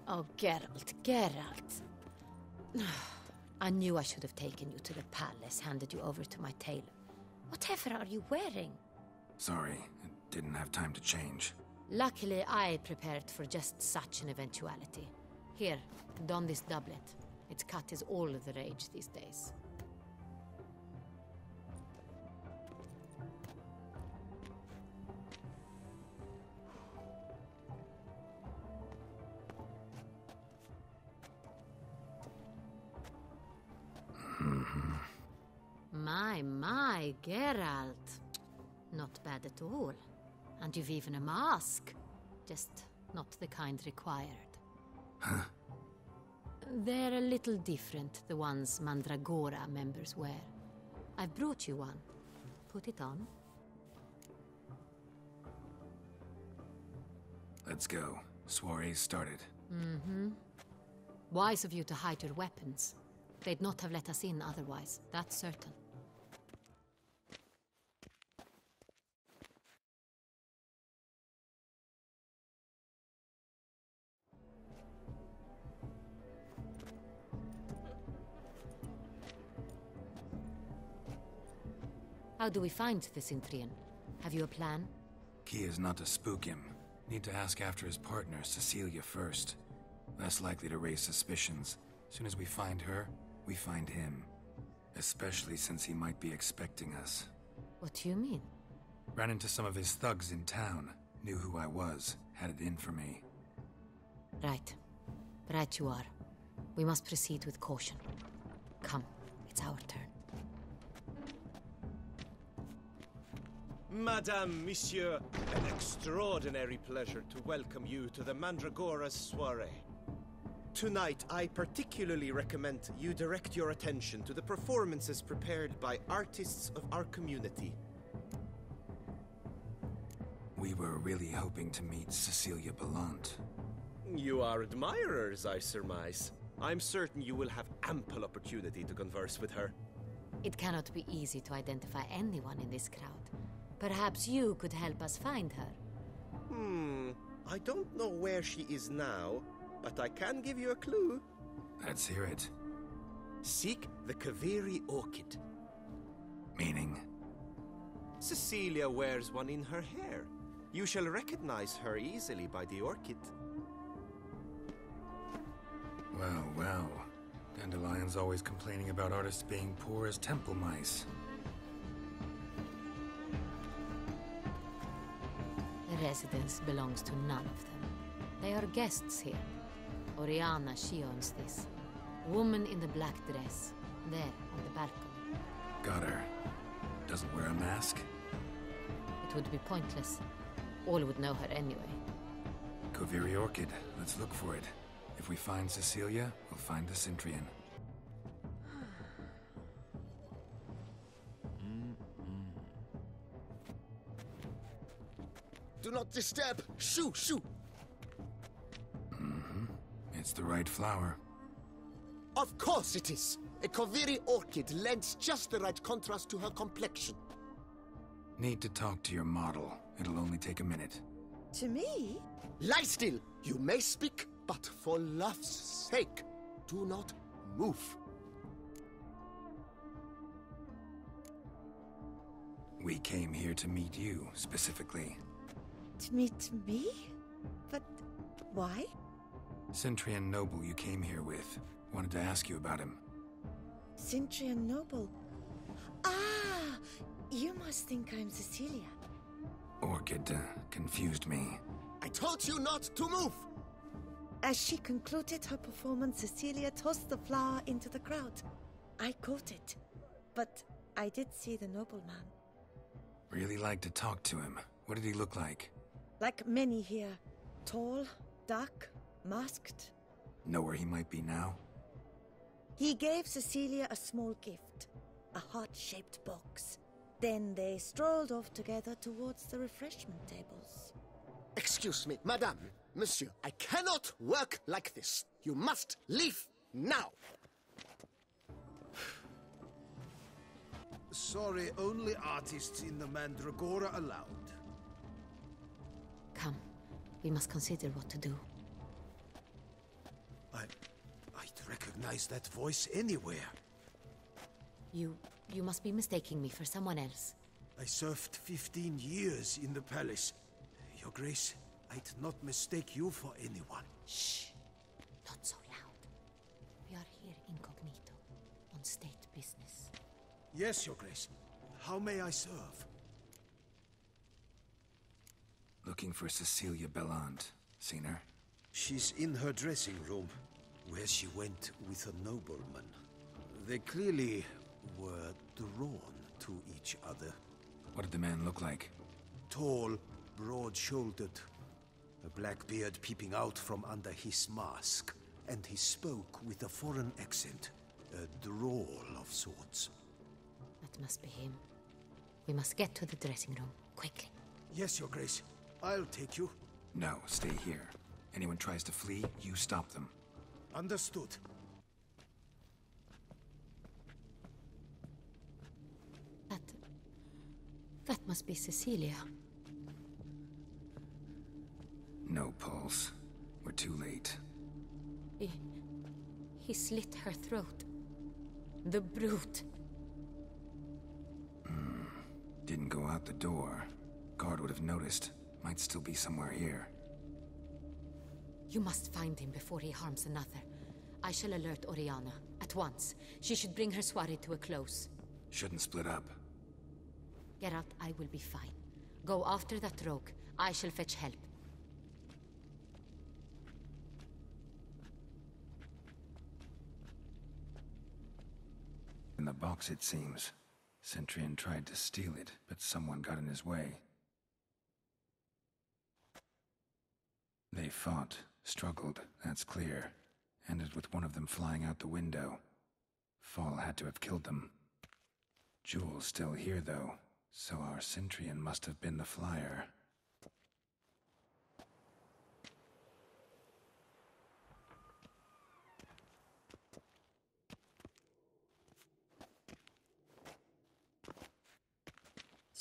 Oh, Geralt, Geralt. I knew I should have taken you to the palace, handed you over to my tailor. Whatever are you wearing? Sorry, I didn't have time to change. Luckily, I prepared for just such an eventuality. Here, don this doublet. Its cut is all the rage these days. My, Geralt. Not bad at all. And you've even a mask. Just not the kind required. Huh? They're a little different, the ones Mandragora members wear. I've brought you one. Put it on. Let's go. Soiree's started. Mm-hmm. Wise of you to hide your weapons. They'd not have let us in otherwise, that's certain. How do we find the Cintrian? Have you a plan? Key is not to spook him. Need to ask after his partner, Cecilia, first. Less likely to raise suspicions. Soon as we find her, we find him. Especially since he might be expecting us. What do you mean? Ran into some of his thugs in town. Knew who I was. Had it in for me. Right. Right you are. We must proceed with caution. Come, it's our turn. Madame, Monsieur, an extraordinary pleasure to welcome you to the Mandragora's soiree. Tonight, I particularly recommend you direct your attention to the performances prepared by artists of our community. We were really hoping to meet Cecilia Bellant. You are admirers, I surmise. I'm certain you will have ample opportunity to converse with her. It cannot be easy to identify anyone in this crowd. Perhaps you could help us find her. I don't know where she is now, but I can give you a clue. Let's hear it. Seek the Kaviri orchid. Meaning? Cecilia wears one in her hair. You shall recognize her easily by the orchid. Well, well. Dandelion's always complaining about artists being poor as temple mice. The residence belongs to none of them. They are guests here. Oriana, she owns this. Woman in the black dress, there on the balcony. Got her. Doesn't wear a mask? It would be pointless. All would know her anyway. Kaviri orchid. Let's look for it. If we find Cecilia, we'll find the Centrian. Do not disturb! Shoo! Shoo! It's the right flower. Of course it is! A Kaviri orchid lends just the right contrast to her complexion. Need to talk to your model. It'll only take a minute. To me? Lie still! You may speak, but for love's sake, do not move. We came here to meet you, specifically. To meet me? But why? Centrian noble you came here with. Wanted to ask you about him. Centrian noble? Ah! You must think I'm Cecilia. Orchid confused me. I told you not to move! As she concluded her performance, Cecilia tossed the flower into the crowd. I caught it, but I did see the nobleman. Really like to talk to him. What did he look like? Like many here. Tall, dark, masked. Know where he might be now? He gave Cecilia a small gift, a heart-shaped box. Then they strolled off together towards the refreshment tables. Excuse me, madame, monsieur, I cannot work like this. You must leave now. Sorry, only artists in the Mandragora allowed. Come, we must consider what to do. I'd recognize that voice anywhere. You must be mistaking me for someone else. I served 15 years in the palace. Your Grace, I'd not mistake you for anyone. Shh! Not so loud. We are here incognito, on state business. Yes, Your Grace. How may I serve? Looking for Cecilia Bellant. Seen her? She's in her dressing room, where she went with a nobleman. They clearly were drawn to each other. What did the man look like? Tall, broad-shouldered, a black beard peeping out from under his mask, and he spoke with a foreign accent, a drawl of sorts. That must be him. We must get to the dressing room, quickly. Yes, Your Grace. I'll take you. No, stay here. Anyone tries to flee, you stop them. Understood. That must be Cecilia. No pulse. We're too late. He slit her throat. The brute. Didn't go out the door. Guard would have noticed. Might still be somewhere here. You must find him before he harms another. I shall alert Oriana. At once. She should bring her soirée to a close. Shouldn't split up. Geralt, I will be fine. Go after that rogue. I shall fetch help. In the box, it seems. Centrian tried to steal it, but someone got in his way. They fought, struggled, that's clear. Ended with one of them flying out the window. Fall had to have killed them. Jewel's still here, though, so our Centrian must have been the flyer.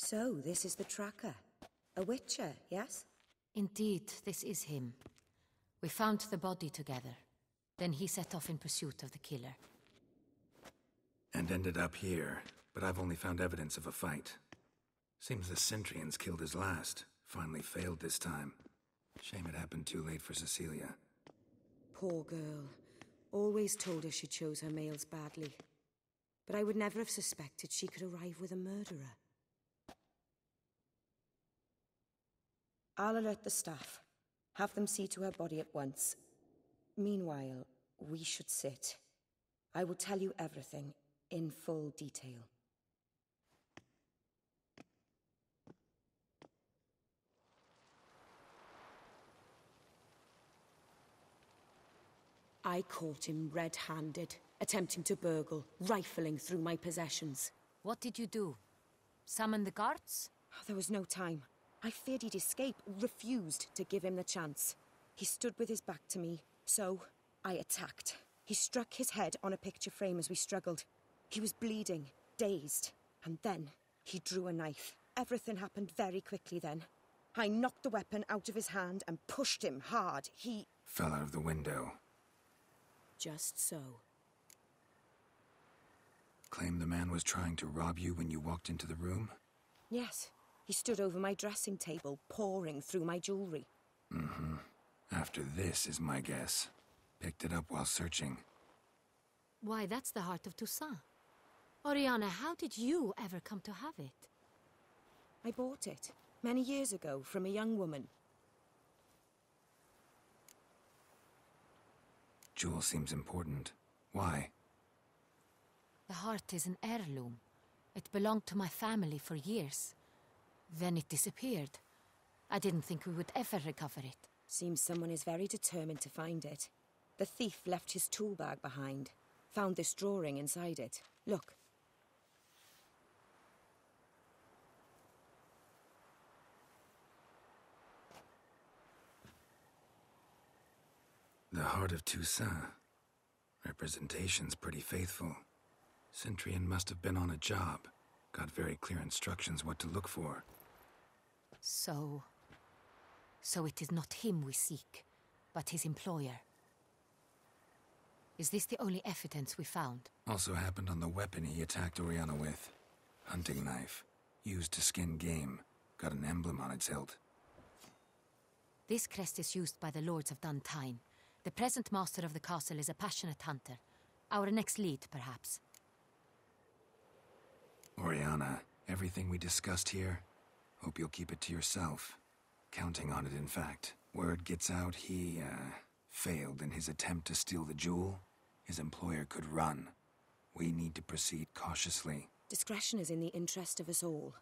So, this is the tracker. A witcher, yes? Indeed, this is him. We found the body together. Then he set off in pursuit of the killer. And ended up here, but I've only found evidence of a fight. Seems the Centrians killed his last. Finally failed this time. Shame it happened too late for Cecilia. Poor girl. Always told her she chose her males badly. But I would never have suspected she could arrive with a murderer. I'll alert the staff. Have them see to her body at once. Meanwhile, we should sit. I will tell you everything, in full detail. I caught him red-handed, attempting to burgle, rifling through my possessions. What did you do? Summon the guards? There was no time. I feared he'd escape, refused to give him the chance. He stood with his back to me, so I attacked. He struck his head on a picture frame as we struggled. He was bleeding, dazed, and then he drew a knife. Everything happened very quickly then. I knocked the weapon out of his hand and pushed him hard. He fell out of the window. Just so. Claim the man was trying to rob you when you walked into the room? Yes. He stood over my dressing table, pouring through my jewelry. Mm-hmm. After this is my guess. Picked it up while searching. Why, that's the heart of Toussaint. Oriana, how did you ever come to have it? I bought it, many years ago, from a young woman. Jewel seems important. Why? The heart is an heirloom. It belonged to my family for years. Then it disappeared. I didn't think we would ever recover it. Seems someone is very determined to find it. The thief left his tool bag behind. Found this drawing inside it. Look. The heart of Toussaint. Representation's pretty faithful. Centrian must have been on a job. Got very clear instructions what to look for. So it is not him we seek, but his employer. Is this the only evidence we found? Also happened on the weapon he attacked Oriana with. Hunting knife. Used to skin game. Got an emblem on its hilt. This crest is used by the lords of Dun Tynne. The present master of the castle is a passionate hunter. Our next lead, perhaps. Oriana, everything we discussed here, hope you'll keep it to yourself. Counting on it, in fact. Word gets out he, failed in his attempt to steal the jewel. His employer could run. We need to proceed cautiously. Discretion is in the interest of us all.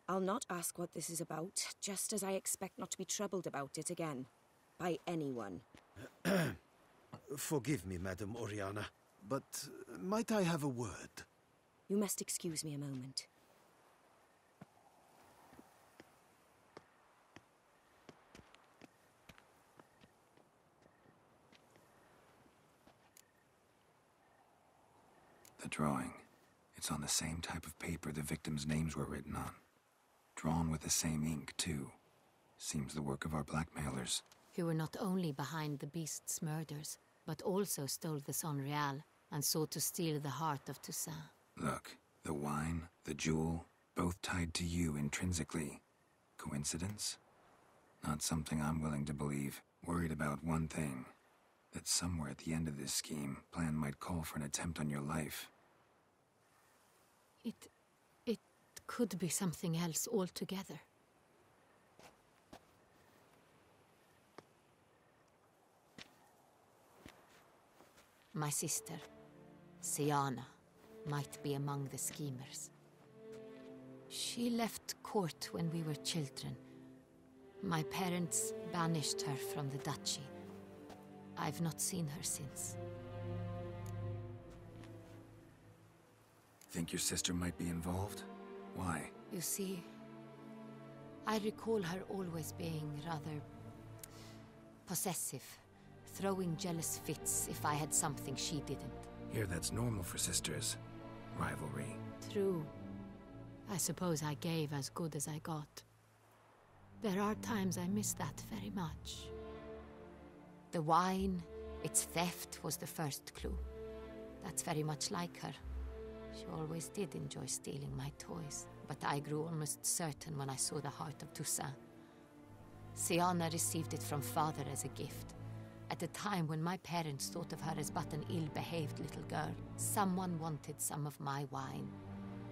I'll not ask what this is about, just as I expect not to be troubled about it again. By anyone. Forgive me, Madam Oriana, but might I have a word? You must excuse me a moment. The drawing. It's on the same type of paper the victims' names were written on. Drawn with the same ink, too. Seems the work of our blackmailers. Who were not only behind the beast's murders, but also stole the Son Real and sought to steal the heart of Toussaint. Look, the wine, the jewel, both tied to you intrinsically. Coincidence? Not something I'm willing to believe. Worried about one thing. That somewhere at the end of this scheme, plan might call for an attempt on your life. It could be something else altogether. My sister, Siana, might be among the schemers. She left court when we were children. My parents banished her from the duchy. I've not seen her since. Think your sister might be involved? Why? You see, I recall her always being rather possessive, throwing jealous fits if I had something she didn't. Here that's normal for sisters. Rivalry. True. I suppose I gave as good as I got. There are times I miss that very much. The wine, its theft was the first clue. That's very much like her. She always did enjoy stealing my toys, but I grew almost certain when I saw the heart of Toussaint. Siana received it from father as a gift. At a time when my parents thought of her as but an ill-behaved little girl, someone wanted some of my wine.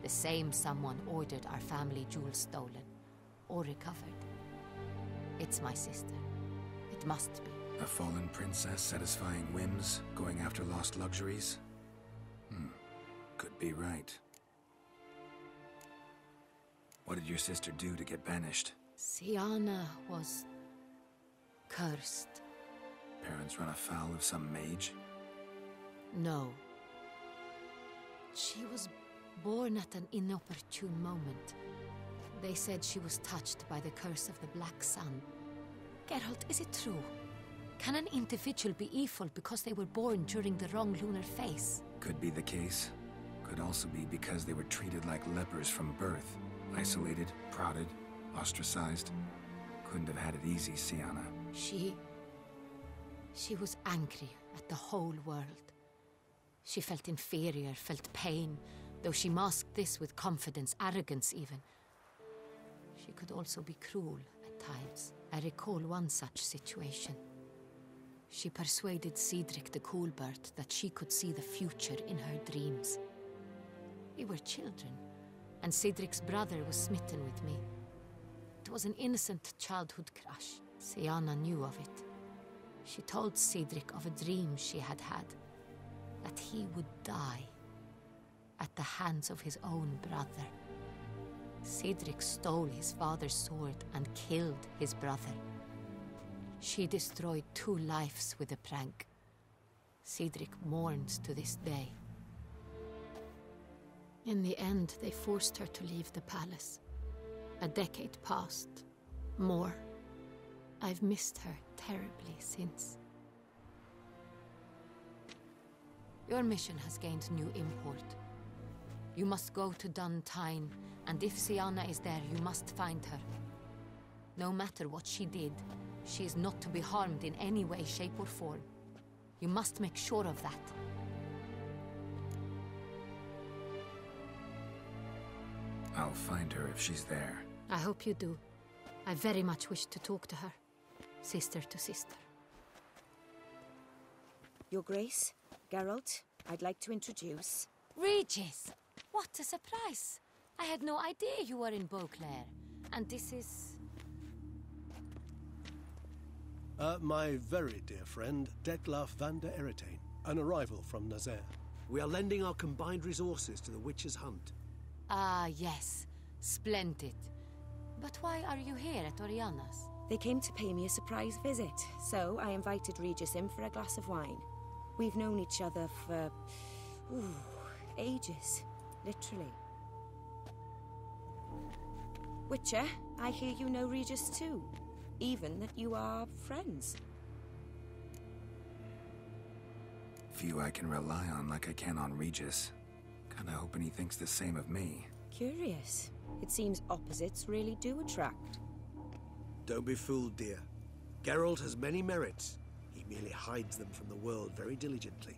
The same someone ordered our family jewels stolen, or recovered. It's my sister. It must be. A fallen princess satisfying whims, going after lost luxuries? Could be right. What did your sister do to get banished? Siana was cursed. Parents run afoul of some mage? No. She was born at an inopportune moment. They said she was touched by the curse of the Black Sun. Geralt, is it true? Can an individual be evil because they were born during the wrong lunar phase? Could be the case. Could also be because they were treated like lepers from birth. Isolated, prodded, ostracized. Couldn't have had it easy, Siana. She was angry at the whole world. She felt inferior, felt pain, though she masked this with confidence, arrogance even. She could also be cruel at times. I recall one such situation. She persuaded Cedric the Coolbird that she could see the future in her dreams. We were children, and Cedric's brother was smitten with me. It was an innocent childhood crush. Siana knew of it. She told Cedric of a dream she had had, that he would die at the hands of his own brother. Cedric stole his father's sword and killed his brother. She destroyed 2 lives with a prank. Cedric mourns to this day. In the end, they forced her to leave the palace. A decade passed. More. I've missed her terribly since. Your mission has gained new import. You must go to Dun Tynne, and if Siana is there, you must find her. No matter what she did, she is not to be harmed in any way, shape, or form. You must make sure of that. I'll find her if she's there. I hope you do. I very much wish to talk to her. Sister to sister. Your Grace, Geralt, I'd like to introduce... Regis! What a surprise! I had no idea you were in Beauclair. And this is... My very dear friend, Detlaf van der Eretain, an arrival from Nazaire. We are lending our combined resources to the Witch's Hunt. Ah, yes. Splendid. But why are you here at Oriana's? They came to pay me a surprise visit, so I invited Regis in for a glass of wine. We've known each other for... ages. Literally. Witcher, I hear you know Regis too. Even that you are friends. Few I can rely on like I can on Regis. Kinda hoping he thinks the same of me. Curious. It seems opposites really do attract. Don't be fooled, dear. Geralt has many merits. He merely hides them from the world very diligently.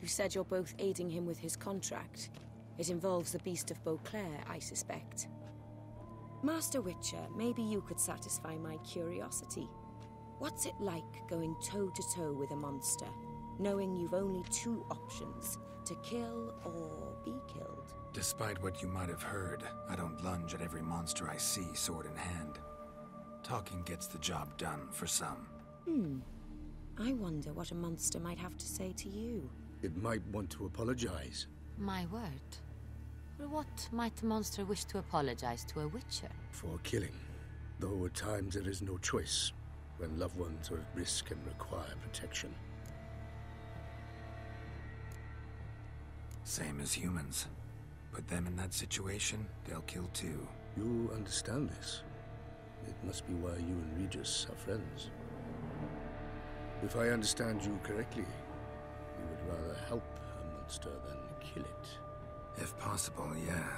You said you're both aiding him with his contract. It involves the Beast of Beauclair, I suspect. Master Witcher, maybe you could satisfy my curiosity. What's it like going toe-to-toe with a monster, knowing you've only 2 options, to kill or be killed? Despite what you might have heard, I don't lunge at every monster I see sword in hand. Talking gets the job done for some. I wonder what a monster might have to say to you. It might want to apologize. My word. For what might a monster wish to apologize to a witcher? For killing. Though at times there is no choice, when loved ones are at risk and require protection. Same as humans. Put them in that situation, they'll kill too. You understand this. It must be why you and Regis are friends. If I understand you correctly, you would rather help a monster than kill it. If possible, yeah.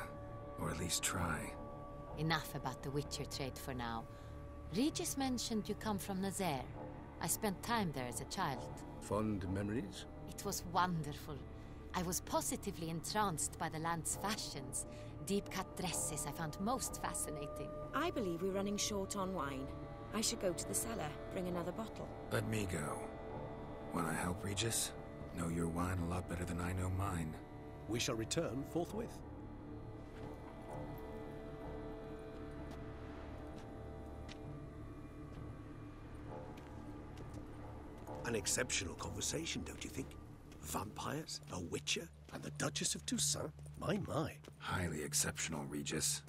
Or at least try. Enough about the Witcher trade for now. Regis mentioned you come from Nazaire. I spent time there as a child. Fond memories? It was wonderful. I was positively entranced by the land's fashions. Deep-cut dresses I found most fascinating. I believe we're running short on wine. I should go to the cellar, bring another bottle. Let me go. Wanna help, Regis? Know your wine a lot better than I know mine. We shall return forthwith. An exceptional conversation, don't you think? Vampires, a witcher, and the Duchess of Toussaint? My. Highly exceptional, Regis.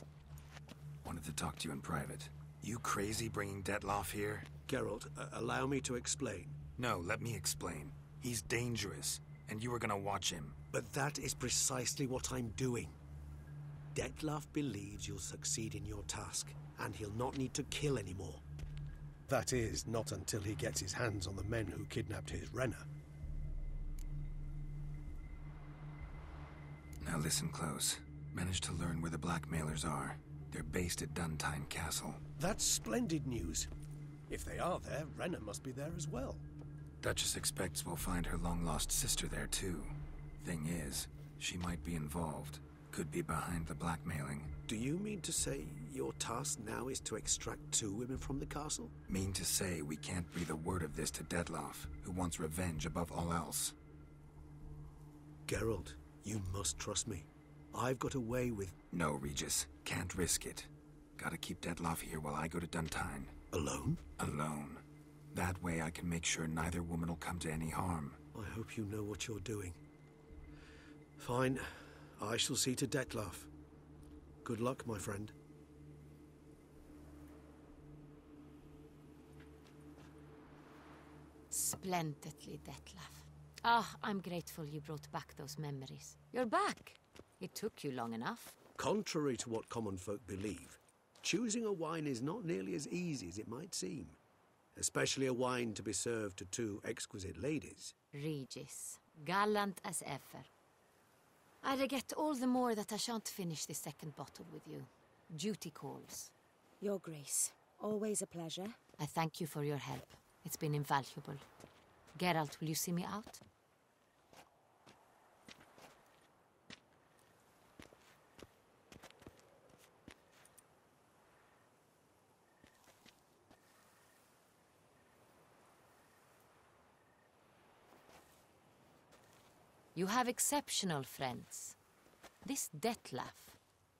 Wanted to talk to you in private. You crazy bringing Detloff here? Geralt, allow me to explain. No, let me explain. He's dangerous, and you were gonna watch him. But that is precisely what I'm doing. Detloff believes you'll succeed in your task, and he'll not need to kill anymore. That is, not until he gets his hands on the men who kidnapped his Renner. Now listen close. Managed to learn where the Blackmailers are. They're based at Dun Tynne Castle. That's splendid news. If they are there, Renner must be there as well. Duchess expects we'll find her long-lost sister there, too. Thing is, she might be involved. Could be behind the blackmailing. Do you mean to say your task now is to extract 2 women from the castle? Mean to say we can't breathe a word of this to Detloff, who wants revenge above all else. Geralt, you must trust me. I've got a way with... No, Regis. Can't risk it. Gotta keep Detloff here while I go to Dun Tynne. Alone? Alone. That way I can make sure neither woman will come to any harm. I hope you know what you're doing. Fine. I shall see to Detloff. Good luck, my friend. Splendidly, Detloff. Ah, I'm grateful you brought back those memories. You're back. It took you long enough. Contrary to what common folk believe, choosing a wine is not nearly as easy as it might seem. Especially a wine to be served to 2 exquisite ladies. Regis, gallant as ever. I regret all the more that I shan't finish the second bottle with you. Duty calls. Your Grace, always a pleasure. I thank you for your help. It's been invaluable. Geralt, will you see me out? You have exceptional friends. This Detloff,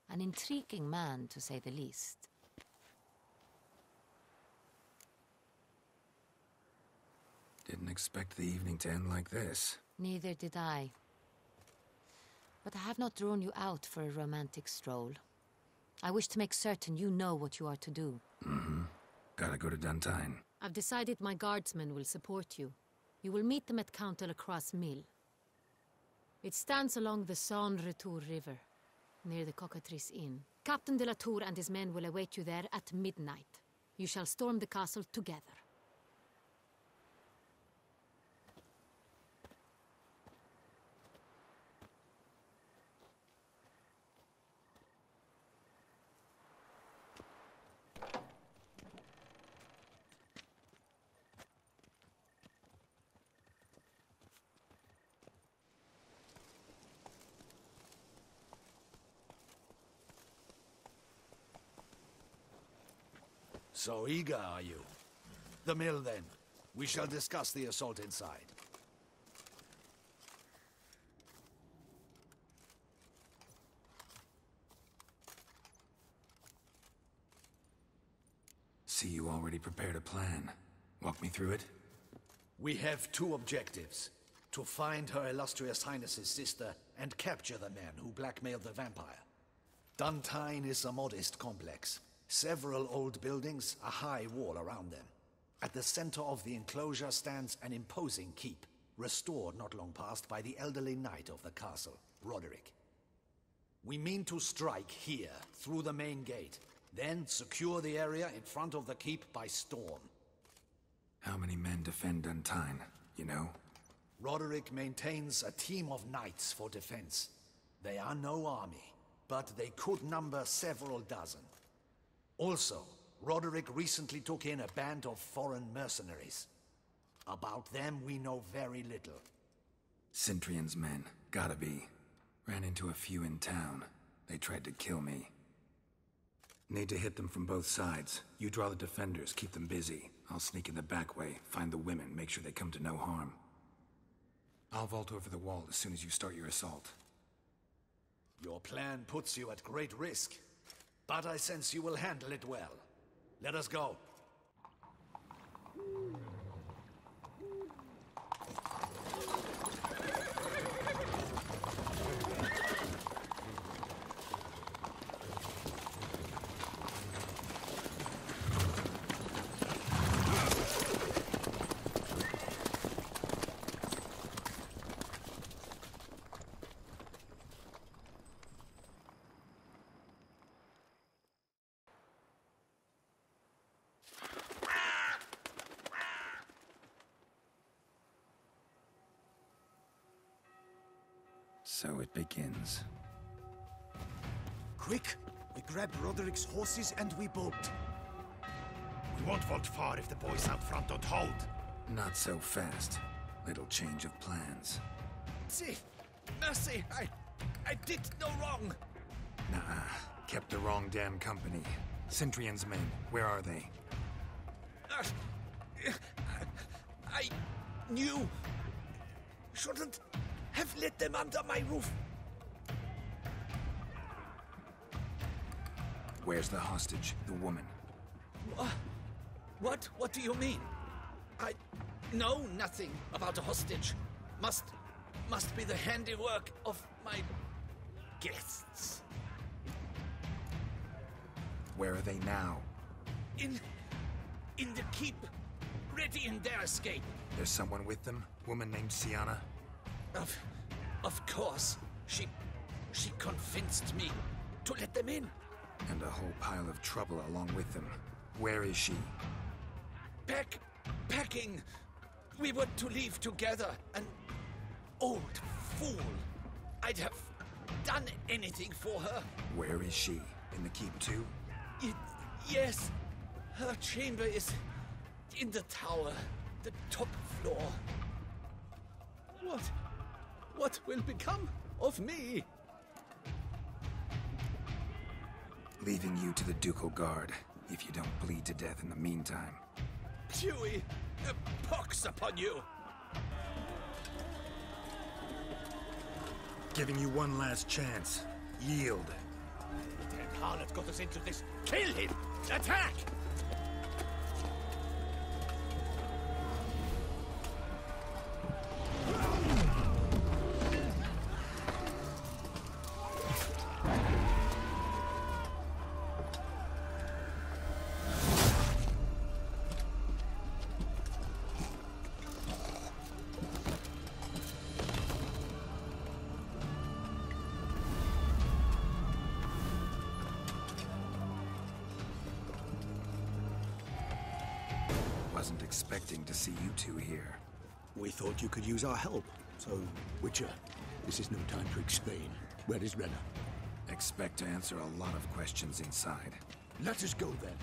an intriguing man to say the least. Didn't expect the evening to end like this. Neither did I. But I have not drawn you out for a romantic stroll. I wish to make certain you know what you are to do. Mm-hmm. Gotta go to Dun Tynne. I've decided my guardsmen will support you. You will meet them at Count Delacroix's mill. It stands along the Saône-Retour River, near the Cockatrice Inn. Captain de la Tour and his men will await you there at midnight. You shall storm the castle together. So eager, are you? The mill, then. We shall discuss the assault inside. See, you already prepared a plan. Walk me through it. We have 2 objectives. To find Her Illustrious Highness's sister and capture the men who blackmailed the vampire. Dun Tynne is a modest complex. Several old buildings, a high wall around them. At the center of the enclosure stands an imposing keep, restored not long past by the elderly knight of the castle, Roderick. We mean to strike here, through the main gate, then secure the area in front of the keep by storm. How many men defend Dun Tynne, you know? Roderick maintains a team of knights for defense. They are no army, but they could number several dozen. Also, Roderick recently took in a band of foreign mercenaries. About them, we know very little. Cintrian's men, gotta be. Ran into a few in town. They tried to kill me. Need to hit them from both sides. You draw the defenders, keep them busy. I'll sneak in the back way, find the women, make sure they come to no harm. I'll vault over the wall as soon as you start your assault. Your plan puts you at great risk, but I sense you will handle it well. Let us go. So it begins. Quick! We grab Roderick's horses and we bolt. We won't vault far if the boys out front don't hold. Not so fast. Little change of plans. See, mercy, I did no wrong. Nah, kept the wrong damn company. Cintrian's men, where are they? I knew. Shouldn't have let them under my roof. Where's the hostage, the woman? What do you mean? I know nothing about a hostage. Must be the handiwork of my guests. Where are they now? In the keep, ready in their escape. There's someone with them? Woman named Siana? Of course. She convinced me to let them in. And a whole pile of trouble along with them. Where is she? Packing. We were to leave together. An old fool. I'd have done anything for her. Where is she? In the keep too? Yes. Her chamber is in the tower. The top floor. What will become of me? Leaving you to the Ducal Guard, if you don't bleed to death in the meantime. Dewey, a pox upon you! Giving you one last chance. Yield. The damn harlot got us into this. Kill him! Attack! Wasn't expecting to see you two here. We thought you could use our help. So, Witcher, this is no time to explain. Where is Renna? Expect to answer a lot of questions inside. Let us go then.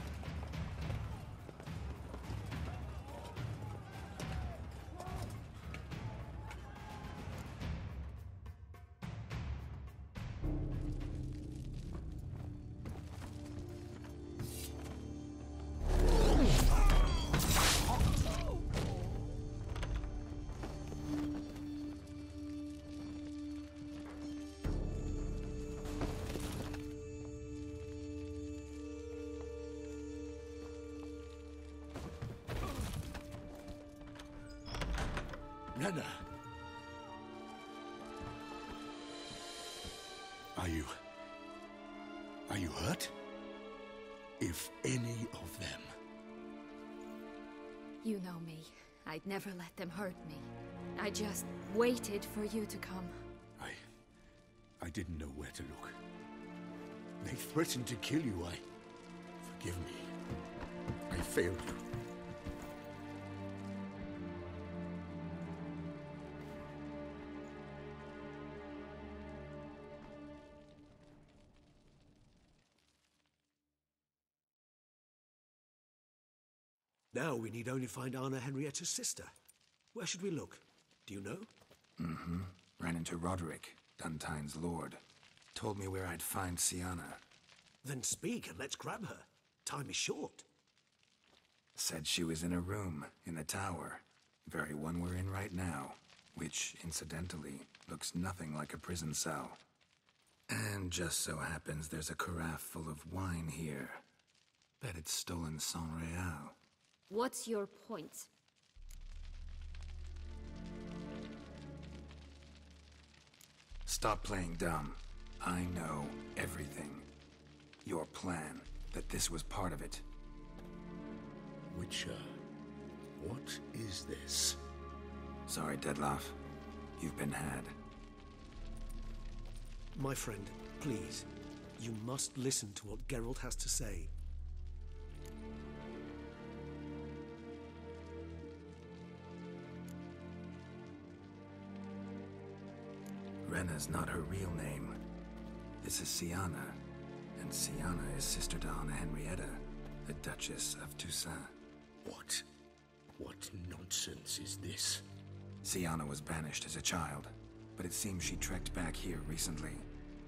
Renna! Are you hurt? If any of them. You know me. I'd never let them hurt me. I just waited for you to come. I didn't know where to look. They threatened to kill you. Forgive me. I failed you. Now we need only find Anna Henrietta's sister. Where should we look? Do you know? Mm-hmm. Ran into Roderick, Dun Tynne's lord. Told me where I'd find Siana. Then speak and let's grab her. Time is short. Said she was in a room in the tower. Very one we're in right now. Which, incidentally, looks nothing like a prison cell. And just so happens there's a carafe full of wine here. Bet it's stolen San Real. What's your point? Stop playing dumb. I know everything. Your plan, that this was part of it. Witcher, what is this? Sorry, Dettlaff. You've been had. My friend, please. You must listen to what Geralt has to say. Rena's not her real name. This is Siana. And Siana is sister to Anna Henrietta, the Duchess of Toussaint. What? What nonsense is this? Siana was banished as a child, but it seems she trekked back here recently.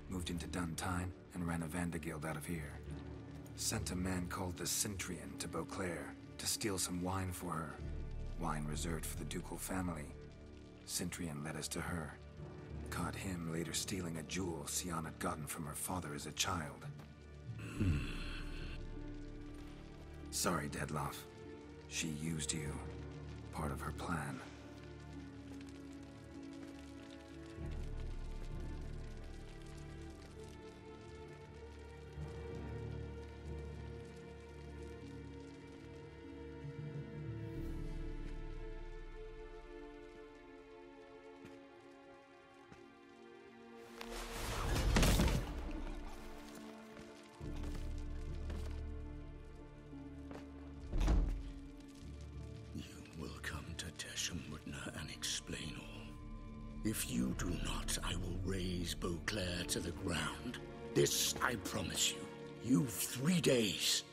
Moved into Dun Tynne and ran a Vanderguild out of here. Sent a man called the Centrian to Beauclair to steal some wine for her. Wine reserved for the ducal family. Centrian led us to her. Caught him later stealing a jewel Siana had gotten from her father as a child. Sorry, Dettlaff. She used you. Part of her plan. Teshham Mutna and explain all. If you do not, I will raise Beauclair to the ground. This I promise you. You've 3 days.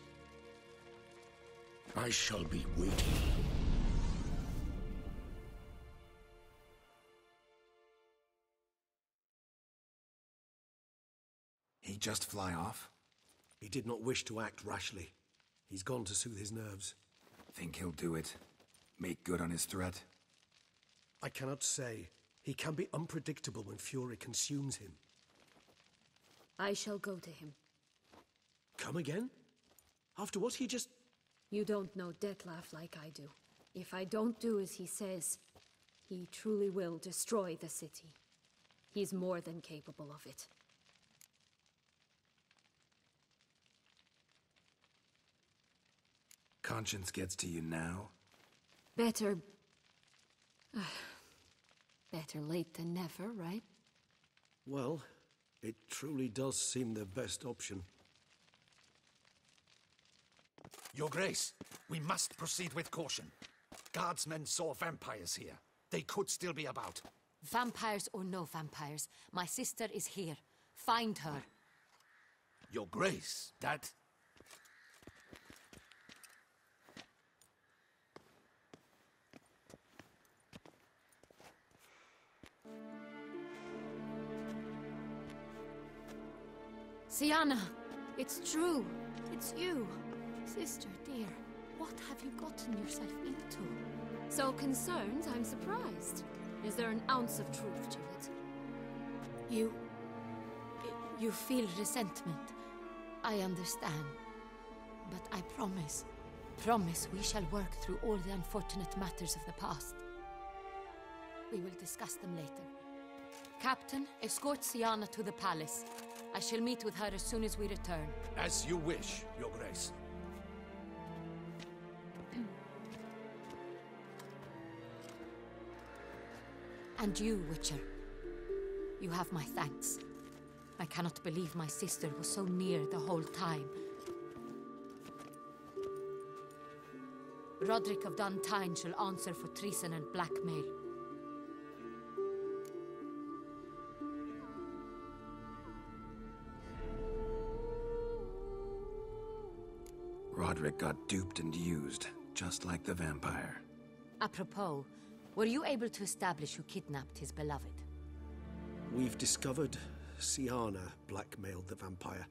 I shall be waiting. He just fly off? He did not wish to act rashly. He's gone to soothe his nerves. Think he'll do it? Make good on his threat? I cannot say. He can be unpredictable when fury consumes him. I shall go to him. Come again? After what he just... You don't know Dettlaff like I do. If I don't do as he says, he truly will destroy the city. He's more than capable of it. Conscience gets to you now? Better... better late than never, right? Well, it truly does seem the best option. Your Grace, we must proceed with caution. Guardsmen saw vampires here. They could still be about. Vampires or no vampires, my sister is here. Find her. Your Grace, that... Siana, it's true. It's you. Sister, dear, what have you gotten yourself into? So concerned, I'm surprised. Is there an ounce of truth to it? You feel resentment. I understand. But I promise we shall work through all the unfortunate matters of the past. We will discuss them later. Captain, escort Siana to the palace. I shall meet with her as soon as we return. As you wish, Your Grace. And you, Witcher. You have my thanks. I cannot believe my sister was so near the whole time. Roderick of Dun Tynne shall answer for treason and blackmail. Roderick got duped and used, just like the vampire. Apropos, were you able to establish who kidnapped his beloved? We've discovered Siana blackmailed the vampire.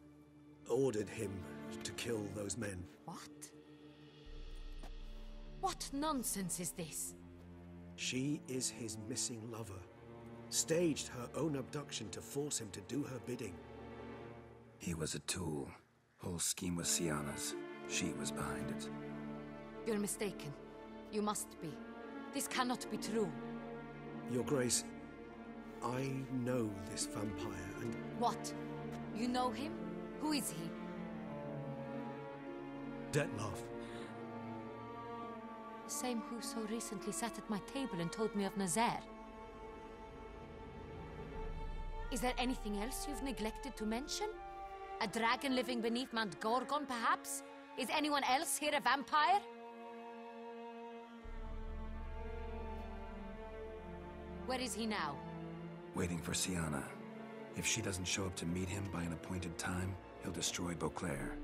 Ordered him to kill those men. What? What nonsense is this? She is his missing lover. Staged her own abduction to force him to do her bidding. He was a tool. Whole scheme was Siana's. She was behind it. You're mistaken. You must be. This cannot be true. Your Grace, I know this vampire and... What? You know him? Who is he? Dettlaff. The same who so recently sat at my table and told me of Nazaire. Is there anything else you've neglected to mention? A dragon living beneath Mount Gorgon, perhaps? Is anyone else here a vampire? Where is he now? Waiting for Siana. If she doesn't show up to meet him by an appointed time, he'll destroy Beauclair.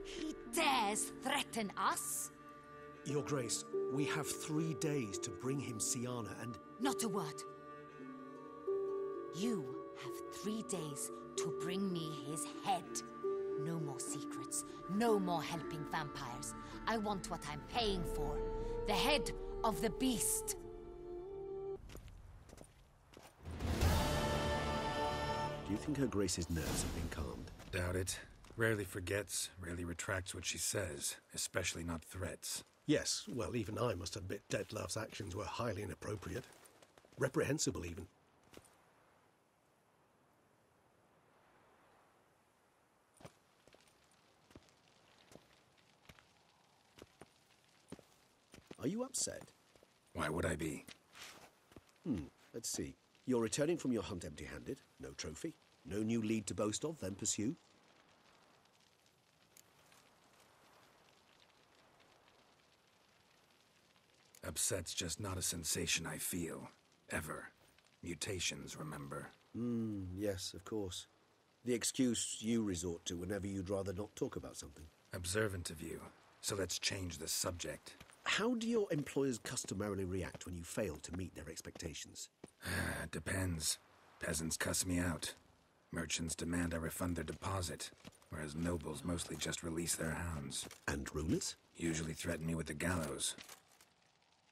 He dares threaten us? Your Grace, we have 3 days to bring him Siana and... Not a word. You have 3 days to bring me his head. No more secrets. No more helping vampires. I want what I'm paying for. The head of the beast. Do you think Her Grace's nerves have been calmed? Doubt it. Rarely forgets, rarely retracts what she says, especially not threats. Yes, well, even I must admit Dettlaff's actions were highly inappropriate. Reprehensible, even. Are you upset? Why would I be? Let's see. You're returning from your hunt empty-handed. No trophy. No new lead to boast of, then pursue. Upset's just not a sensation I feel. Ever. Mutations, remember? Yes, of course. The excuse you resort to whenever you'd rather not talk about something. Observant of you. So let's change the subject. How do your employers customarily react when you fail to meet their expectations? Depends. Peasants cuss me out. Merchants demand I refund their deposit, whereas nobles mostly just release their hounds. And rulers? Usually threaten me with the gallows.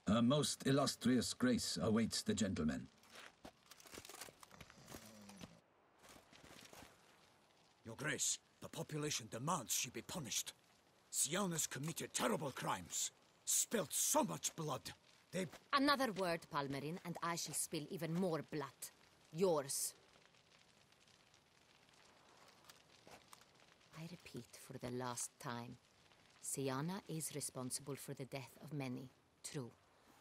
Her most illustrious grace awaits the gentleman. Your Grace, the population demands she be punished. Siana's committed terrible crimes. Spilt so much blood. They... Another word, Palmerin, and I shall spill even more blood. Yours. I repeat for the last time. Siana is responsible for the death of many, true.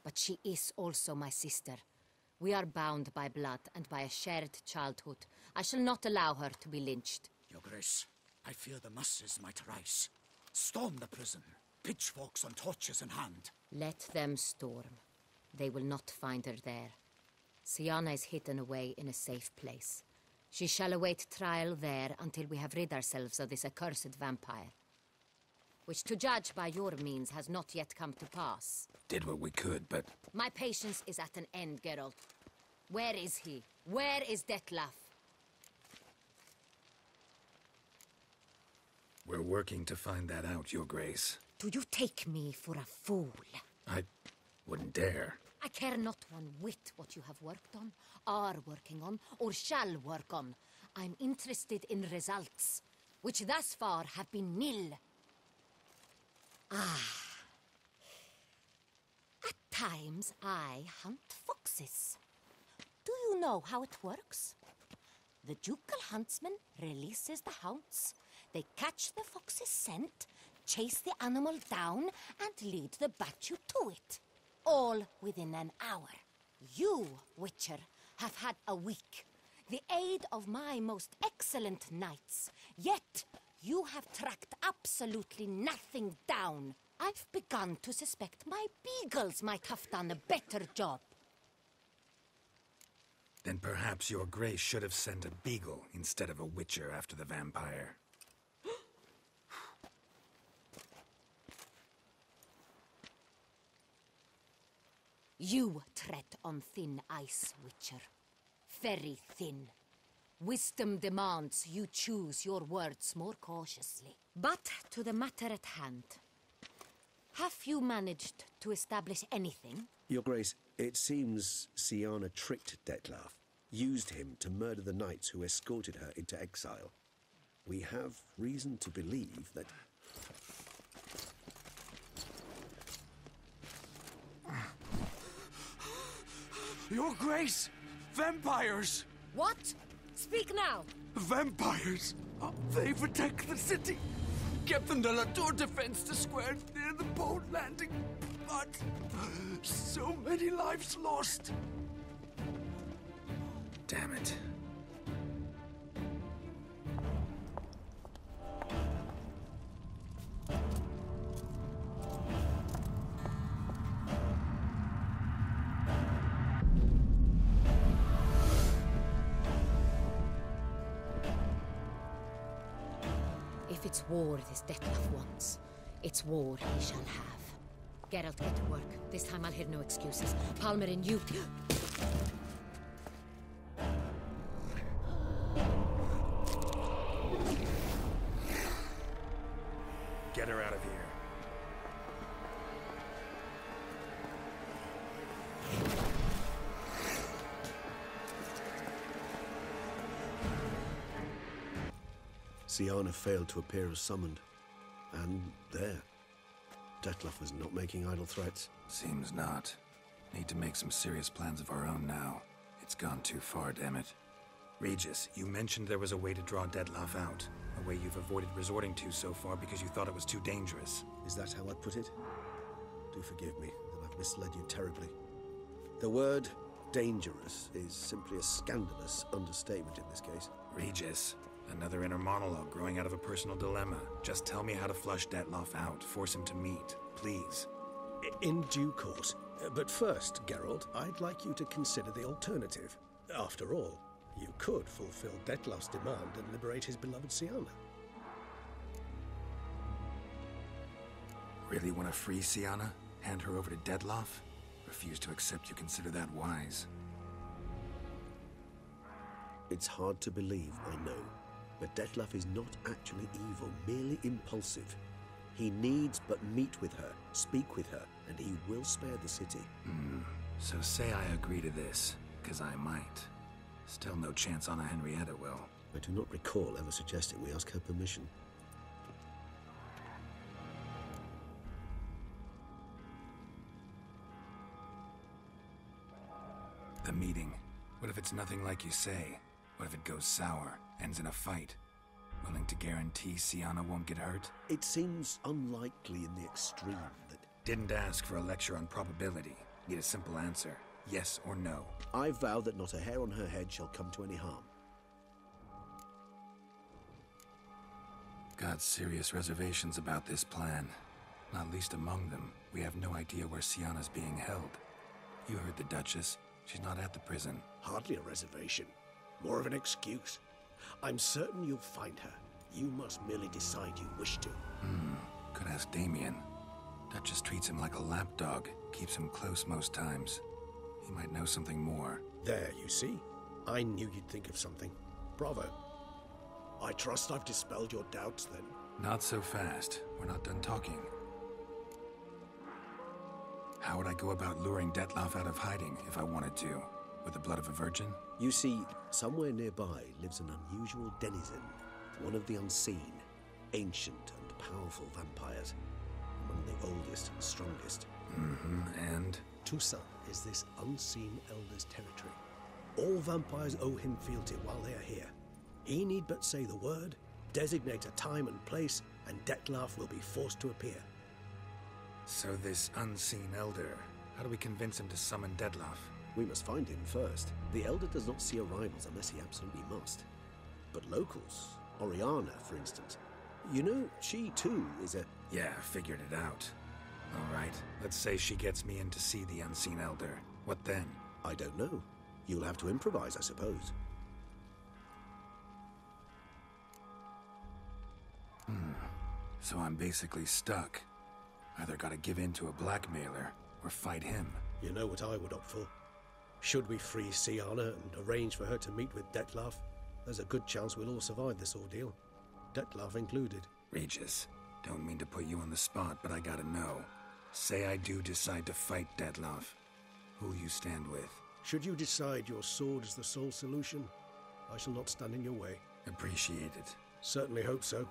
But she is also my sister. We are bound by blood and by a shared childhood. I shall not allow her to be lynched. Your Grace, I fear the masses might rise. Storm the prison, pitchforks and torches in hand. Let them storm. They will not find her there. Siana is hidden away in a safe place. She shall await trial there until we have rid ourselves of this accursed vampire. Which, to judge by your means, has not yet come to pass. Did what we could, but... My patience is at an end, Geralt. Where is he? Where is Dettlaff? We're working to find that out, Your Grace. Do you take me for a fool? I wouldn't dare. I care not one whit what you have worked on, are working on, or shall work on. I'm interested in results, which thus far have been nil. At times, I hunt foxes. Do you know how it works? The ducal huntsman releases the hounds. They catch the fox's scent, chase the animal down, and lead the battue to it. All within an hour. You, Witcher, have had a week. The aid of my most excellent knights. Yet, you have tracked absolutely nothing down. I've begun to suspect my beagles might have done a better job. Then perhaps Your Grace should have sent a beagle instead of a witcher after the vampire. You tread on thin ice, Witcher. Very thin. Wisdom demands you choose your words more cautiously. But to the matter at hand. Have you managed to establish anything? Your Grace, it seems Siana tricked Detlaf, used him to murder the knights who escorted her into exile. We have reason to believe that... Your Grace! Vampires! What? Speak now! Vampires! They protect the city! Captain de la Tour defends the square near the boat landing, but so many lives lost. Damn it. If it's war this Detlaf wants, it's war he shall have. Geralt, get to work. This time I'll hear no excuses. Palmer and you... Get her out of here. Siana failed to appear as summoned. And there. Detlaf was not making idle threats. Seems not. Need to make some serious plans of our own now. It's gone too far, damn it. Regis, you mentioned there was a way to draw Detlaf out. A way you've avoided resorting to so far because you thought it was too dangerous. Is that how I'd put it? Do forgive me that I've misled you terribly. The word dangerous is simply a scandalous understatement in this case. Regis, another inner monologue growing out of a personal dilemma. Just tell me how to flush Detlaf out. Force him to meet, please. In due course. But first, Geralt, I'd like you to consider the alternative. After all, you could fulfill Detlaf's demand and liberate his beloved Siana. Really want to free Siana? Hand her over to Detlaf? Refuse to accept you consider that wise. It's hard to believe, I know. But Detlaf is not actually evil, merely impulsive. He needs but meet with her, speak with her, and he will spare the city. So say I agree to this, because I might. Still no chance Anna Henrietta will. I do not recall ever suggesting we ask her permission. The meeting. What if it's nothing like you say? What if it goes sour, ends in a fight? Willing to guarantee Siana won't get hurt? It seems unlikely in the extreme that... Didn't ask for a lecture on probability. Need a simple answer. Yes or no. I vow that not a hair on her head shall come to any harm. Got serious reservations about this plan. Not least among them, we have no idea where Siana's being held. You heard the Duchess. She's not at the prison. Hardly a reservation. More of an excuse. I'm certain you'll find her. You must merely decide you wish to. Could ask Damien. Duchess treats him like a lapdog. Keeps him close most times. He might know something more. There, you see? I knew you'd think of something. Bravo. I trust I've dispelled your doubts, then. Not so fast. We're not done talking. How would I go about luring Detlaf out of hiding if I wanted to? With the blood of a virgin? You see, somewhere nearby lives an unusual denizen. One of the unseen, ancient and powerful vampires. Among the oldest and strongest. And? Toussaint is this unseen elder's territory. All vampires owe him fealty while they are here. He need but say the word, designate a time and place, and Detlaf will be forced to appear. So this unseen elder, how do we convince him to summon Detlaf? We must find him first. The elder does not see arrivals unless he absolutely must. But locals, Oriana, for instance, you know, she too is a... Yeah, figured it out. All right, let's say she gets me in to see the unseen elder. What then? I don't know. You'll have to improvise, I suppose. So I'm basically stuck. Either gotta give in to a blackmailer, or fight him. You know what I would opt for. Should we free Siana and arrange for her to meet with Dettlaff, there's a good chance we'll all survive this ordeal. Dettlaff included. Regis, don't mean to put you on the spot, but I gotta know. Say I do decide to fight Dettlaff. Who you stand with? Should you decide your sword is the sole solution, I shall not stand in your way. Appreciate it. Certainly hope so.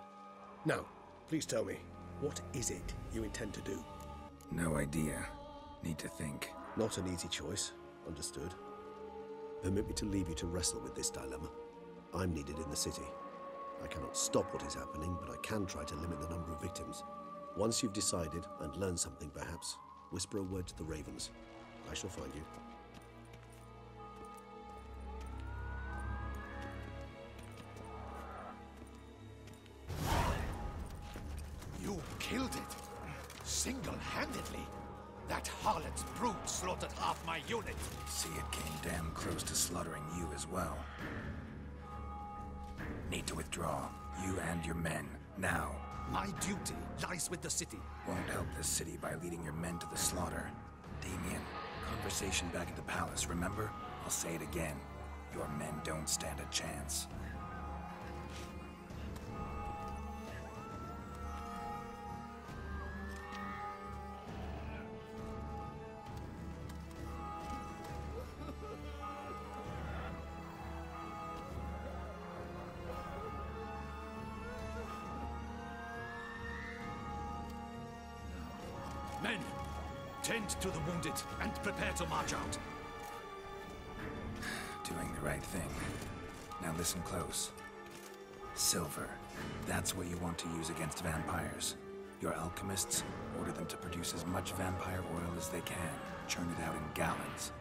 Now, please tell me, what is it you intend to do? No idea. Need to think. Not an easy choice. Understood. Permit me to leave you to wrestle with this dilemma. I'm needed in the city. I cannot stop what is happening, but I can try to limit the number of victims. Once you've decided, and learned something perhaps, whisper a word to the ravens. I shall find you. You killed it! Single-handedly! That harlot's brood slaughtered half my unit! See, it came damn close to slaughtering you as well. Need to withdraw. You and your men. Now. My duty lies with the city. Won't help the city by leading your men to the slaughter. Damien, conversation back at the palace, remember? I'll say it again. Your men don't stand a chance. Men, tend to the wounded and prepare to march out. Doing the right thing. Now listen close. Silver. That's what you want to use against vampires. Your alchemists, order them to produce as much vampire oil as they can. Churn it out in gallons.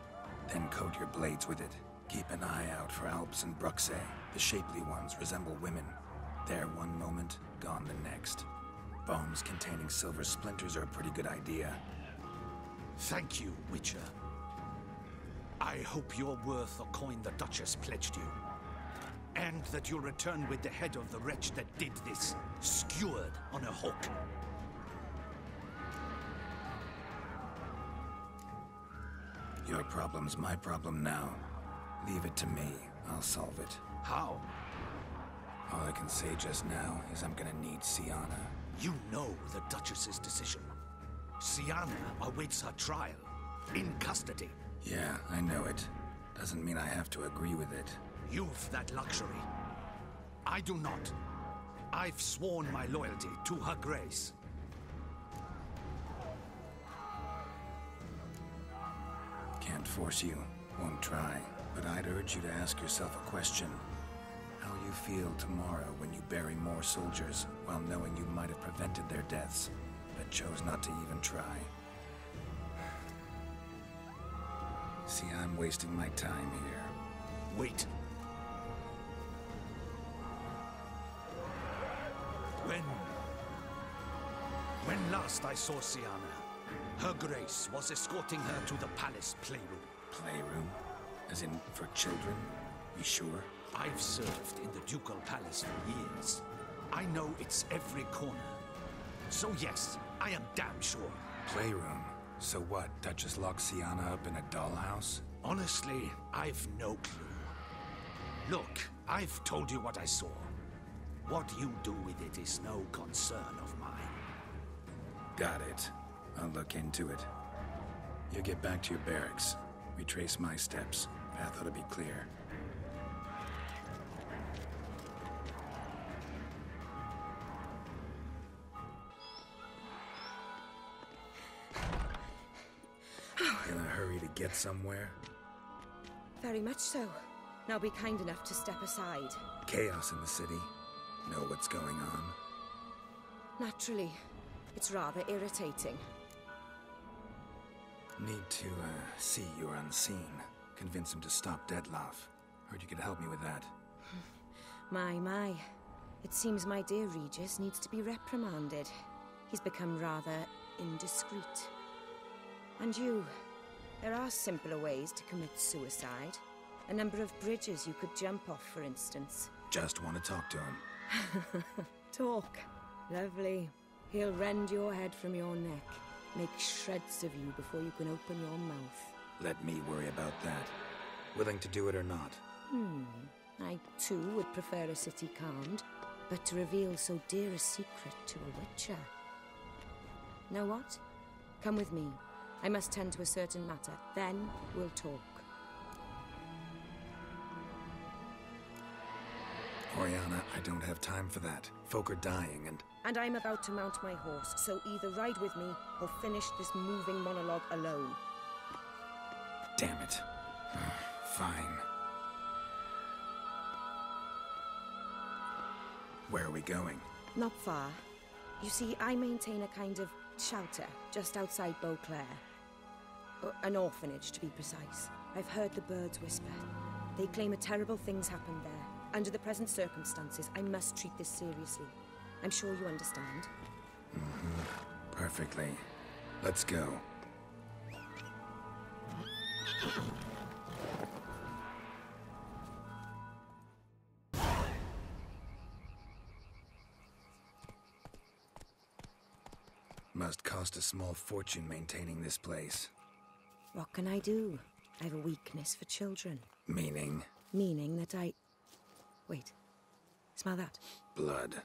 Then coat your blades with it. Keep an eye out for Alps and Bruxae. The shapely ones resemble women. There one moment, gone the next. Bombs containing silver splinters are a pretty good idea. Thank you, Witcher. I hope you're worth the coin the Duchess pledged you. And that you'll return with the head of the wretch that did this, skewered on a hook. Your problem's my problem now. Leave it to me. I'll solve it. How? All I can say just now is I'm gonna need Siana. You know the Duchess's decision. Siana awaits her trial, in custody. Yeah, I know it. Doesn't mean I have to agree with it. You've that luxury. I do not. I've sworn my loyalty to her grace. Can't force you. Won't try. But I'd urge you to ask yourself a question. How you feel tomorrow when you bury more soldiers, while knowing you might have prevented their deaths, but chose not to even try. See, I'm wasting my time here. Wait. When last I saw Siana, her grace was escorting her to the palace playroom. Playroom? As in, for children? You sure? I've served in the ducal palace for years. I know its every corner. So yes, I am damn sure. Playroom? So what, Duchess locks Siana up in a dollhouse? Honestly, I've no clue. Look, I've told you what I saw. What you do with it is no concern of mine. Got it. I'll look into it. You get back to your barracks. Retrace my steps. Path ought to be clear. In a hurry to get somewhere? Very much so. Now be kind enough to step aside. Chaos in the city. Know what's going on? Naturally. It's rather irritating. Need to, see you're unseen. Convince him to stop Dettlaff. Heard you could help me with that. My. It seems my dear Regis needs to be reprimanded. He's become rather indiscreet. And you, there are simpler ways to commit suicide. A number of bridges you could jump off, for instance. Just want to talk to him. Talk. Lovely. He'll rend your head from your neck. Make shreds of you before you can open your mouth. Let me worry about that. Willing to do it or not? I too would prefer a city calmed, but to reveal so dear a secret to a witcher. Know what? Come with me. I must tend to a certain matter. Then we'll talk. Oriana, I don't have time for that. Folk are dying And I'm about to mount my horse, so either ride with me or finish this moving monologue alone. Damn it. Fine. Where are we going? Not far. You see, I maintain a kind of shelter just outside Beauclair. An orphanage, to be precise. I've heard the birds whisper. They claim a terrible thing's happened there. Under the present circumstances, I must treat this seriously. I'm sure you understand. Perfectly. Let's go. Must cost a small fortune maintaining this place. What can I do? I have a weakness for children. Meaning? Meaning that I... Wait. Smell that? Blood.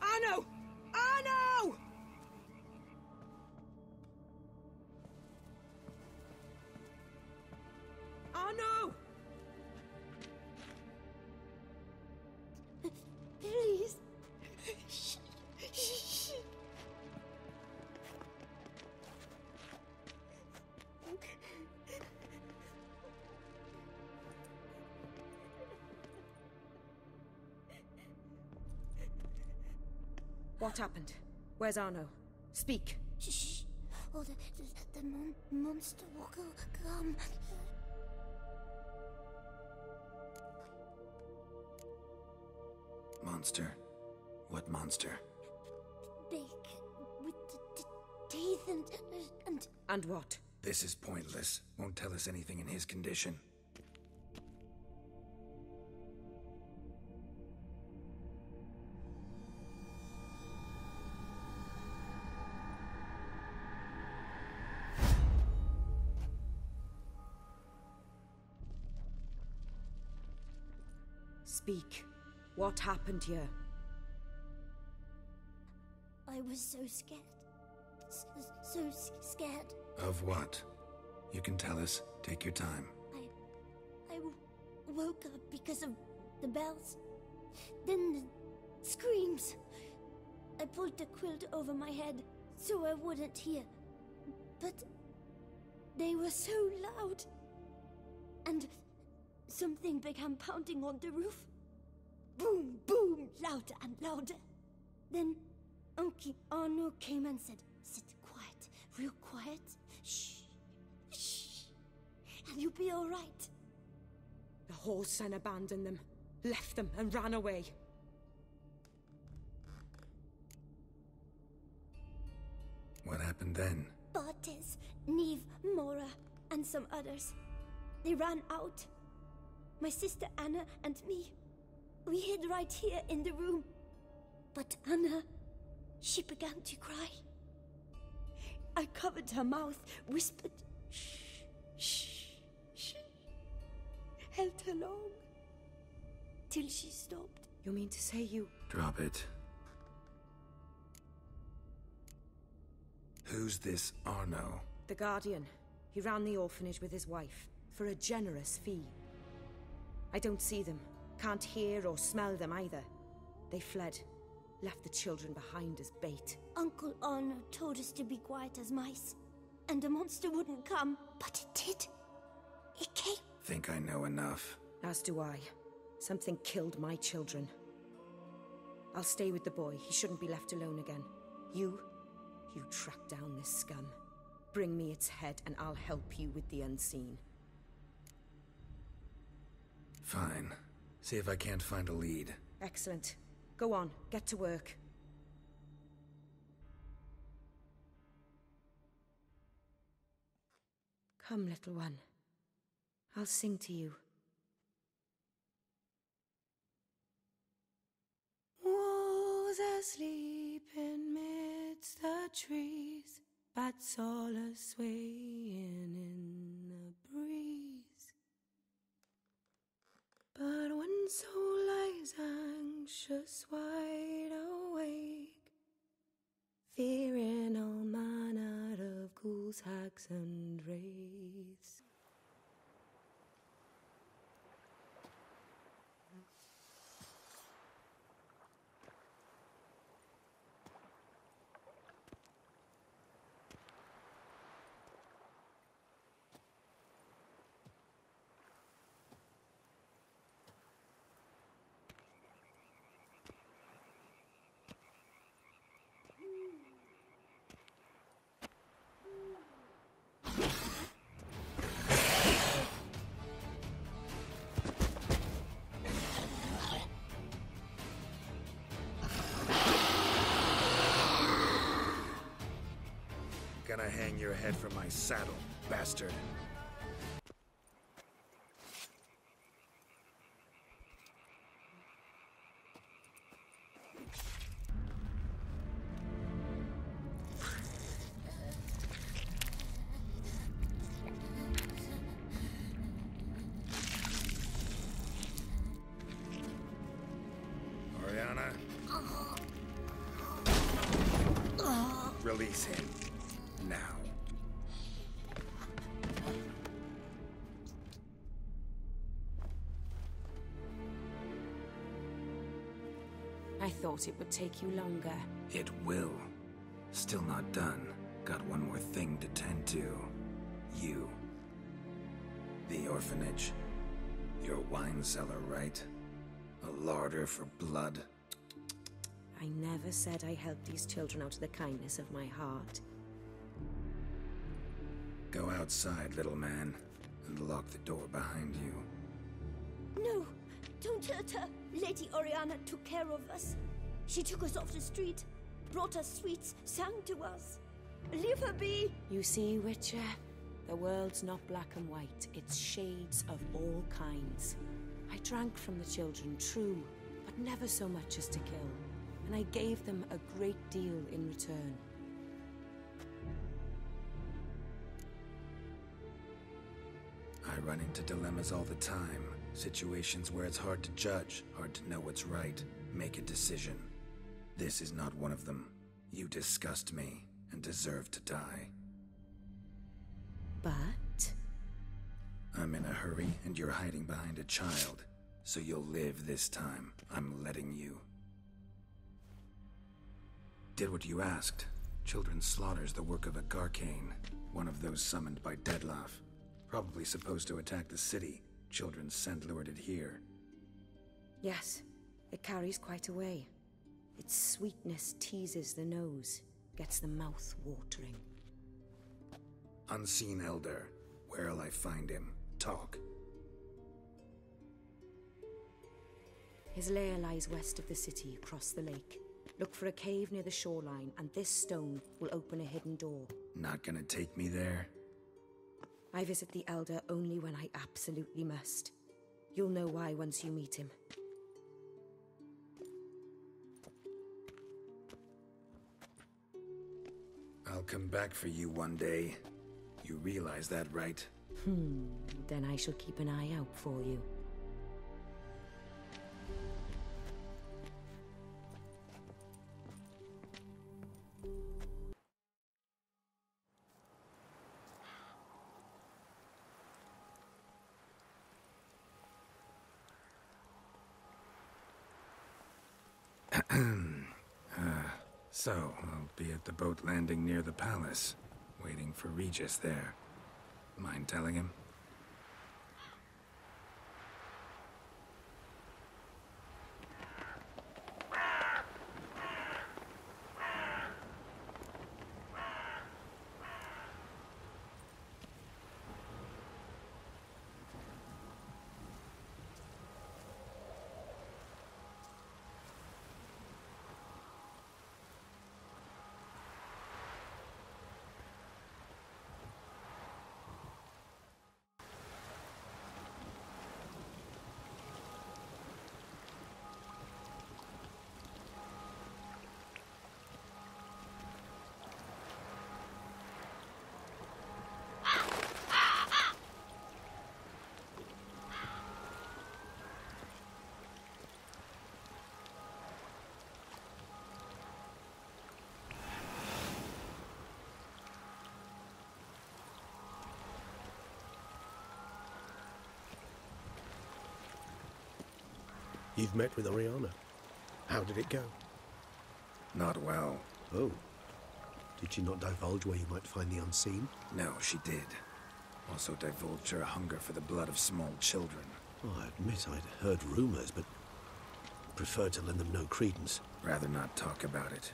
Arno! Arno! Arno! Please. What happened? Where's Arno? Speak. Shh. Oh, the monster will come. Monster? What monster? Big, with the teeth and... And what? This is pointless. Won't tell us anything in his condition. Speak. What happened here? I was so scared. So scared. Of what? You can tell us. Take your time. I woke up because of the bells. Then the screams. I pulled the quilt over my head so I wouldn't hear. But they were so loud. And something began pounding on the roof. Boom, boom, louder and louder. Then Uncle Arno came and said, "Sit quiet, real quiet. Shh, shh, and you'll be all right." The whoreson abandoned them, left them and ran away. What happened then? Bartes, Neve, Mora, and some others. They ran out. My sister Anna and me. We hid right here in the room. But Anna, she began to cry. I covered her mouth, whispered, "Shh, shh, shh." Held her long. Till she stopped. You mean to say you... Drop it. Who's this Arno? The Guardian. He ran the orphanage with his wife, for a generous fee. I don't see them. Can't hear or smell them either. They fled. Left the children behind as bait. Uncle Arno told us to be quiet as mice. And the monster wouldn't come. But it did. It came. Think I know enough. As do I. Something killed my children. I'll stay with the boy. He shouldn't be left alone again. You track down this scum. Bring me its head and I'll help you with the unseen. Fine. See if I can't find a lead. Excellent. Go on, get to work. Come, little one. I'll sing to you. Wolves asleep in midst the trees, bats all a-swaying in the breeze. But one soul lies anxious, wide awake, fearing all manner of ghouls, hags and wraiths. Gonna hang your head from my saddle, bastard. Oriana? Release him. Now. I thought it would take you longer. It will. Still not done. Got one more thing to tend to. You. The orphanage. Your wine cellar, right? A larder for blood. I never said I helped these children out of the kindness of my heart. Go outside, little man, and lock the door behind you. No, don't hurt her. Lady Oriana took care of us. She took us off the street, brought us sweets, sang to us. Leave her be! You see, Witcher, the world's not black and white. It's shades of all kinds. I drank from the children, true, but never so much as to kill. And I gave them a great deal in return. I run into dilemmas all the time. Situations where it's hard to judge, hard to know what's right, make a decision. This is not one of them. You disgust me and deserve to die. But? I'm in a hurry and you're hiding behind a child. So you'll live this time. I'm letting you. Did what you asked. Children's slaughter's the work of a Garcane, one of those summoned by Dettlaff. Probably supposed to attack the city. Children's scent lured it here. Yes, it carries quite a way. Its sweetness teases the nose, gets the mouth watering. Unseen Elder. Where'll I find him? Talk. His lair lies west of the city, across the lake. Look for a cave near the shoreline, and this stone will open a hidden door. Not gonna take me there? I visit the Elder only when I absolutely must. You'll know why once you meet him. I'll come back for you one day. You realize that, right? Then I shall keep an eye out for you. So, I'll be at the boat landing near the palace, waiting for Regis there. Mind telling him? You've met with Oriana. How did it go? Not well. Oh. Did she not divulge where you might find the unseen? No, she did. Also divulged her hunger for the blood of small children. Oh, I admit I'd heard rumors, but preferred to lend them no credence. Rather not talk about it.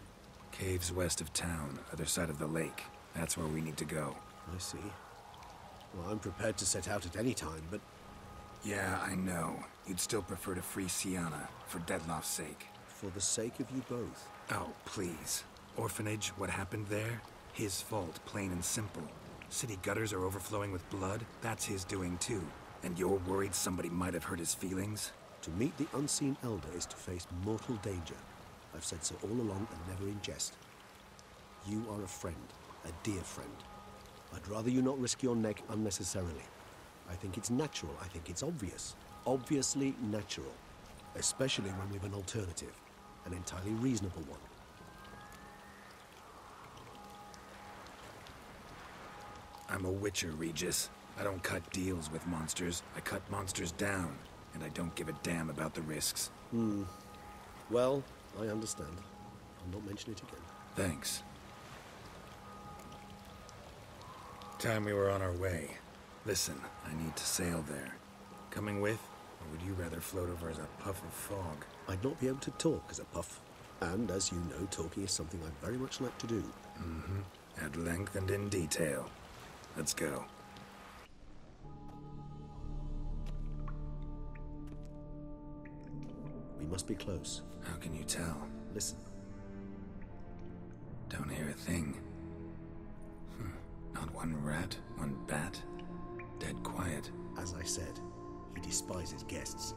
Caves west of town, other side of the lake. That's where we need to go. I see. Well, I'm prepared to set out at any time, but... Yeah, I know. You'd still prefer to free Siana, for Dettlaff's sake. For the sake of you both. Oh, please. Orphanage, what happened there? His fault, plain and simple. City gutters are overflowing with blood. That's his doing too. And you're worried somebody might have hurt his feelings? To meet the unseen elder is to face mortal danger. I've said so all along and never in jest. You are a friend, a dear friend. I'd rather you not risk your neck unnecessarily. I think it's natural, I think it's obvious. Obviously natural. Especially when we've an alternative. An entirely reasonable one. I'm a witcher, Regis. I don't cut deals with monsters. I cut monsters down. And I don't give a damn about the risks. Well, I understand. I'll not mention it again. Thanks. Time we were on our way. Listen, I need to sail there. Coming with? Or would you rather float over as a puff of fog? I'd not be able to talk as a puff. And, as you know, talking is something I very much like to do. At length and in detail. Let's go. We must be close. How can you tell? Listen. Don't hear a thing. Not one rat, one bat. Dead quiet. As I said, he despises guests.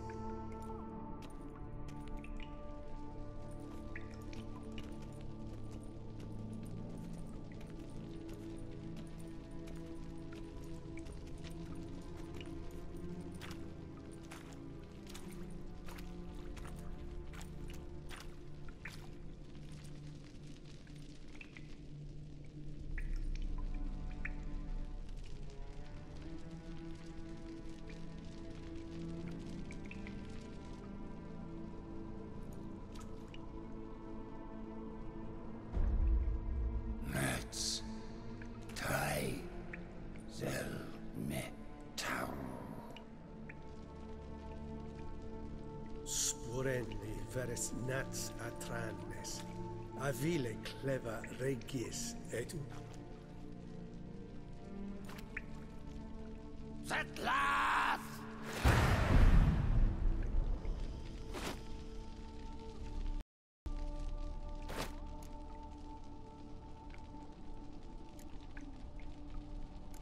Sporendi veres nats atrannes, avile cleva Regis et... Settlers!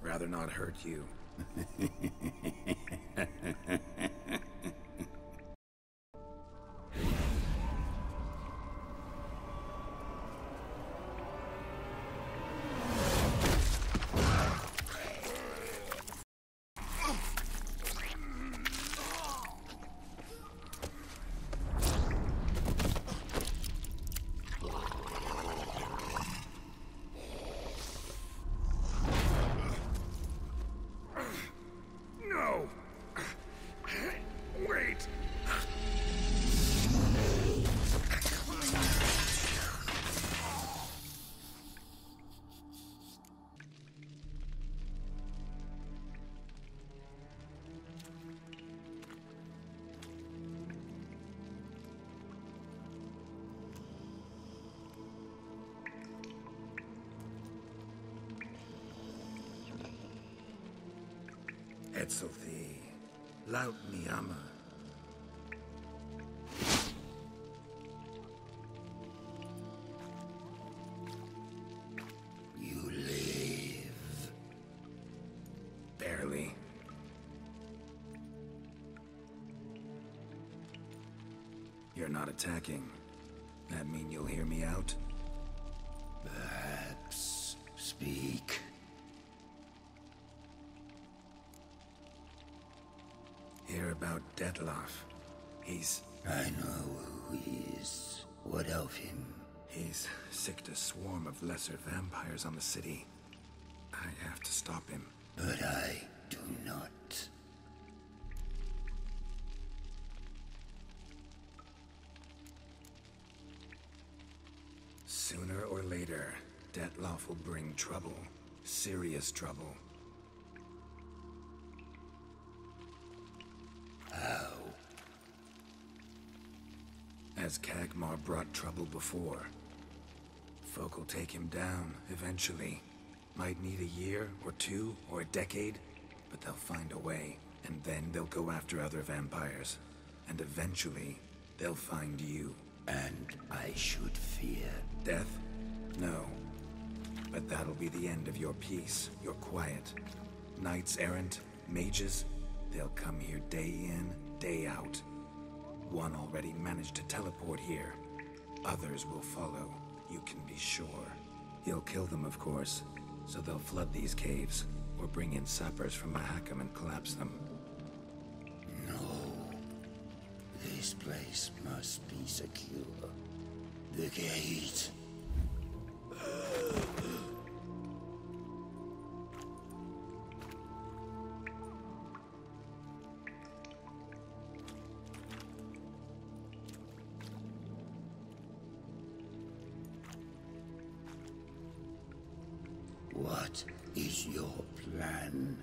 Rather not hurt you. Etzelthi, laut mi ama. You live. Barely. You're not attacking. That mean you'll hear me out? Perhaps. Speak. Hear about Dettlaff. He's... I know who he is. What of him? He's sicked a swarm of lesser vampires on the city. I have to stop him. But I do not. Sooner or later, Detloff will bring trouble. Serious trouble. How? As Kagmar brought trouble before. Folk will take him down, eventually. Might need a year, or two, or a decade, but they'll find a way. And then they'll go after other vampires. And eventually, they'll find you. And I should fear death? No. But that'll be the end of your peace, your quiet. Knights errant, mages, they'll come here day in, day out. One already managed to teleport here. Others will follow, you can be sure. He'll kill them, of course, so they'll flood these caves, or bring in sappers from Mahakam and collapse them. No. This place must be secure. The gate. What is your plan?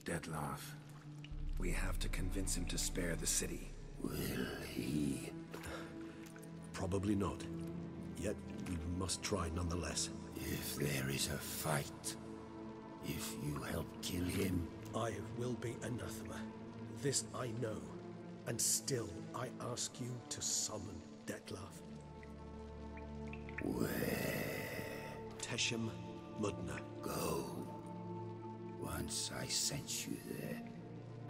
Detloff. We have to convince him to spare the city. Will he? Probably not. Yet, we must try nonetheless. If there is a fight, if you help kill him... I will be anathema. This I know. And still, I ask you to summon Detloff. Where? Teshham Mutna. Go. Once I sense you there,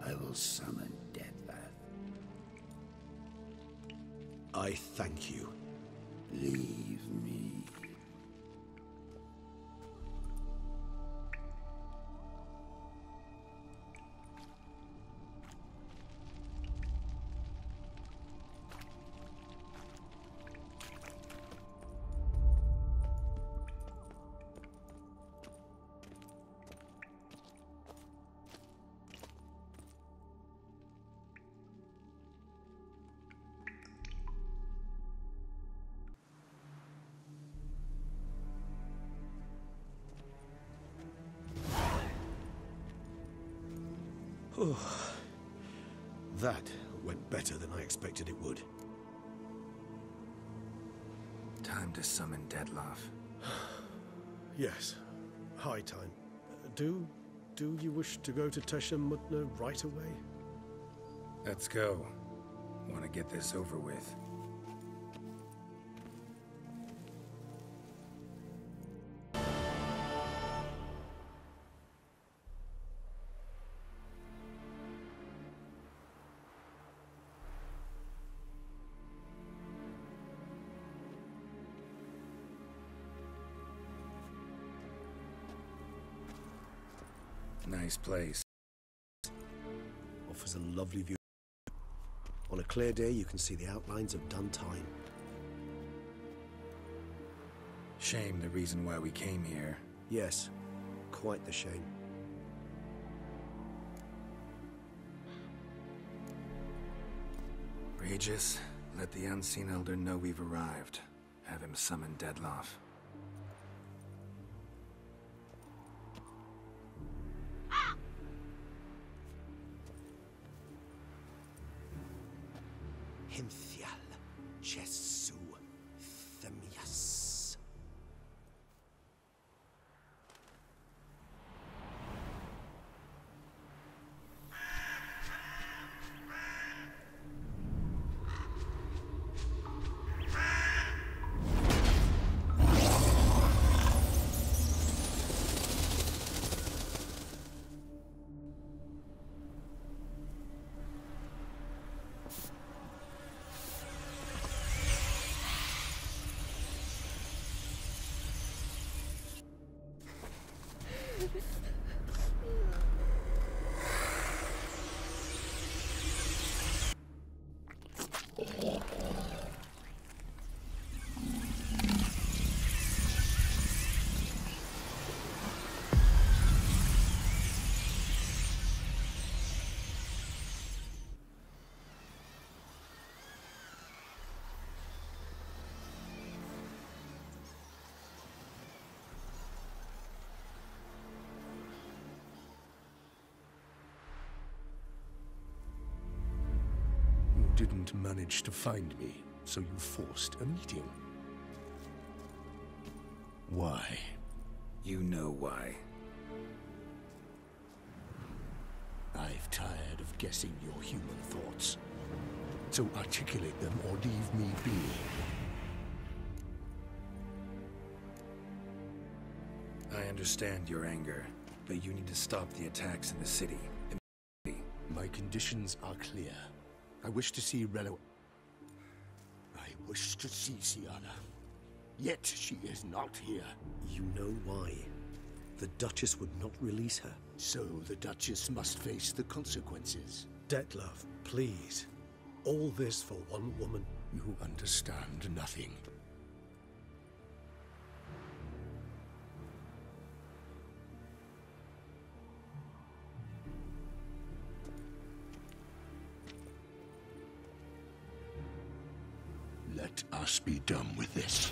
I will summon Detloff. I thank you. Leave me. That went better than I expected it would. Time to summon Detloff. Yes, high time. Do you wish to go to Teshham Mutna right away? Let's go. Want to get this over with. Nice place. Offers a lovely view. On a clear day, you can see the outlines of Dun Tynne. Shame the reason why we came here. Yes, quite the shame. Regis, let the Unseen Elder know we've arrived. Have him summon Detloff. Hinthial, Jesu, Themias. didn't manage to find me, so you forced a meeting. Why? You know why. I've tired of guessing your human thoughts. So articulate them or leave me be. I understand your anger, but you need to stop the attacks in the city. My conditions are clear. I wish to see Relo. I wish to see Siana. Yet she is not here. You know why. The Duchess would not release her. So the Duchess must face the consequences. Detlef, please. All this for one woman. You understand nothing. Let us be done with this.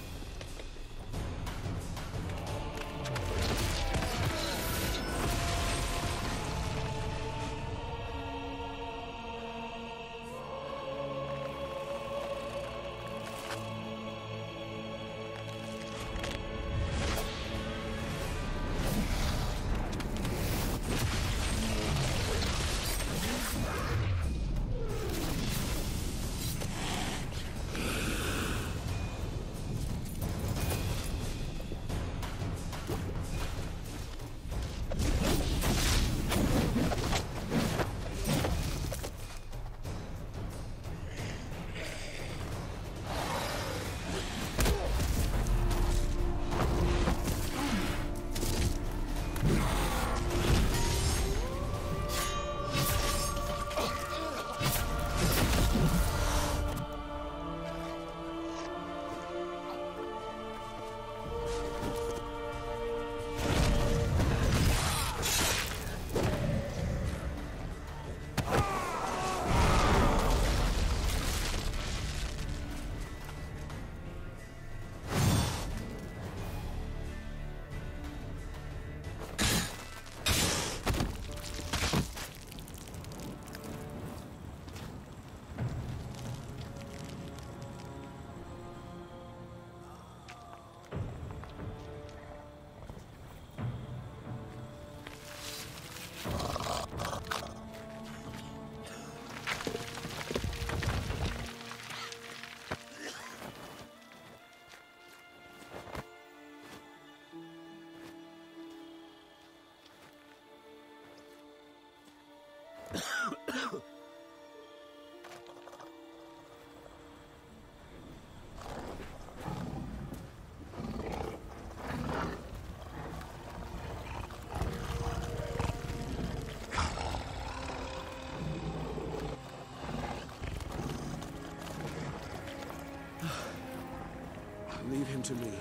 Leave him to me.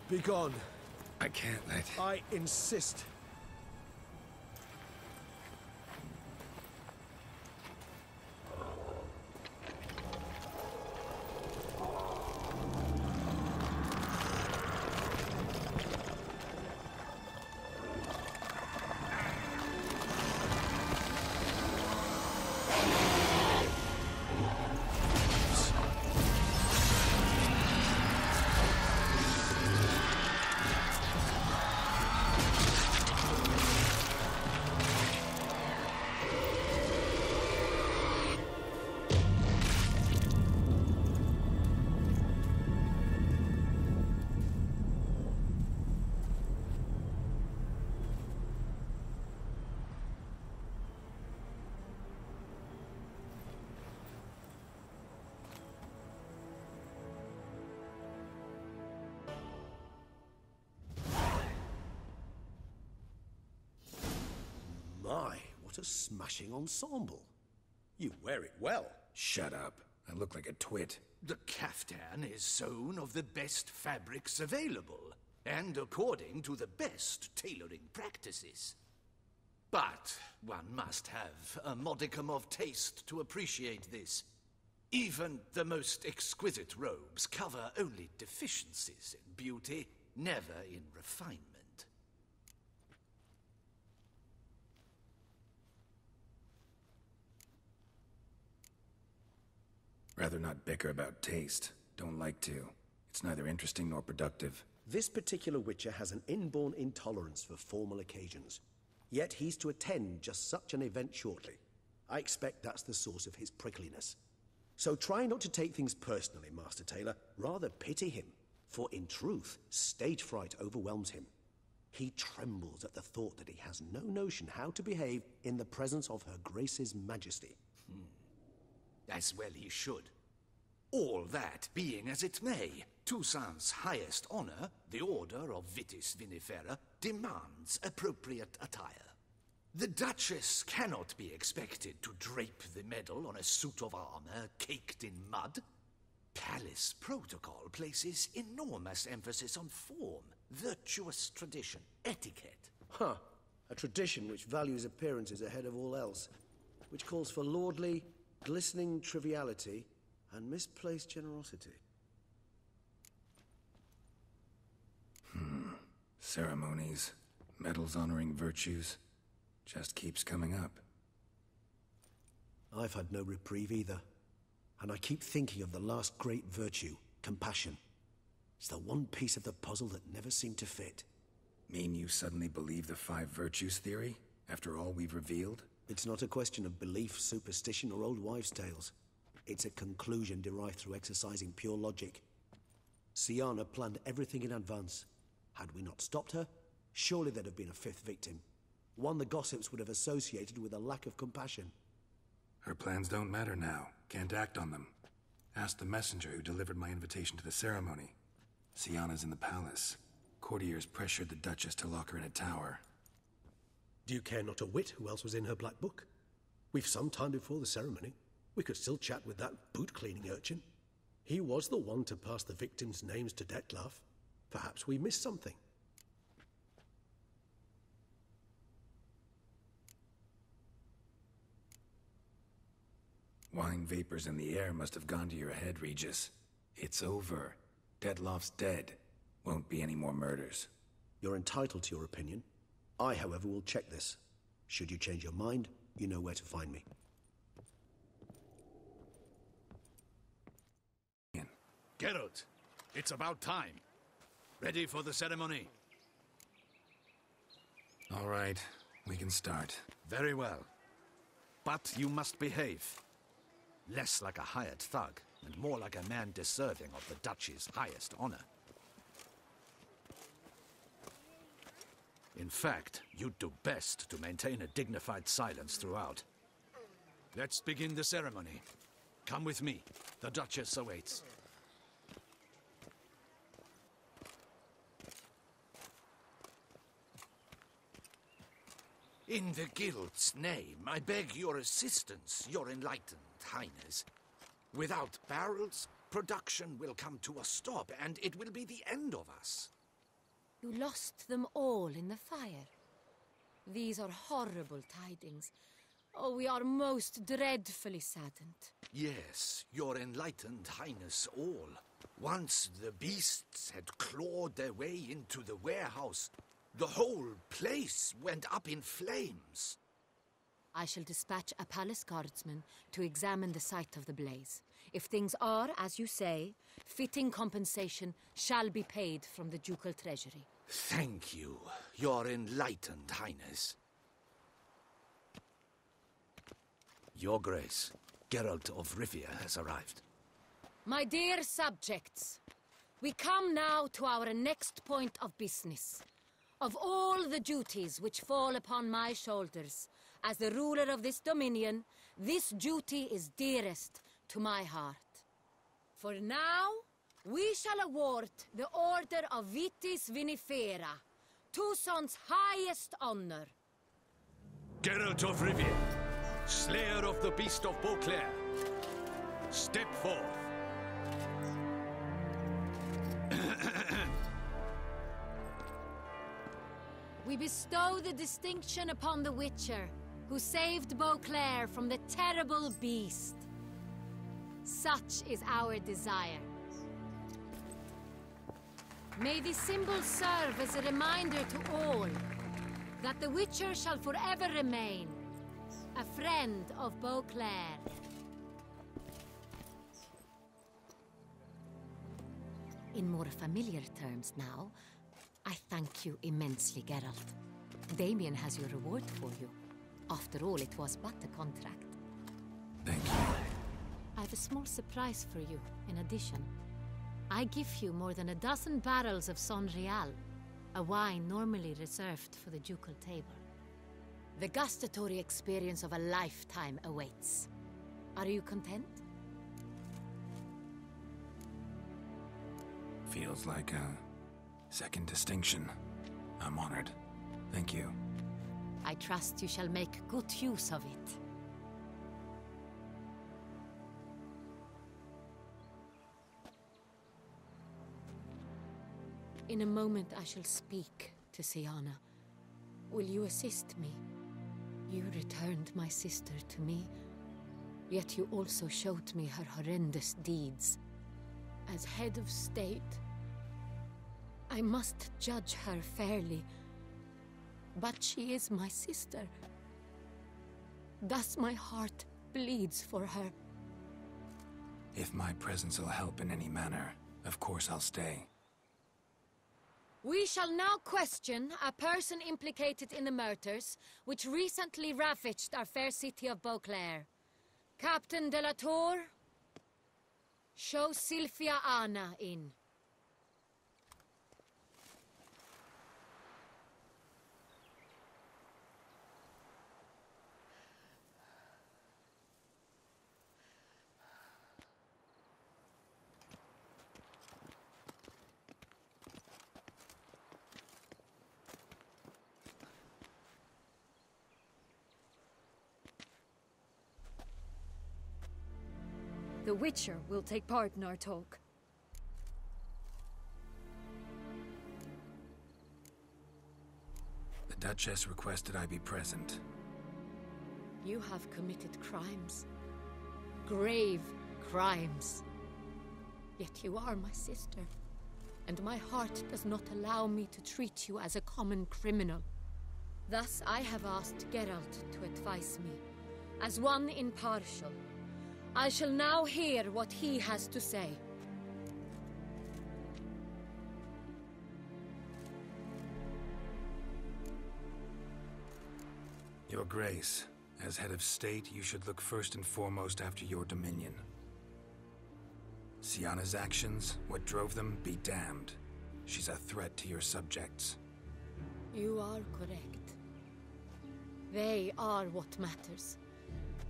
Be gone. I can't let... I insist. My, what a smashing ensemble. You wear it well. Shut up. I look like a twit. The caftan is sewn of the best fabrics available, and according to the best tailoring practices. But one must have a modicum of taste to appreciate this. Even the most exquisite robes cover only deficiencies in beauty, never in refinement. Rather not bicker about taste. Don't like to. It's neither interesting nor productive. This particular Witcher has an inborn intolerance for formal occasions. Yet he's to attend just such an event shortly. I expect that's the source of his prickliness. So try not to take things personally, Master Taylor. Rather pity him. For in truth, stage fright overwhelms him. He trembles at the thought that he has no notion how to behave in the presence of Her Grace's Majesty. As well he should. All that being as it may, Toussaint's highest honor, the Order of Vitis Vinifera, demands appropriate attire. The Duchess cannot be expected to drape the medal on a suit of armor caked in mud. Palace protocol places enormous emphasis on form, virtuous tradition, etiquette. Huh. A tradition which values appearances ahead of all else. Which calls for lordly, glistening triviality and misplaced generosity. Ceremonies, medals honoring virtues, just keeps coming up. I've had no reprieve either. And I keep thinking of the last great virtue, compassion. It's the one piece of the puzzle that never seemed to fit. Mean you suddenly believe the 5 virtues theory, after all we've revealed? It's not a question of belief, superstition, or old wives' tales. It's a conclusion derived through exercising pure logic. Siana planned everything in advance. Had we not stopped her, surely there'd have been a 5th victim. One the gossips would have associated with a lack of compassion. Her plans don't matter now. Can't act on them. Ask the messenger who delivered my invitation to the ceremony. Siana's in the palace. Courtiers pressured the Duchess to lock her in a tower. Do you care not a whit who else was in her black book? We've some time before the ceremony. We could still chat with that boot-cleaning urchin. He was the one to pass the victims' names to Detlef. Perhaps we missed something. Wine vapors in the air must have gone to your head, Regis. It's over. Detlef's dead. Won't be any more murders. You're entitled to your opinion. I, however, will check this. Should you change your mind, you know where to find me. Geralt, it's about time. Ready for the ceremony? All right, we can start. Very well. But you must behave. Less like a hired thug, and more like a man deserving of the Duchy's highest honor. In fact, you'd do best to maintain a dignified silence throughout. Let's begin the ceremony. Come with me. The Duchess awaits. In the Guild's name, I beg your assistance, your enlightened highness. Without barrels, production will come to a stop, and it will be the end of us. You lost them all in the fire. These are horrible tidings. Oh, we are most dreadfully saddened. Yes, your enlightened highness all. Once the beasts had clawed their way into the warehouse, the whole place went up in flames. I shall dispatch a palace guardsman to examine the site of the blaze. If things are, as you say, fitting compensation shall be paid from the ducal treasury. Thank you, your enlightened highness. Your Grace, Geralt of Rivia has arrived. My dear subjects, we come now to our next point of business. Of all the duties which fall upon my shoulders, as the ruler of this dominion, this duty is dearest to my heart. For now, we shall award the Order of Vitis Vinifera, Toussaint's highest honor. Geralt of Rivia, slayer of the beast of Beauclair, step forth. We bestow the distinction upon the Witcher, who saved Beauclair from the terrible beast. Such is our desire. May this symbol serve as a reminder to all that the Witcher shall forever remain a friend of Beauclair. in more familiar terms now, I thank you immensely, Geralt. Damien has your reward for you. After all, it was but a contract. Thank you. I have a small surprise for you, in addition. I give you more than a dozen barrels of Sonreal, a wine normally reserved for the ducal table. The gustatory experience of a lifetime awaits. Are you content? Feels like a second distinction. I'm honored. Thank you. I trust you shall make good use of it. In a moment I shall speak to Siana. Will you assist me? You returned my sister to me, yet you also showed me her horrendous deeds. As head of state, I must judge her fairly, but she is my sister. Thus my heart bleeds for her. If my presence will help in any manner, of course I'll stay. We shall now question a person implicated in the murders which recently ravaged our fair city of Beauclair. Captain de la Tour, show Sylvia Anna in. The Witcher will take part in our talk. The Duchess requested I be present. You have committed crimes. Grave crimes. Yet you are my sister, and my heart does not allow me to treat you as a common criminal. Thus I have asked Geralt to advise me, as one impartial. I shall now hear what he has to say. Your Grace, as head of state, you should look first and foremost after your dominion. Siana's actions, what drove them, be damned. She's a threat to your subjects. You are correct. They are what matters.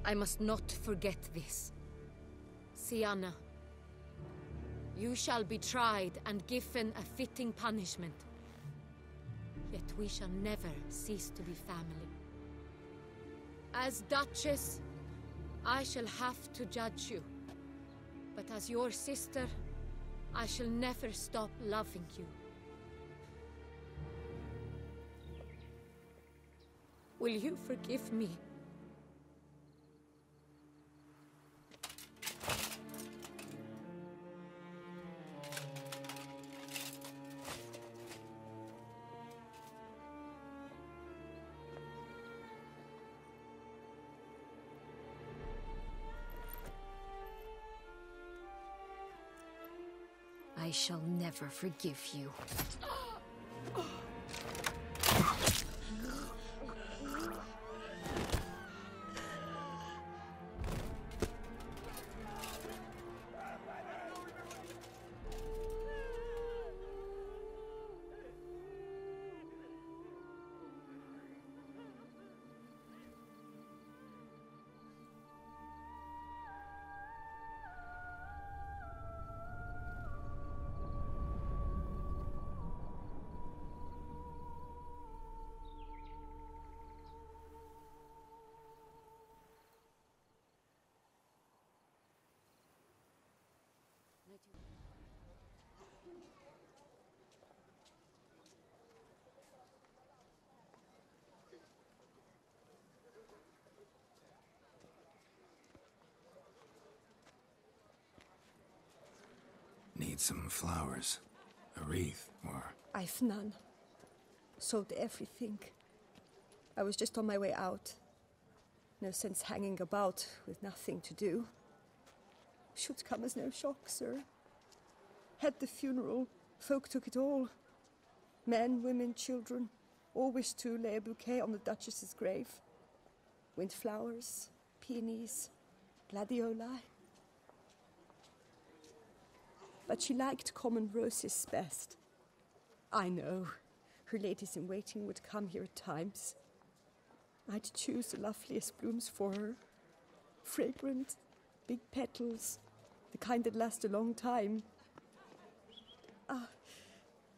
I must not forget this. Siana, you shall be tried and given a fitting punishment. Yet we shall never cease to be family. As Duchess, I shall have to judge you. But as your sister, I shall never stop loving you. Will you forgive me? I shall never forgive you. Need some flowers. A wreath, or... I've none. Sold everything. I was just on my way out. No sense hanging about with nothing to do. Should come as no shock, sir. At the funeral, folk took it all. Men, women, children, all wished to lay a bouquet on the Duchess's grave. Windflowers, peonies, gladioli. But she liked common roses best. I know, her ladies-in-waiting would come here at times. I'd choose the loveliest blooms for her. Fragrant, big petals, the kind that last a long time.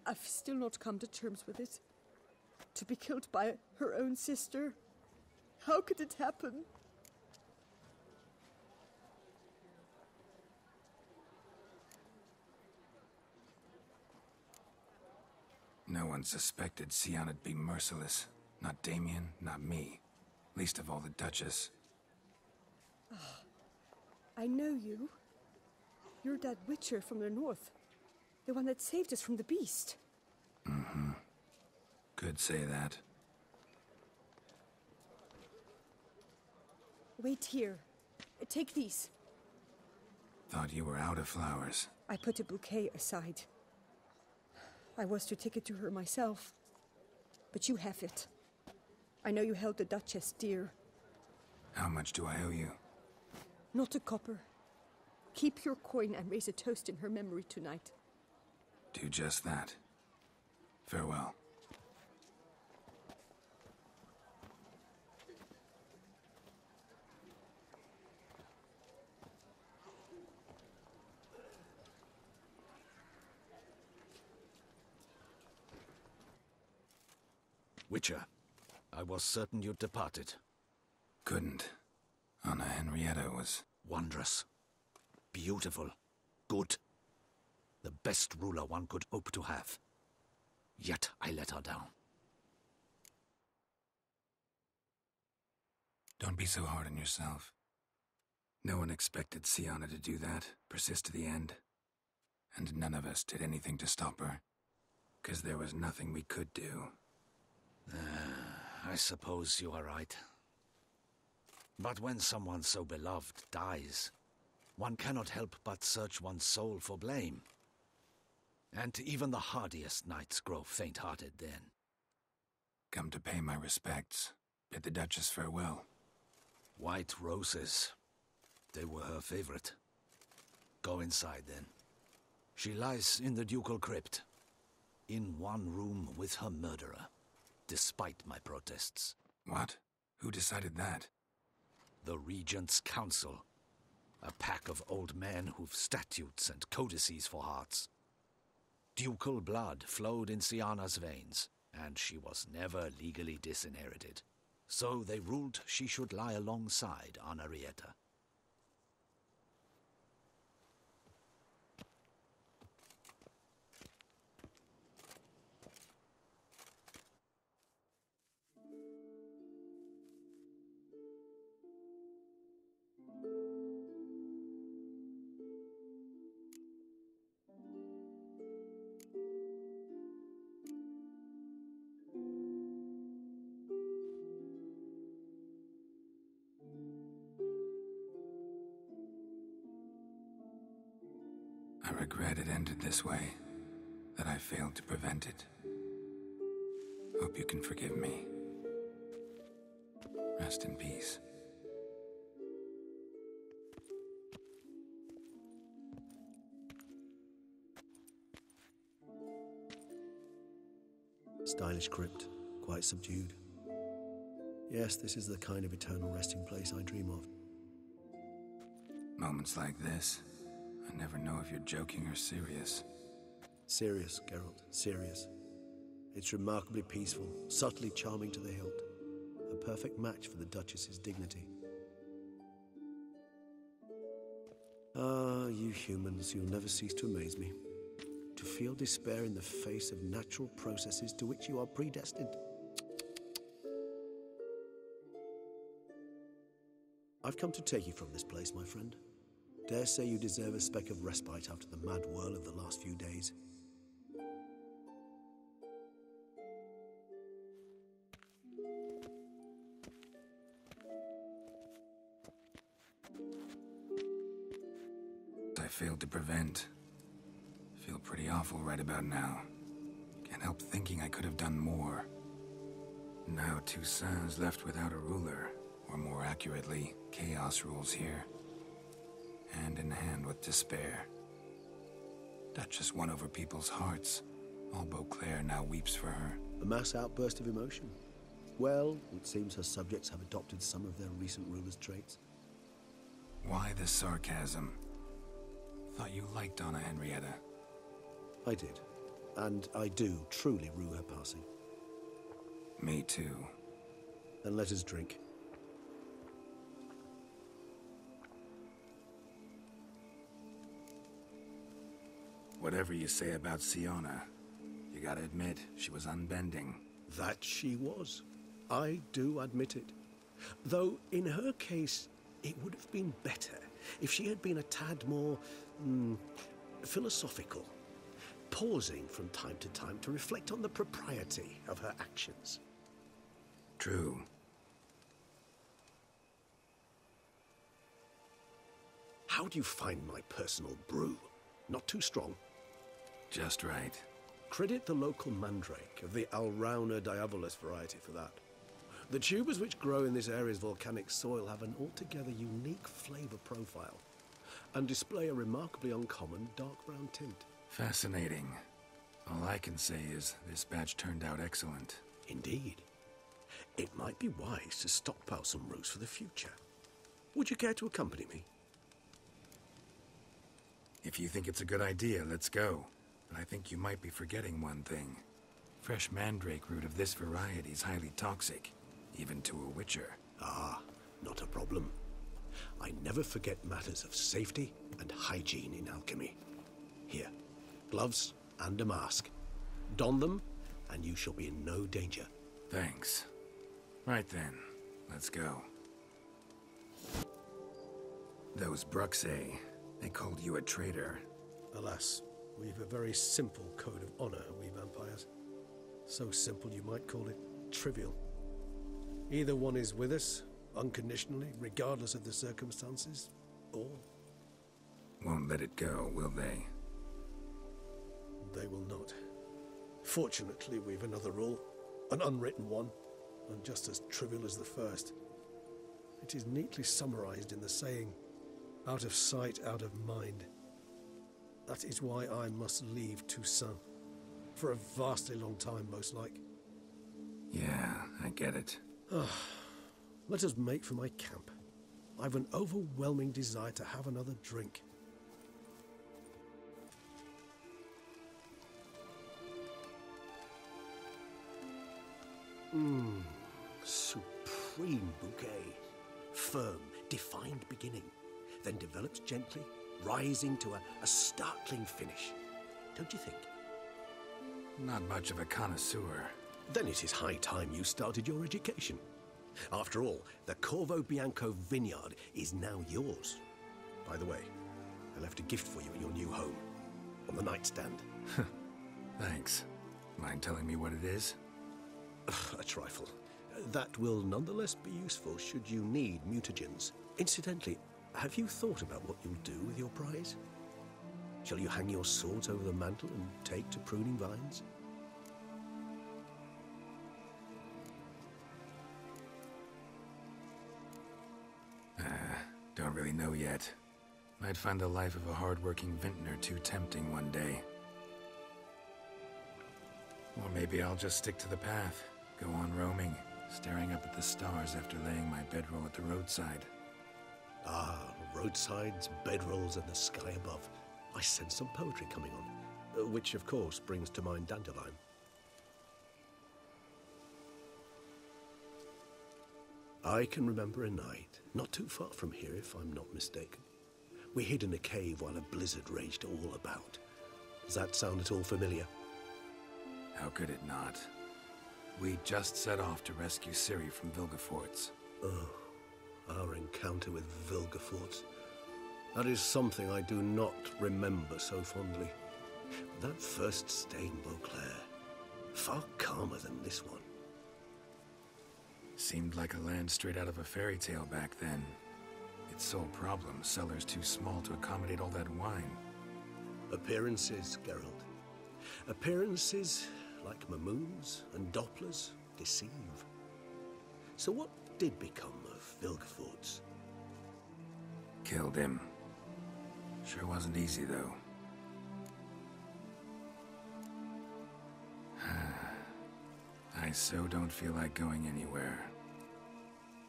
I've still not come to terms with it. To be killed by her own sister. How could it happen? No one suspected Siana'd be merciless. Not Damien, not me. Least of all the Duchess. I know you. You're that witcher from the north. The one that saved us from the beast. Mm-hmm. Could say that. Wait here. Take these. Thought you were out of flowers. I put a bouquet aside. I was to take it to her myself. But you have it. I know you held the Duchess dear. How much do I owe you? Not a copper. Keep your coin and raise a toast in her memory tonight. Do just that. Farewell. Witcher, I was certain you'd departed. Couldn't. Anna Henrietta was... wondrous. Beautiful. Good. The best ruler one could hope to have. Yet I let her down. Don't be so hard on yourself. No one expected Siana to do that, persist to the end. And none of us did anything to stop her. 'Cause there was nothing we could do. I suppose you are right. But when someone so beloved dies, one cannot help but search one's soul for blame. And even the hardiest knights grow faint-hearted then. Come to pay my respects. Bid the Duchess farewell. White roses. They were her favorite. Go inside then. She lies in the ducal crypt. In one room with her murderer. Despite my protests. What? Who decided that? The Regent's Council. A pack of old men who've statutes and codices for hearts. Ducal blood flowed in Siana's veins, and she was never legally disinherited. So they ruled she should lie alongside Henrietta. I regret it ended this way, that I failed to prevent it. Hope you can forgive me. Rest in peace. Stylish crypt, quite subdued. Yes, this is the kind of eternal resting place I dream of. Moments like this, I never know if you're joking or serious. Serious, Geralt, serious. It's remarkably peaceful, subtly charming to the hilt. A perfect match for the Duchess's dignity. Ah, you humans, you'll never cease to amaze me. To feel despair in the face of natural processes to which you are predestined. I've come to take you from this place, my friend. Dare say you deserve a speck of respite after the mad whirl of the last few days. I failed to prevent. Feel pretty awful right about now. Can't help thinking I could have done more. Now Toussaint's left without a ruler, or more accurately, chaos rules here. Hand in hand with despair. Duchess won over people's hearts. All Beauclair now weeps for her. A mass outburst of emotion. Well, it seems her subjects have adopted some of their recent ruler's traits. Why the sarcasm? Thought you liked Donna Henrietta. I did. And I do truly rue her passing. Me too. Then let us drink. Whatever you say about Siana, you gotta admit, she was unbending. That she was. I do admit it. Though, in her case, it would have been better if she had been a tad more, philosophical, pausing from time to time to reflect on the propriety of her actions. True. How do you find my personal brew? Not too strong? Just right. Credit the local mandrake of the Alrauna diabolus variety for that. The tubers which grow in this area's volcanic soil have an altogether unique flavor profile and display a remarkably uncommon dark brown tint. Fascinating. All I can say is this batch turned out excellent. Indeed. It might be wise to stockpile some roots for the future. Would you care to accompany me? If you think it's a good idea, let's go. But I think you might be forgetting one thing. Fresh mandrake root of this variety is highly toxic, even to a witcher. Ah, not a problem. I never forget matters of safety and hygiene in alchemy. Here, gloves and a mask. Don them, and you shall be in no danger. Thanks. Right then, let's go. Those Bruxais, they called you a traitor. Alas, we've a very simple code of honor, we vampires. So simple you might call it trivial. Either one is with us, unconditionally, regardless of the circumstances, or... Won't let it go, will they? They will not. Fortunately, we've another rule, an unwritten one, and just as trivial as the first. It is neatly summarized in the saying, out of sight, out of mind. That is why I must leave Toussaint. For a vastly long time, most like. Yeah, I get it. Let us make for my camp. I've an overwhelming desire to have another drink. Supreme bouquet. Firm, defined beginning. Then develops gently, rising to a startling finish. Don't you think? Not much of a connoisseur. Then it is high time you started your education. After all, the Corvo Bianco vineyard is now yours. By the way, I left a gift for you at your new home. On the nightstand. Thanks. Mind telling me what it is? A trifle. That will nonetheless be useful should you need mutagens. Incidentally, have you thought about what you'll do with your prize? Shall you hang your swords over the mantle and take to pruning vines? Don't really know yet. Might find the life of a hard-working vintner too tempting one day. Or maybe I'll just stick to the path, go on roaming, staring up at the stars after laying my bedroll at the roadside. Ah, roadsides, bedrolls, and the sky above. I sense some poetry coming on, which of course brings to mind Dandelion. I can remember a night, not too far from here if I'm not mistaken. We hid in a cave while a blizzard raged all about. Does that sound at all familiar? How could it not? We just set off to rescue Ciri from Vilgefortz. Oh, our encounter with Vilgefortz. That is something I do not remember so fondly. That first stay in Beauclair, far calmer than this one. Seemed like a land straight out of a fairy tale back then. Its sole problem, cellars too small to accommodate all that wine. Appearances, Geralt. Appearances, like Mamoons and Dopplers, deceive. So what did become of Vilgefortz? Killed him. Sure wasn't easy, though. I so don't feel like going anywhere.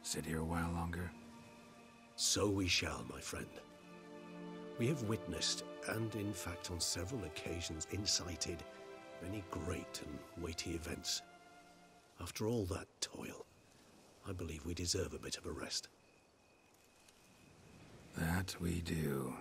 Sit here a while longer? So we shall, my friend. We have witnessed, and in fact on several occasions incited, many great and weighty events. After all that toil, I believe we deserve a bit of a rest. That we do.